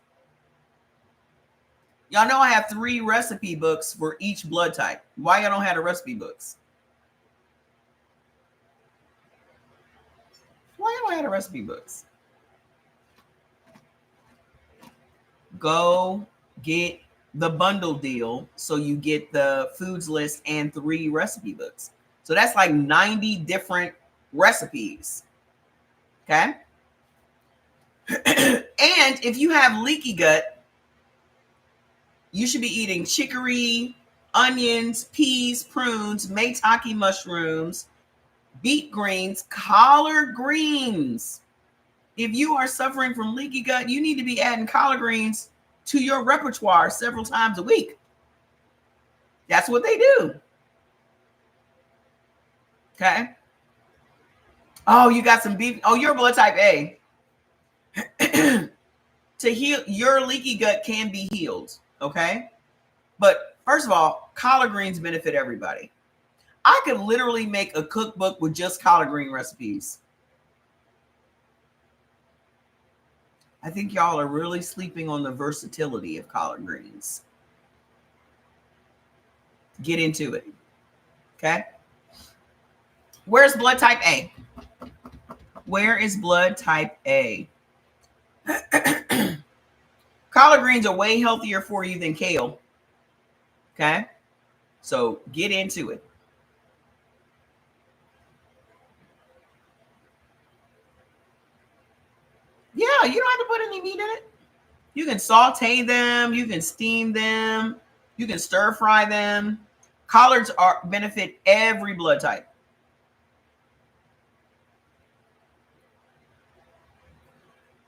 Y'all know I have 3 recipe books for each blood type. Why y'all don't have the recipe books? Why y'all don't have the recipe books? Go get the bundle deal so you get the foods list and 3 recipe books. So that's like 90 different recipes. Okay. And if you have leaky gut, you should be eating chicory, onions, peas, prunes, maitake mushrooms, beet greens, collard greens. If you are suffering from leaky gut, you need to be adding collard greens to your repertoire several times a week. That's what they do. Okay. Oh, you got some beef. Oh, you're blood type A. To heal your leaky gut can be healed. Okay. But first of all, collard greens benefit everybody. I could literally make a cookbook with just collard green recipes. I think y'all are really sleeping on the versatility of collard greens. Get into it. Okay. Where's blood type A? Where is blood type A? Collard greens are way healthier for you than kale. Okay. So get into it. Yeah, you don't have to put any meat in it. You can saute them. You can steam them. You can stir fry them. Collards benefit every blood type.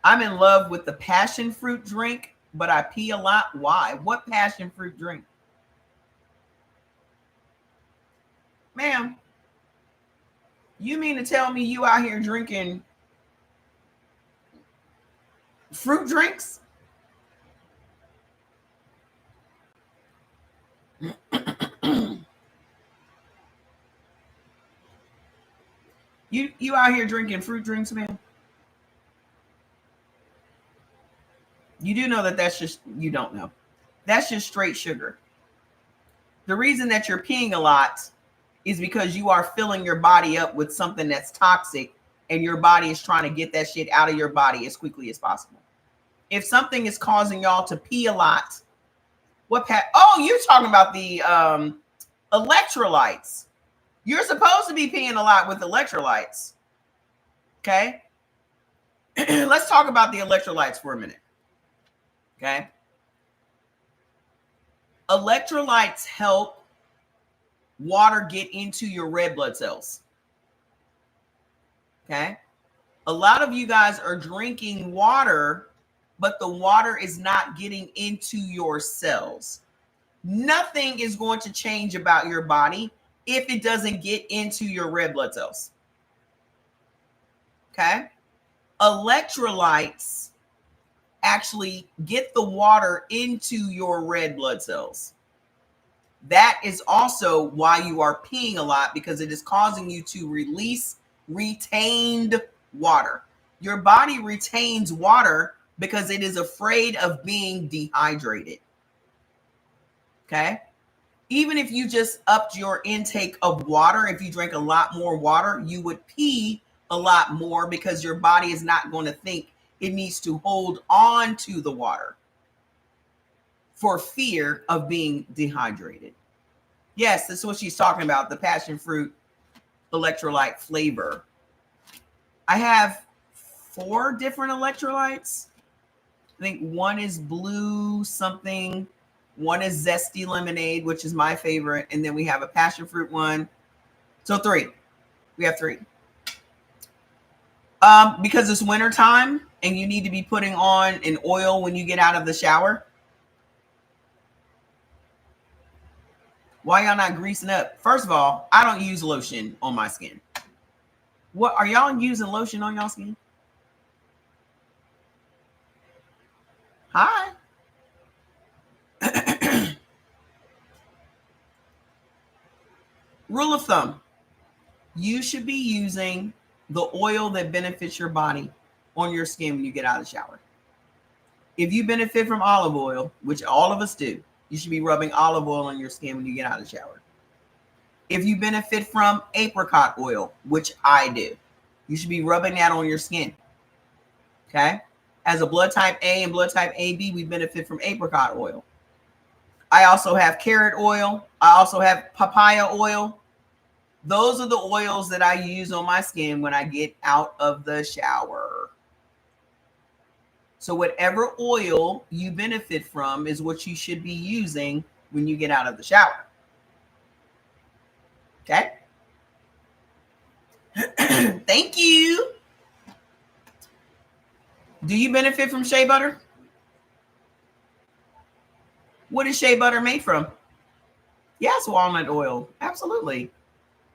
I'm in love with the passion fruit drink, but I pee a lot. Why? What passion fruit drink? Ma'am, you mean to tell me you out here drinking fruit drinks? You out here drinking fruit drinks, man? You do know that that's just, you don't know. That's just straight sugar. The reason that you're peeing a lot is because you are filling your body up with something that's toxic, and your body is trying to get that shit out of your body as quickly as possible. If something is causing y'all to pee a lot, oh, you're talking about the electrolytes. You're supposed to be peeing a lot with electrolytes. Okay. Let's talk about the electrolytes for a minute. Okay. Electrolytes help water get into your red blood cells. Okay. A lot of you guys are drinking water, but the water is not getting into your cells. Nothing is going to change about your body if it doesn't get into your red blood cells. Okay. Electrolytes actually get the water into your red blood cells. That is also why you are peeing a lot, because it is causing you to release retained water. Your body retains water because it is afraid of being dehydrated. Okay. Even if you just upped your intake of water, if you drank a lot more water, you would pee a lot more because your body is not going to think it needs to hold on to the water for fear of being dehydrated. Yes, that's what she's talking about, the passion fruit electrolyte flavor. I have 4 different electrolytes. I think one is blue something. One is zesty lemonade, which is my favorite. And then we have a passion fruit one. So 3. We have 3. Because it's wintertime and you need to be putting on an oil when you get out of the shower. Why y'all not greasing up? First of all, I don't use lotion on my skin. What are y'all using lotion on y'all skin? Hi. Rule of thumb. You should be using the oil that benefits your body on your skin when you get out of the shower. If you benefit from olive oil, which all of us do, you should be rubbing olive oil on your skin when you get out of the shower. If you benefit from apricot oil, which I do, you should be rubbing that on your skin. Okay? As a blood type A and blood type AB, we benefit from apricot oil. I also have carrot oil. I also have papaya oil. Those are the oils that I use on my skin when I get out of the shower. So whatever oil you benefit from is what you should be using when you get out of the shower. Okay? Thank you. Do you benefit from shea butter? What is shea butter made from? Yes, walnut oil. Absolutely.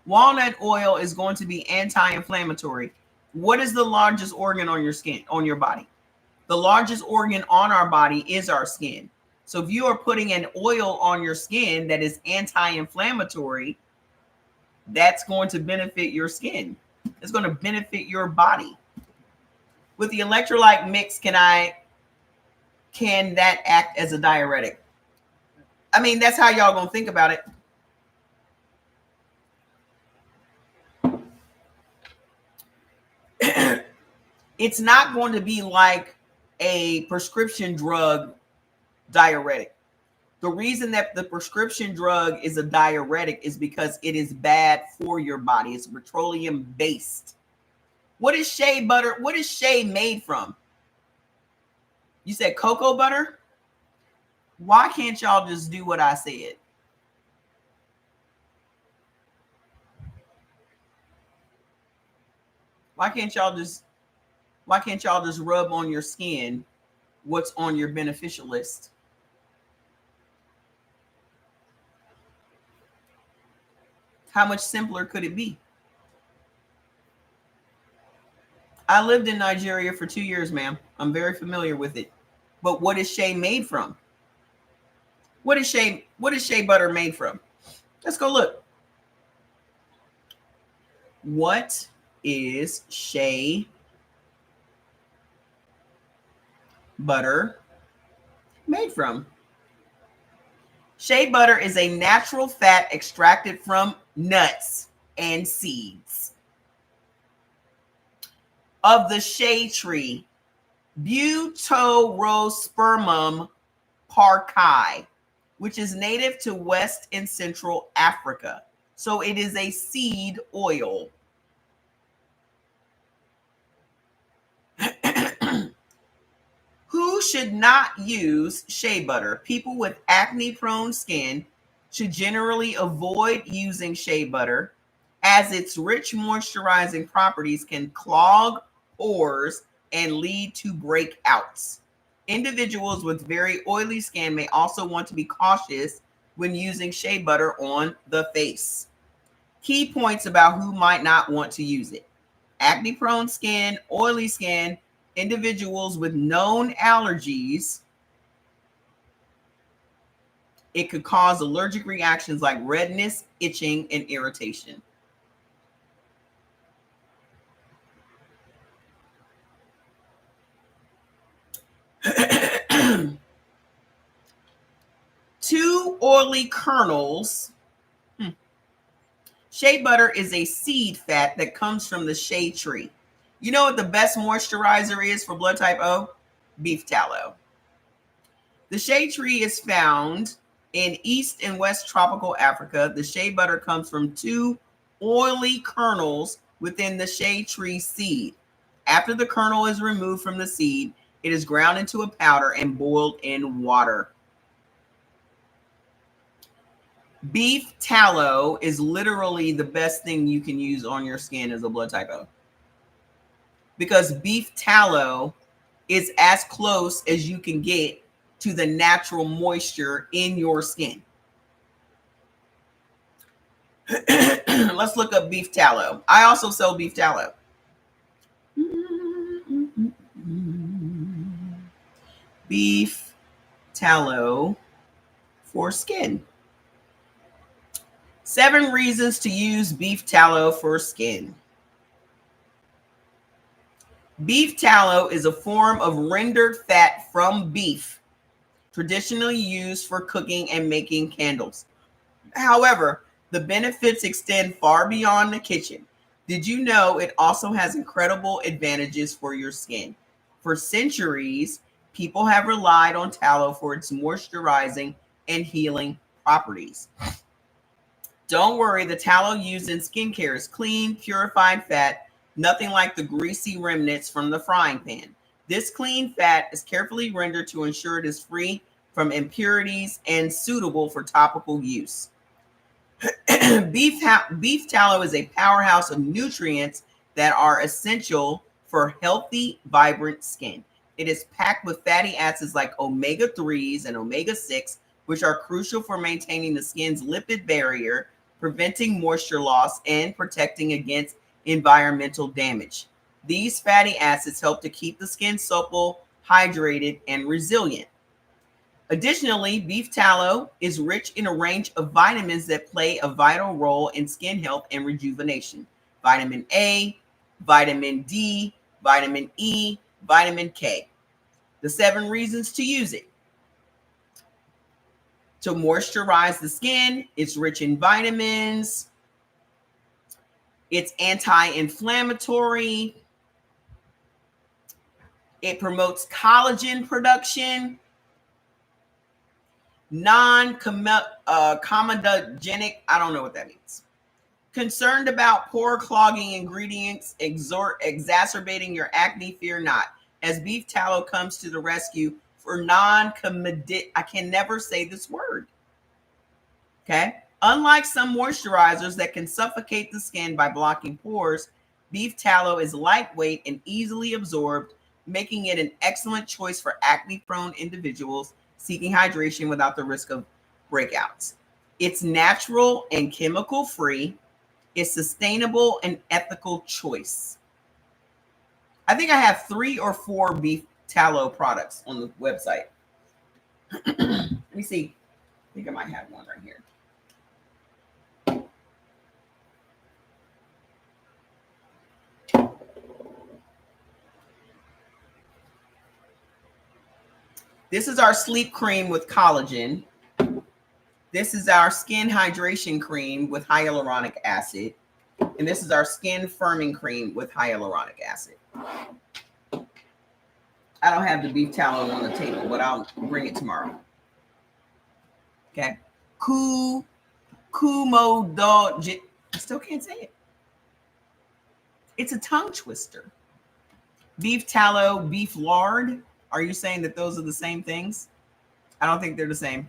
Walnut oil is going to be anti-inflammatory. What is the largest organ on your skin, on your body? The largest organ on our body is our skin. So if you are putting an oil on your skin that is anti-inflammatory, that's going to benefit your skin. It's going to benefit your body. With the electrolyte mix, can that act as a diuretic? I mean, that's how y'all gonna think about it. It's not going to be like a prescription drug diuretic. The reason that the prescription drug is a diuretic is because it is bad for your body. It's petroleum based. What is shea butter? What is shea made from? You said cocoa butter? Why can't y'all just do what I said? Why can't y'all just rub on your skin what's on your beneficial list? How much simpler could it be? I lived in Nigeria for 2 years, ma'am. I'm very familiar with it. But what is shea made from? What is shea butter made from? Let's go look. What is shea butter made from? Shea butter is a natural fat extracted from nuts and seeds of the shea tree, Butyrospermum parkai, which is native to West and Central Africa. So it is a seed oil. Who should not use shea butter? People with acne-prone skin should generally avoid using shea butter as its rich moisturizing properties can clog pores and lead to breakouts. Individuals with very oily skin may also want to be cautious when using shea butter on the face. Key points about who might not want to use it: acne-prone skin, oily skin, individuals with known allergies. It could cause allergic reactions like redness, itching, and irritation. Two oily kernels. Shea butter is a seed fat that comes from the shea tree. You know what the best moisturizer is for blood type O? Beef tallow. The shea tree is found in East and West tropical Africa. The shea butter comes from two oily kernels within the shea tree seed. After the kernel is removed from the seed, it is ground into a powder and boiled in water. Beef tallow is literally the best thing you can use on your skin as a blood type O, because beef tallow is as close as you can get to the natural moisture in your skin. Let's look up beef tallow. I also sell beef tallow. Beef tallow for skin. 7 reasons to use beef tallow for skin. Beef tallow is a form of rendered fat from beef, traditionally used for cooking and making candles. However, the benefits extend far beyond the kitchen. Did you know it also has incredible advantages for your skin? For centuries, people have relied on tallow for its moisturizing and healing properties. Don't worry, the tallow used in skincare is clean, purified fat, nothing like the greasy remnants from the frying pan. This clean fat is carefully rendered to ensure it is free from impurities and suitable for topical use. Beef tallow is a powerhouse of nutrients that are essential for healthy, vibrant skin. It is packed with fatty acids like omega-3s and omega-6, which are crucial for maintaining the skin's lipid barrier, preventing moisture loss, and protecting against environmental damage. These fatty acids help to keep the skin supple, hydrated, and resilient. Additionally, beef tallow is rich in a range of vitamins that play a vital role in skin health and rejuvenation. Vitamin A, vitamin D, vitamin E, vitamin K. The 7 reasons to use it: to moisturize the skin. It's rich in vitamins. It's anti-inflammatory. It promotes collagen production. Non-comedogenic. I don't know what that means. Concerned about pore clogging ingredients exacerbating your acne? Fear not, as beef tallow comes to the rescue for non-comedogenic. I can never say this word. Okay. Unlike some moisturizers that can suffocate the skin by blocking pores, beef tallow is lightweight and easily absorbed, making it an excellent choice for acne-prone individuals seeking hydration without the risk of breakouts. It's natural and chemical-free. It's sustainable and ethical choice. I think I have 3 or 4 beef tallow products on the website. Let me see. I think I might have one right here. This is our sleep cream with collagen. This is our skin hydration cream with hyaluronic acid. And this is our skin firming cream with hyaluronic acid. I don't have the beef tallow on the table, but I'll bring it tomorrow. Okay. Kumodo. I still can't say it. It's a tongue twister. Beef tallow, beef lard. Are you saying that those are the same things? I don't think they're the same.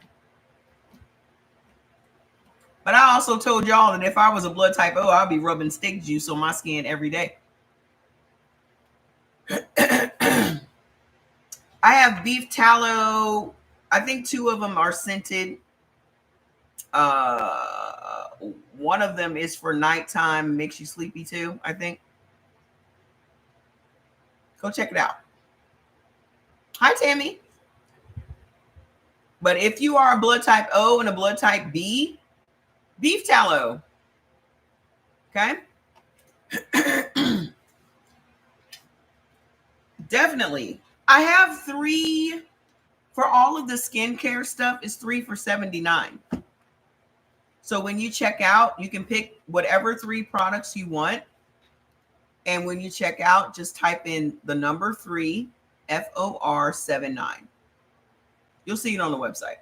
But I also told y'all that if I was a blood type O, I'd be rubbing steak juice on my skin every day. I have beef tallow. I think 2 of them are scented. One of them is for nighttime, makes you sleepy too, I think. Go check it out. Hi, Tammy. But if you are a blood type O and a blood type B, beef tallow. Okay. Definitely. I have 3 for all of the skincare stuff. Is 3 for $79. So when you check out, you can pick whatever 3 products you want. And when you check out, just type in the number 3 FOR79. You'll see it on the website.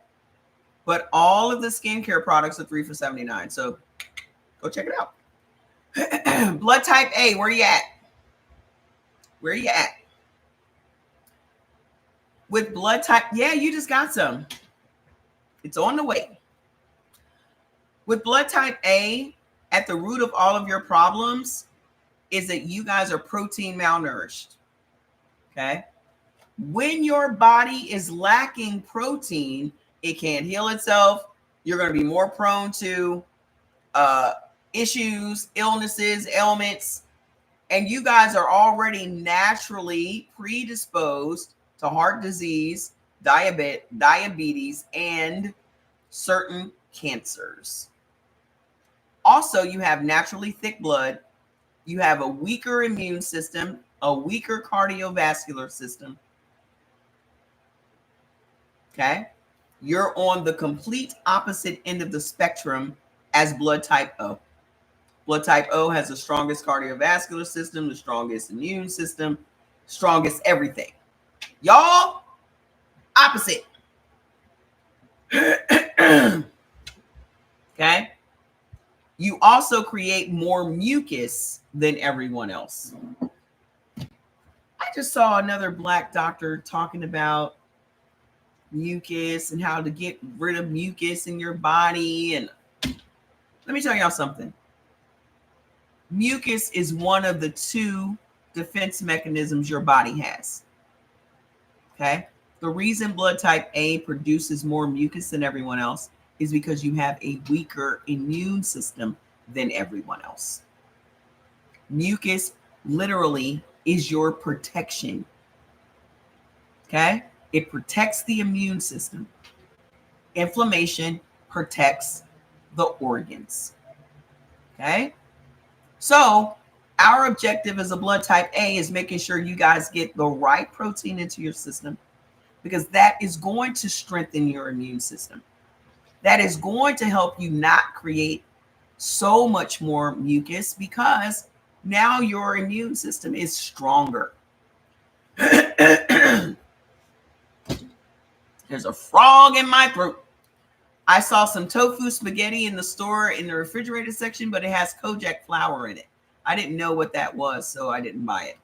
But all of the skincare products are 3 for $79. So go check it out. Blood type A, where you at? Where you at? With blood type, yeah, you just got some. It's on the way. With blood type A, at the root of all of your problems is that you guys are protein malnourished. Okay? When your body is lacking protein, it can't heal itself. You're going to be more prone to issues, illnesses, ailments, and you guys are already naturally predisposed to heart disease, diabetes, and certain cancers. Also, you have naturally thick blood. You have a weaker immune system, a weaker cardiovascular system. Okay? You're on the complete opposite end of the spectrum as blood type O. Blood type O has the strongest cardiovascular system, the strongest immune system, strongest everything. Y'all, opposite. Okay? You also create more mucus than everyone else. I just saw another Black doctor talking about mucus and how to get rid of mucus in your body. And let me tell y'all something. Mucus is one of the 2 defense mechanisms your body has. Okay? The reason blood type A produces more mucus than everyone else is because you have a weaker immune system than everyone else. Mucus literally is your protection. Okay? It protects the immune system. Inflammation protects the organs. Okay? So our objective as a blood type A is making sure you guys get the right protein into your system, because that is going to strengthen your immune system. That is going to help you not create so much more mucus, because now your immune system is stronger. There's a frog in my throat. I saw some tofu spaghetti in the store in the refrigerator section, but it has Kojak flour in it. I didn't know what that was, so I didn't buy it.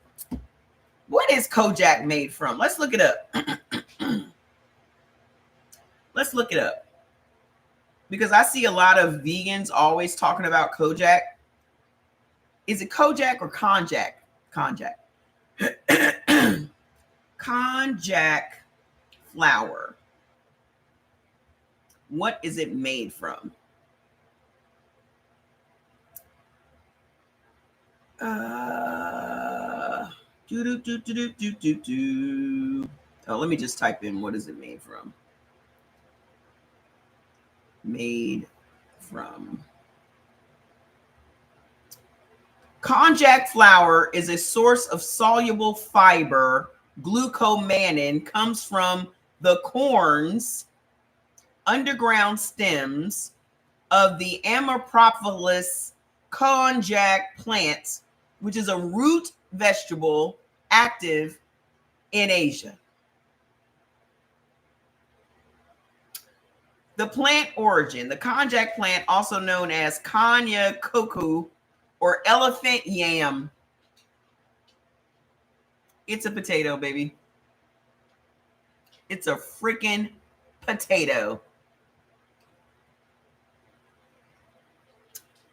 What is Kojak made from? Let's look it up. Let's look it up. Because I see a lot of vegans always talking about Kojak. Is it Kojak or Konjac? Konjac. Konjac flour. What is it made from? Oh, let me just type in, what is it made from? Made from. Konjac flour is a source of soluble fiber. Glucomannan comes from the corns, underground stems of the Amorphophilus konjac plant, which is a root vegetable active in Asia. The plant origin, the konjac plant, also known as kanya koku or elephant yam. It's a potato, baby. It's a freaking potato.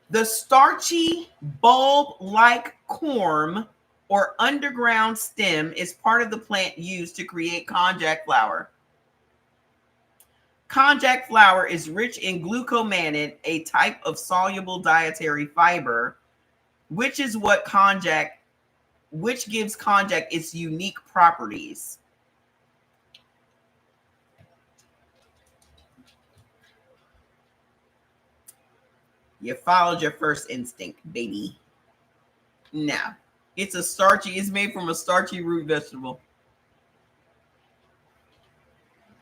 The starchy bulb-like corm or underground stem is part of the plant used to create konjac flour. Konjac flour is rich in glucomannan, a type of soluble dietary fiber, which gives konjac its unique properties. You followed your first instinct, baby. Now, it's made from a starchy root vegetable,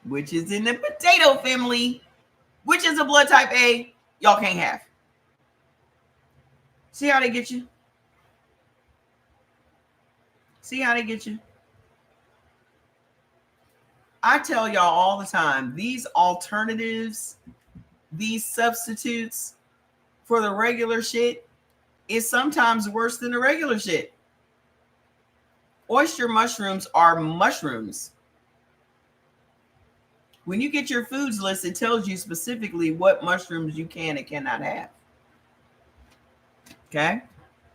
which is in the potato family, which is a blood type A y'all can't have. See how they get you? See how they get you? I tell y'all all the time, these alternatives, these substitutes for the regular shit is sometimes worse than the regular shit. Oyster mushrooms are mushrooms. When you get your foods list, it tells you specifically what mushrooms you can and cannot have. Okay?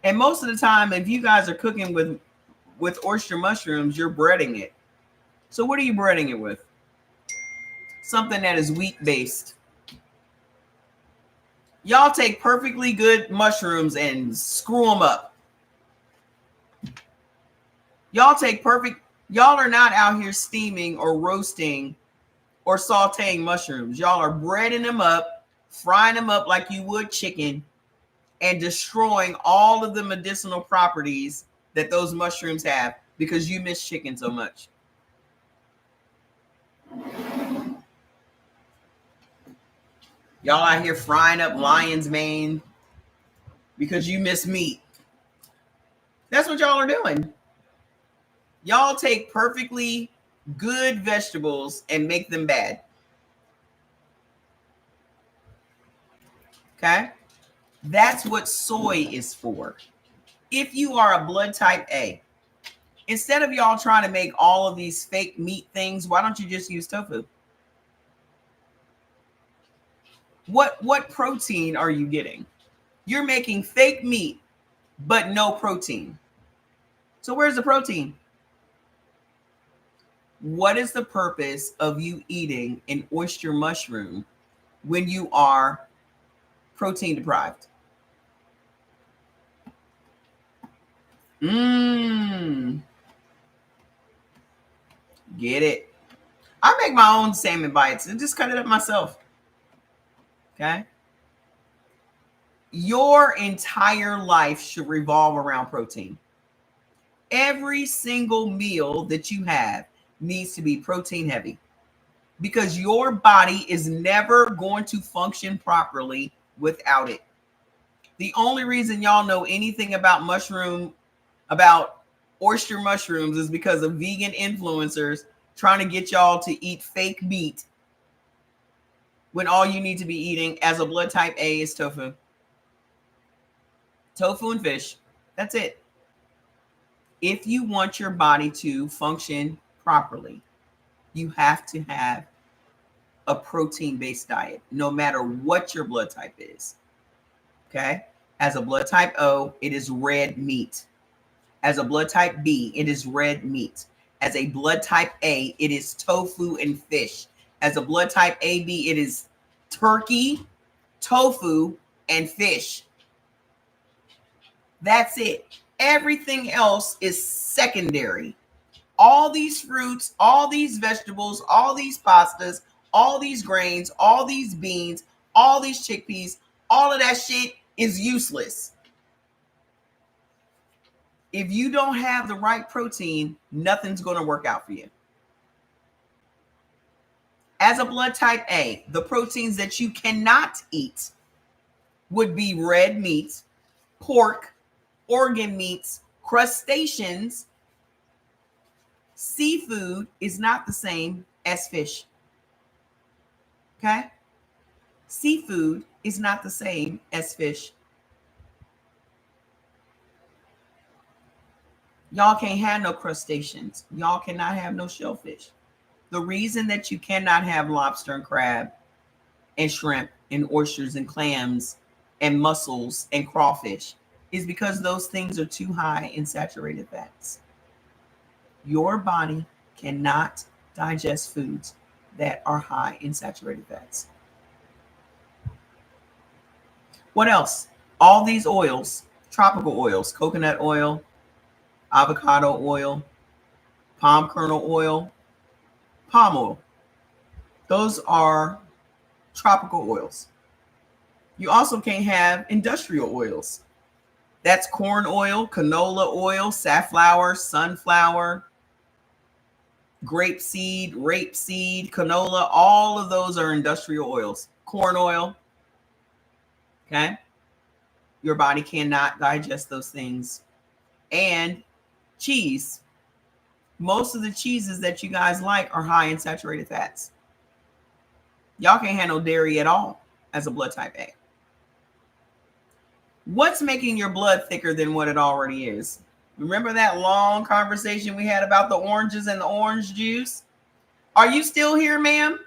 And most of the time, if you guys are cooking with oyster mushrooms, you're breading it. So what are you breading it with? Something that is wheat-based. Y'all take perfectly good mushrooms and screw them up. Y'all are not out here steaming or roasting or sauteing mushrooms. Y'all are breading them up, frying them up like you would chicken, and destroying all of the medicinal properties that those mushrooms have because you miss chicken so much. Y'all out here frying up lion's mane because you miss meat. That's what y'all are doing. Y'all take perfectly good vegetables and make them bad. Okay? That's what soy is for. If you are a blood type A, instead of y'all trying to make all of these fake meat things, why don't you just use tofu? What protein are you getting? You're making fake meat, but no protein. So where's the protein? What is the purpose of you eating an oyster mushroom when you are protein deprived? Get it? I make my own salmon bites and just cut it up myself. Okay? Your entire life should revolve around protein. Every single meal that you have needs to be protein heavy because your body is never going to function properly without it. The only reason y'all know anything about oyster mushrooms is because of vegan influencers trying to get y'all to eat fake meat when all you need to be eating as a blood type A is tofu. Tofu and fish. That's it. If you want your body to function properly, you have to have a protein-based diet, no matter what your blood type is. Okay? As a blood type O, it is red meat. As a blood type B, it is red meat. As a blood type A, it is tofu and fish. As a blood type AB, it is turkey, tofu, and fish. That's it. Everything else is secondary. All these fruits, all these vegetables, all these pastas, all these grains, all these beans, all these chickpeas, all of that shit is useless. If you don't have the right protein, nothing's going to work out for you. As a blood type A, the proteins that you cannot eat would be red meat, pork, organ meats, crustaceans. Seafood is not the same as fish. Okay? Seafood is not the same as fish. Y'all can't have no crustaceans. Y'all cannot have no shellfish. The reason that you cannot have lobster and crab and shrimp and oysters and clams and mussels and crawfish is because those things are too high in saturated fats. Your body cannot digest foods that are high in saturated fats. What else? All these oils, tropical oils, coconut oil, avocado oil, palm kernel oil, palm oil. Those are tropical oils. You also can't have industrial oils. That's corn oil, canola oil, safflower, sunflower, grapeseed, rapeseed, canola. All of those are industrial oils. Corn oil. Okay. Your body cannot digest those things. And cheese. Most of the cheeses that you guys like are high in saturated fats. Y'all can't handle dairy at all as a blood type A. What's making your blood thicker than what it already is? Remember that long conversation we had about the oranges and the orange juice? Are you still here, ma'am?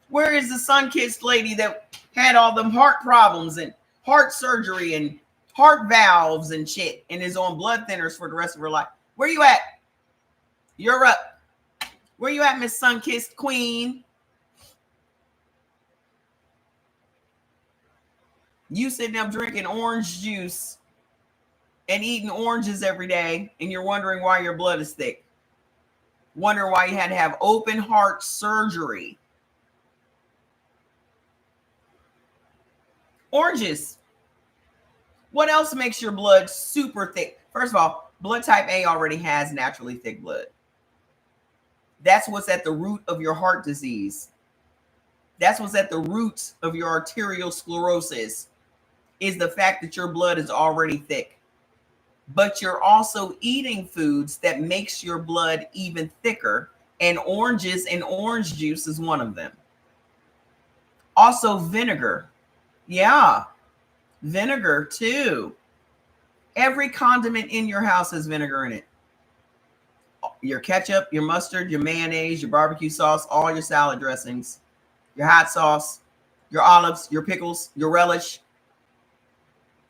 Where is the sun-kissed lady that had all them heart problems and heart surgery and heart valves and shit and is on blood thinners for the rest of her life? Where you at? You're up. Where you at, Miss Sun-kissed Queen? You sitting up drinking orange juice and eating oranges every day, and you're wondering why your blood is thick. Wonder why you had to have open heart surgery. Oranges. What else makes your blood super thick? First of all, blood type A already has naturally thick blood. That's what's at the root of your heart disease. That's what's at the root of your arterial sclerosis, is the fact that your blood is already thick. But you're also eating foods that makes your blood even thicker, and oranges and orange juice is one of them. Also vinegar. Yeah, vinegar too. Every condiment in your house has vinegar in it. Your ketchup, your mustard, your mayonnaise, your barbecue sauce, all your salad dressings, your hot sauce, your olives, your pickles, your relish.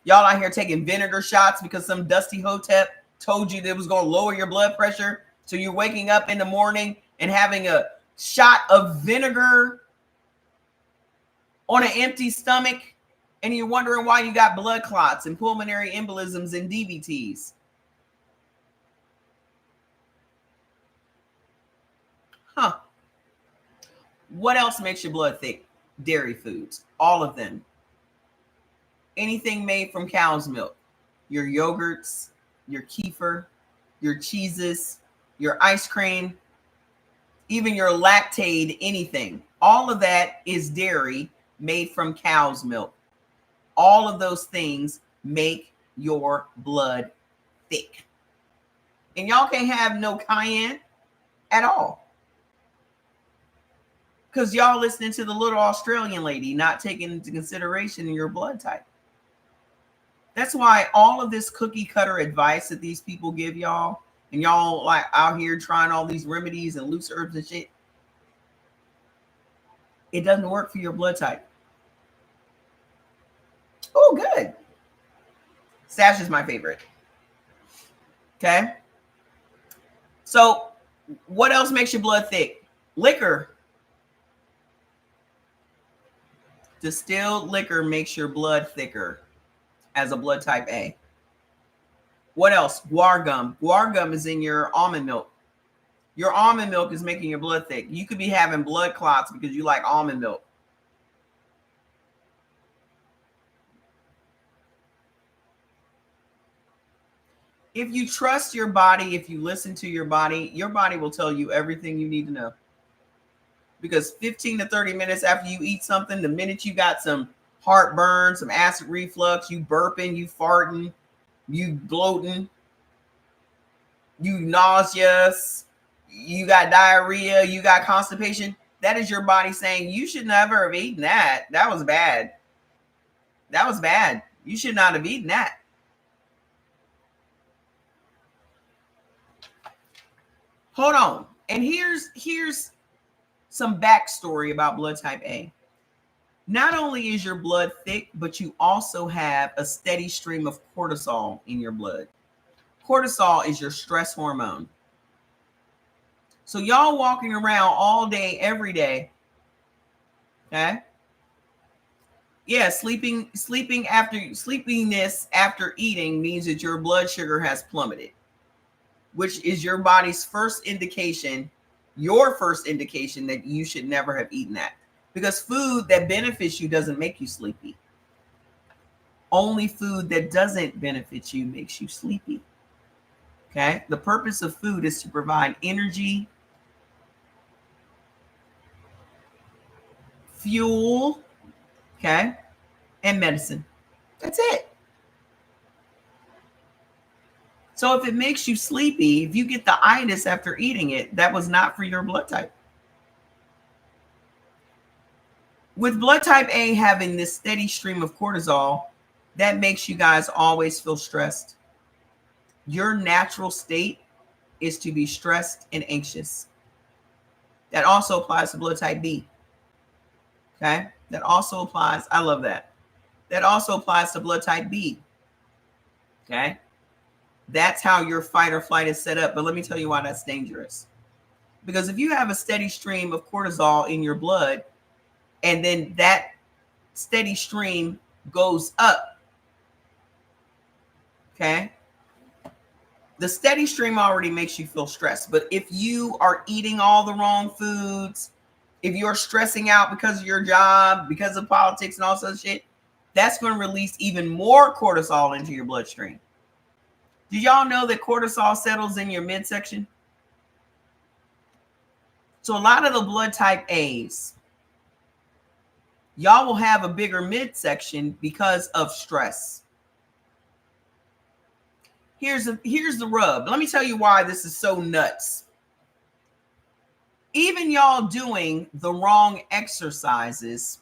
Y'all out here taking vinegar shots because some dusty hotep told you that it was going to lower your blood pressure. So you're waking up in the morning and having a shot of vinegar on an empty stomach, and you're wondering why you got blood clots and pulmonary embolisms and DVTs. Huh. What else makes your blood thick? Dairy foods, all of them. Anything made from cow's milk, your yogurts, your kefir, your cheeses, your ice cream, even your lactate, anything. All of that is dairy made from cow's milk. All of those things make your blood thick. And y'all can't have no cayenne at all, because y'all listening to the little Australian lady, not taking into consideration your blood type. That's why all of this cookie cutter advice that these people give y'all, and y'all like out here trying all these remedies and loose herbs and shit, it doesn't work for your blood type. Oh, good. Stash is my favorite. Okay. So what else makes your blood thick? Liquor. Distilled liquor makes your blood thicker as a blood type A. What else? Guar gum. Guar gum is in your almond milk. Your almond milk is making your blood thick. You could be having blood clots because you like almond milk. If you trust your body, if you listen to your body will tell you everything you need to know. because 15 to 30 minutes after you eat something, the minute you got some heartburn, some acid reflux, you burping, you farting, you bloating, you nauseous, you got diarrhea, you got constipation, that is your body saying you should never have eaten that. That was bad. That was bad. You should not have eaten that. Hold on. And here's some backstory about blood type A. Not only is your blood thick, but you also have a steady stream of cortisol in your blood. Cortisol is your stress hormone. So y'all walking around all day, every day. Okay. Yeah, sleepiness after eating means that your blood sugar has plummeted, which is your body's first indication, that you should never have eaten that. Because food that benefits you doesn't make you sleepy. Only food that doesn't benefit you makes you sleepy. Okay? The purpose of food is to provide energy, fuel, okay, and medicine. That's it. So if it makes you sleepy, if you get the itis after eating it, that was not for your blood type. With blood type A having this steady stream of cortisol, that makes you guys always feel stressed. Your natural state is to be stressed and anxious. That also applies to blood type B. Okay? That also applies, I love that. That also applies to blood type B. Okay? That's how your fight or flight is set up. But let me tell you why that's dangerous. Because if you have a steady stream of cortisol in your blood, and then that steady stream goes up, okay? The steady stream already makes you feel stressed. But if you are eating all the wrong foods, if you're stressing out because of your job, because of politics and all such shit, that's going to release even more cortisol into your bloodstream. Do y'all know that cortisol settles in your midsection? So a lot of the blood type A's, y'all will have a bigger midsection because of stress. Here's the rub. Let me tell you why this is so nuts. Even y'all doing the wrong exercises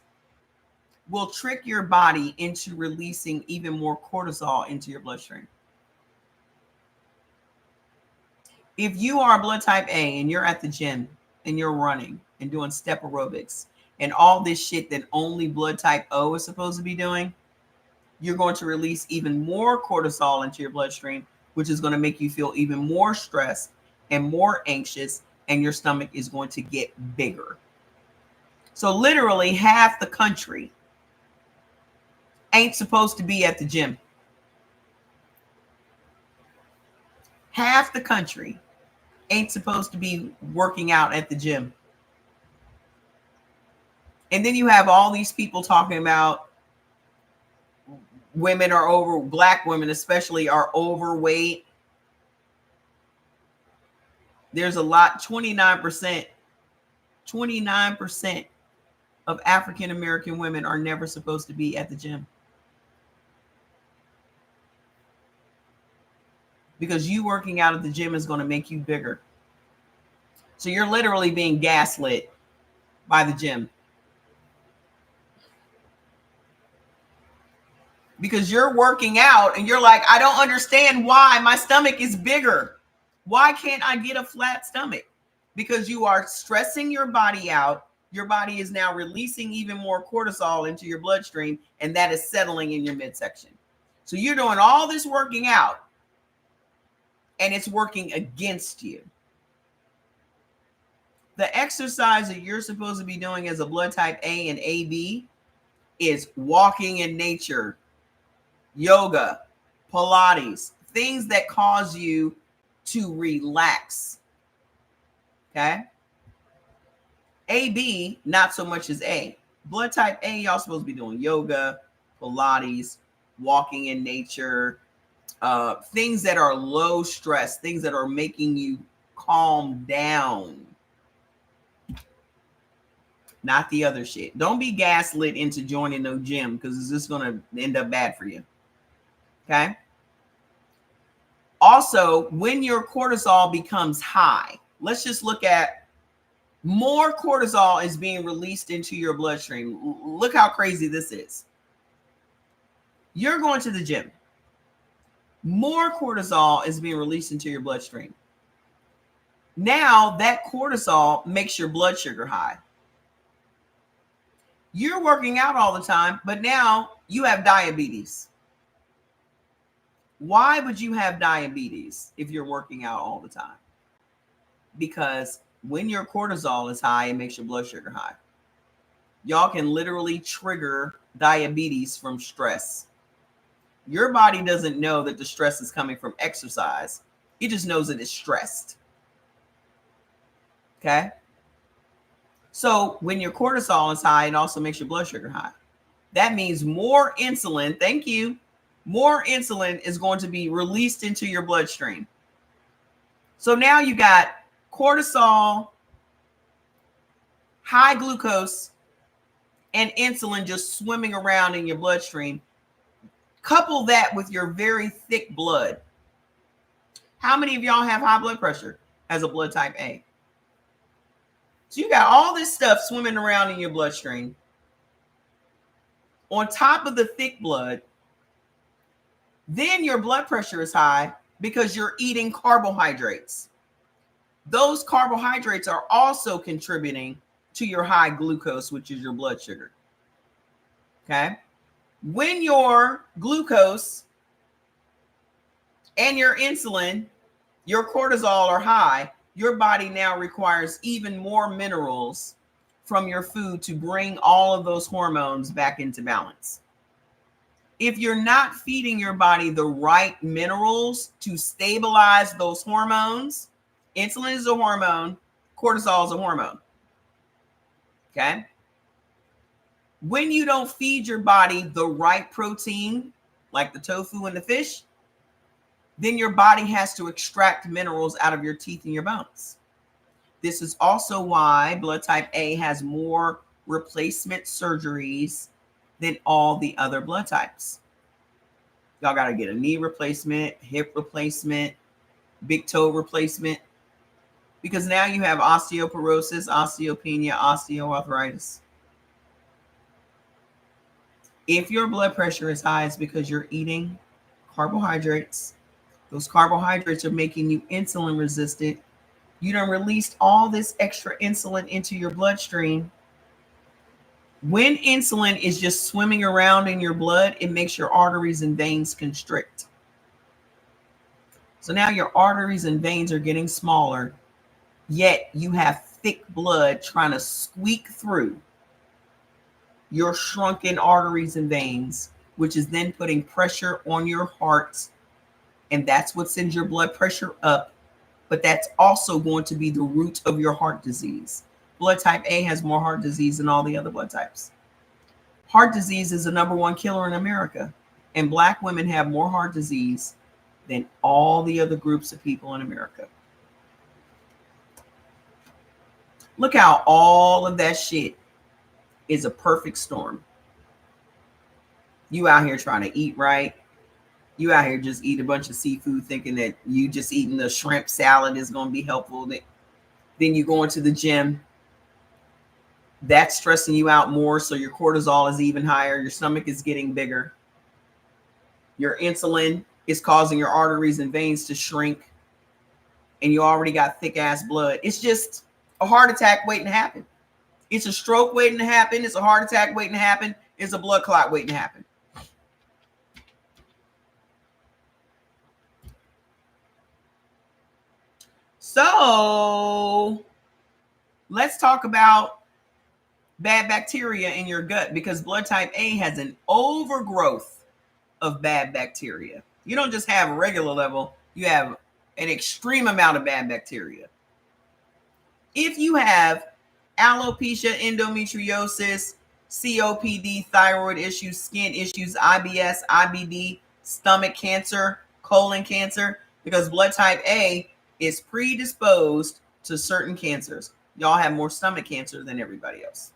will trick your body into releasing even more cortisol into your bloodstream. If you are blood type A and you're at the gym and you're running and doing step aerobics and all this shit that only blood type O is supposed to be doing, you're going to release even more cortisol into your bloodstream, which is going to make you feel even more stressed and more anxious, and your stomach is going to get bigger. So literally half the country ain't supposed to be at the gym. Half the country ain't supposed to be working out at the gym. And then you have all these people talking about women are over, black women especially are overweight. There's a lot, 29% of African American women are never supposed to be at the gym. Because you working out at the gym is going to make you bigger. So you're literally being gaslit by the gym. Because you're working out and you're like, I don't understand why my stomach is bigger. Why can't I get a flat stomach? Because you are stressing your body out. Your body is now releasing even more cortisol into your bloodstream, and that is settling in your midsection. So you're doing all this working out, and it's working against you. The exercise that you're supposed to be doing as a blood type A and AB is walking in nature, yoga, Pilates, things that cause you to relax. Okay? AB, not so much as A. Blood type A, y'all supposed to be doing yoga, Pilates, walking in nature, things that are low stress, things that are making you calm down. not the other shit. Don't be gaslit into joining no gym because it's just going to end up bad for you. Okay. Also, when your cortisol becomes high, let's just look at more cortisol is being released into your bloodstream. Look how crazy this is. You're going to the gym. More cortisol is being released into your bloodstream. Now that cortisol makes your blood sugar high. You're working out all the time, but now you have diabetes. Why would you have diabetes if you're working out all the time? Because when your cortisol is high, it makes your blood sugar high. Y'all can literally trigger diabetes from stress. Your body doesn't know that the stress is coming from exercise. It just knows that it's stressed. Okay? So when your cortisol is high, it also makes your blood sugar high. That means more insulin, thank you, more insulin is going to be released into your bloodstream. So now you got cortisol, high glucose, and insulin just swimming around in your bloodstream. Couple that with your very thick blood. How many of y'all have high blood pressure as a blood type A? So you got all this stuff swimming around in your bloodstream. On top of the thick blood, then your blood pressure is high because you're eating carbohydrates. Those carbohydrates are also contributing to your high glucose, which is your blood sugar. Okay? When your glucose and your insulin, your cortisol are high, your body now requires even more minerals from your food to bring all of those hormones back into balance. If you're not feeding your body the right minerals to stabilize those hormones, insulin is a hormone, cortisol is a hormone. Okay? When you don't feed your body the right protein, like the tofu and the fish, then your body has to extract minerals out of your teeth and your bones. This is also why blood type A has more replacement surgeries than all the other blood types. Y'all got to get a knee replacement, hip replacement, big toe replacement, because now you have osteoporosis, osteopenia, osteoarthritis. If your blood pressure is high, it's because you're eating carbohydrates. Those carbohydrates are making you insulin resistant. You done released all this extra insulin into your bloodstream. When insulin is just swimming around in your blood, it makes your arteries and veins constrict. So now your arteries and veins are getting smaller, yet you have thick blood trying to squeak through your shrunken arteries and veins, which is then putting pressure on your heart. And that's what sends your blood pressure up. But that's also going to be the root of your heart disease. Blood type A has more heart disease than all the other blood types. Heart disease is the number one killer in America. And Black women have more heart disease than all the other groups of people in America. Look how all of that shit is a perfect storm. You out here trying to eat right. You out here just eat a bunch of seafood thinking that you just eating the shrimp salad is going to be helpful. Then you go into the gym. That's stressing you out more. So your cortisol is even higher. Your stomach is getting bigger. Your insulin is causing your arteries and veins to shrink. And you already got thick ass blood. It's just a heart attack waiting to happen. It's a stroke waiting to happen. It's a heart attack waiting to happen. It's a blood clot waiting to happen. So let's talk about bad bacteria in your gut, because blood type A has an overgrowth of bad bacteria. You don't just have a regular level, you have an extreme amount of bad bacteria. If you have alopecia, endometriosis, COPD, thyroid issues, skin issues, IBS, IBD, stomach cancer, colon cancer, because blood type A is predisposed to certain cancers. Y'all have more stomach cancer than everybody else.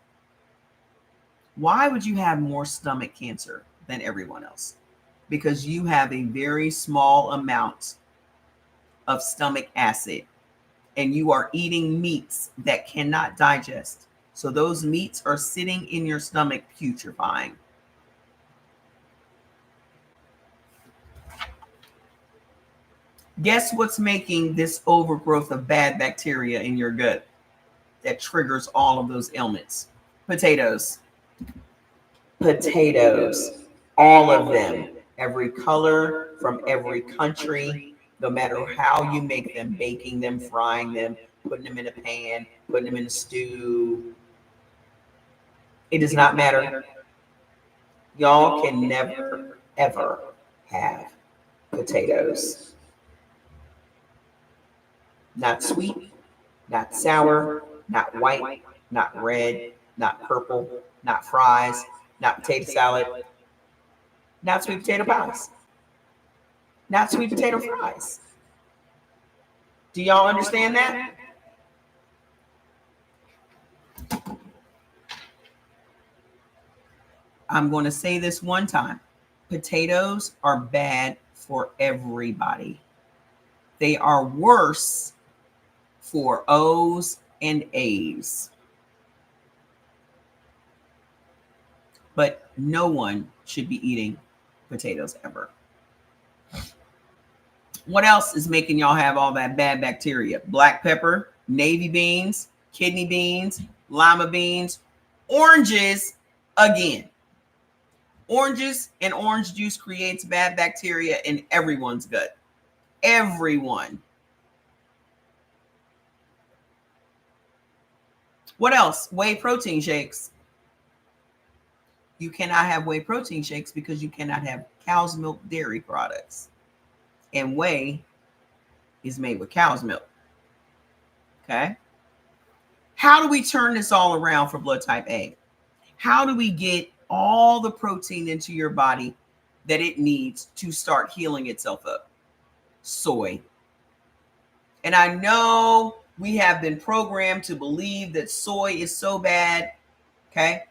Why would you have more stomach cancer than everyone else? Because you have a very small amount of stomach acid and you are eating meats that cannot digest. So those meats are sitting in your stomach putrefying. Guess what's making this overgrowth of bad bacteria in your gut that triggers all of those ailments? Potatoes. Potatoes. All of them. Every color from every country, no matter how you make them, baking them, frying them, putting them in a pan, putting them in a stew. It does not matter. Y'all can never, ever have potatoes. Not sweet, not sour, not white, not red, not purple, not fries, not potato salad, not sweet potato pies, not sweet potato fries. Do y'all understand that? I'm going to say this one time. Potatoes are bad for everybody. They are worse for O's and A's. But no one should be eating potatoes ever. What else is making y'all have all that bad bacteria? Black pepper, navy beans, kidney beans, lima beans, oranges again. Oranges and orange juice creates bad bacteria in everyone's gut. Everyone. What else? Whey protein shakes. You cannot have whey protein shakes because you cannot have cow's milk dairy products. And whey is made with cow's milk. Okay. How do we turn this all around for blood type A? How do we get all the protein into your body that it needs to start healing itself up? Soy. And I know we have been programmed to believe that soy is so bad. Okay.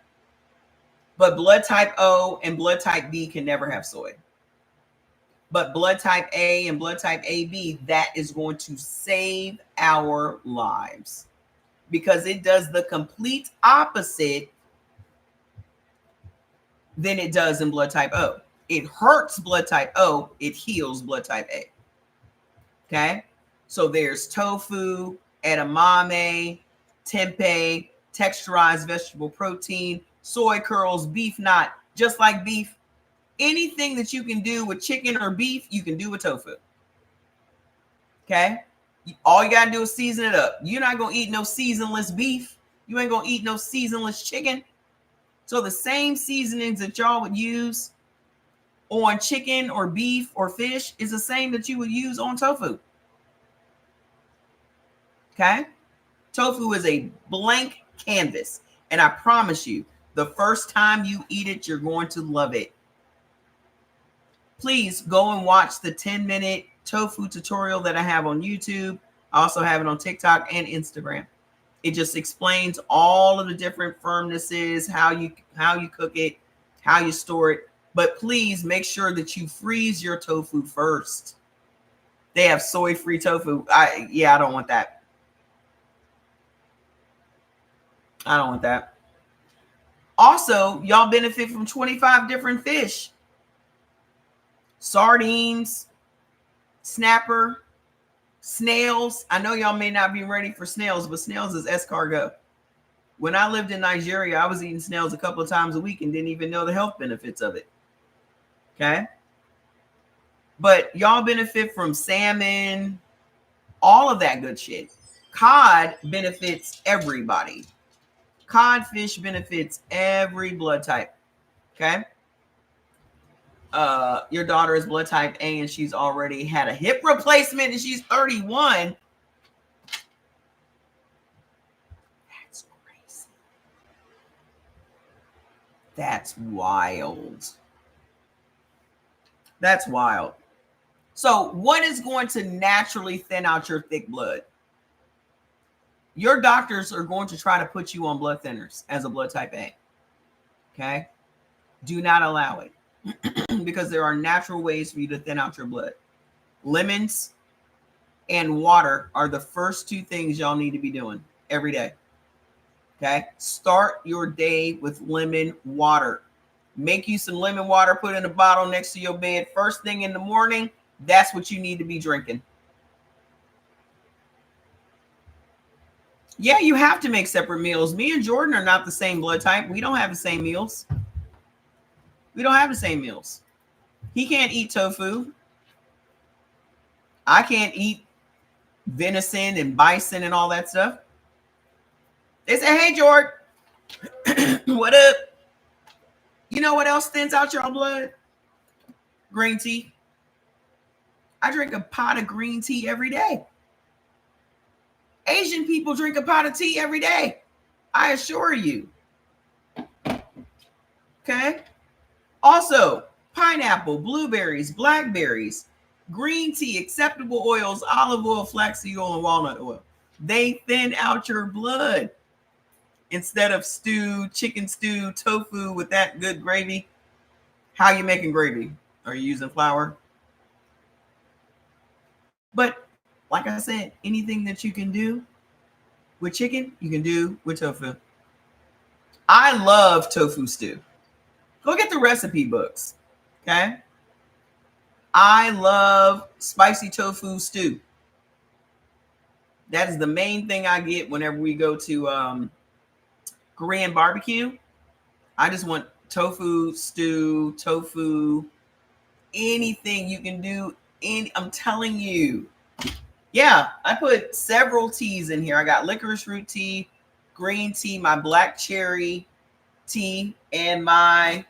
But blood type O and blood type B can never have soy. But blood type A and blood type AB, that is going to save our lives because it does the complete opposite than it does in blood type O. It hurts blood type O, it heals blood type A. Okay? So there's tofu, edamame, tempeh, texturized vegetable protein, soy curls, beef knot, just like beef. Anything that you can do with chicken or beef, you can do with tofu. Okay? All you got to do is season it up. You're not going to eat no seasonless beef. You ain't going to eat no seasonless chicken. So the same seasonings that y'all would use on chicken or beef or fish is the same that you would use on tofu. Okay? Tofu is a blank canvas. And I promise you, the first time you eat it, you're going to love it. Please go and watch the 10-minute tofu tutorial that I have on YouTube. I also have it on TikTok and Instagram. It just explains all of the different firmnesses, how you cook it, how you store it. But please make sure that you freeze your tofu first. They have soy-free tofu. I don't want that. I don't want that. Also, y'all benefit from 25 different fish. Sardines, snapper, snails. I know y'all may not be ready for snails, but snails is escargot. When I lived in Nigeria, I was eating snails a couple of times a week and didn't even know the health benefits of it. Okay? But y'all benefit from salmon, all of that good shit. Cod benefits everybody. Codfish benefits every blood type. Okay? Your daughter is blood type A and she's already had a hip replacement and she's 31. That's crazy. That's wild. That's wild. So what is going to naturally thin out your thick blood? Your doctors are going to try to put you on blood thinners as a blood type A. Okay. Do not allow it because there are natural ways for you to thin out your blood. Lemons and water are the first two things y'all need to be doing every day. Okay. Start your day with lemon water. Make you some lemon water, put in a bottle next to your bed. First thing in the morning, that's what you need to be drinking. Yeah, you have to make separate meals. Me and Jordan are not the same blood type. We don't have the same meals. We don't have the same meals. He can't eat tofu. I can't eat venison and bison and all that stuff. They say, hey, Jordan, what up? You know what else thins out your blood? Green tea. I drink a pot of green tea every day. Asian people drink a pot of tea every day. I assure you. Okay. Also, pineapple, blueberries, blackberries, green tea, acceptable oils, olive oil, flaxseed oil, and walnut oil. They thin out your blood. Instead of stew, chicken stew, tofu with that good gravy. How are you making gravy? Are you using flour? But like I said, anything that you can do with chicken, you can do with tofu. I love tofu stew. Go get the recipe books. Okay. I love spicy tofu stew. That is the main thing I get whenever we go to Korean barbecue. I just want tofu stew, tofu, anything you can do. I'm telling you. Yeah, I put several teas in here. I got licorice root tea, green tea, my black cherry tea, and my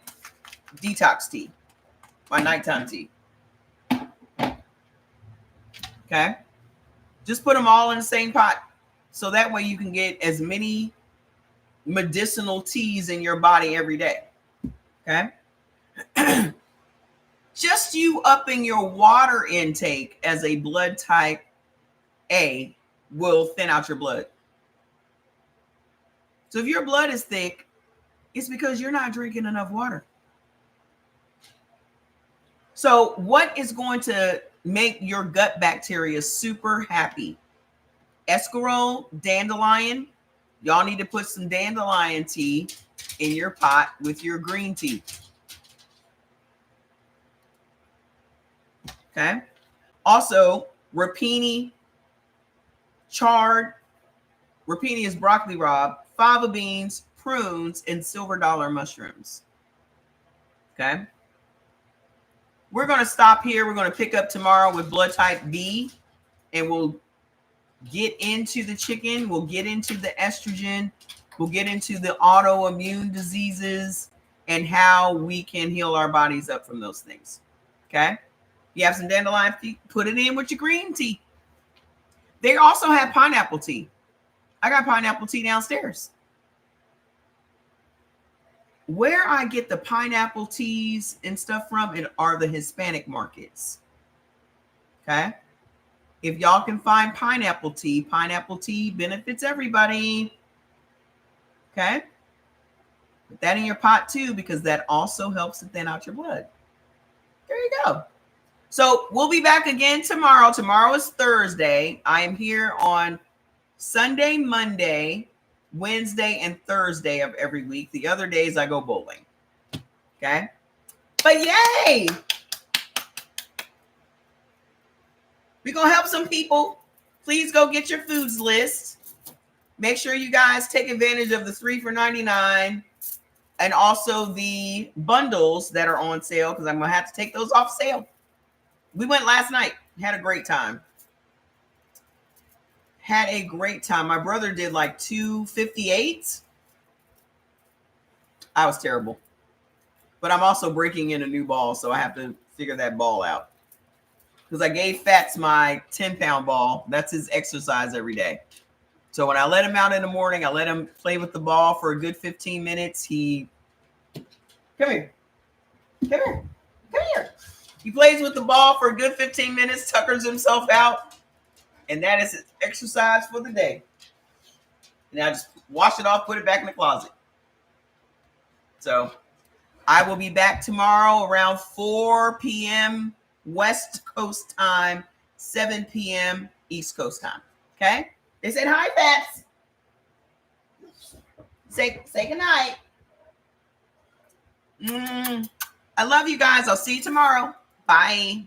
detox tea, my nighttime tea. Okay. Just put them all in the same pot. So that way you can get as many medicinal teas in your body every day. Okay. Just you upping your water intake as a blood type A will thin out your blood. So if your blood is thick, it's because you're not drinking enough water. So what is going to make your gut bacteria super happy? Escarole, dandelion. Y'all need to put some dandelion tea in your pot with your green tea. Okay. Also, rapini, chard. Rapini is broccoli rabe, fava beans, prunes, and silver dollar mushrooms. Okay. We're going to stop here. We're going to pick up tomorrow with blood type B, and we'll get into the chicken. We'll get into the estrogen. We'll get into the autoimmune diseases and how we can heal our bodies up from those things. Okay. You have some dandelion tea, put it in with your green tea. They also have pineapple tea. I got pineapple tea downstairs. Where I get the pineapple teas and stuff from are the Hispanic markets. Okay. If y'all can find pineapple tea benefits everybody. Okay. Put that in your pot too, because that also helps to thin out your blood. There you go. So we'll be back again tomorrow. Tomorrow is Thursday. I am here on Sunday, Monday, Wednesday, and Thursday of every week. The other days I go bowling. Okay. But yay! We're going to help some people. Please go get your foods list. Make sure you guys take advantage of the 3 for $99 and also the bundles that are on sale, because I'm going to have to take those off sale. We went last night. Had a great time. My brother did like 258. I was terrible. But I'm also breaking in a new ball, so I have to figure that ball out. Because I gave Fats my 10-pound ball. That's his exercise every day. So when I let him out in the morning, I let him play with the ball for a good 15 minutes. Come here. He plays with the ball for a good 15 minutes, tuckers himself out, and that is his exercise for the day. And I just wash it off, put it back in the closet. So I will be back tomorrow around 4 p.m. West Coast time, 7 p.m. East Coast time. Okay? They said hi, Fats. Say goodnight. I love you guys. I'll see you tomorrow. Bye.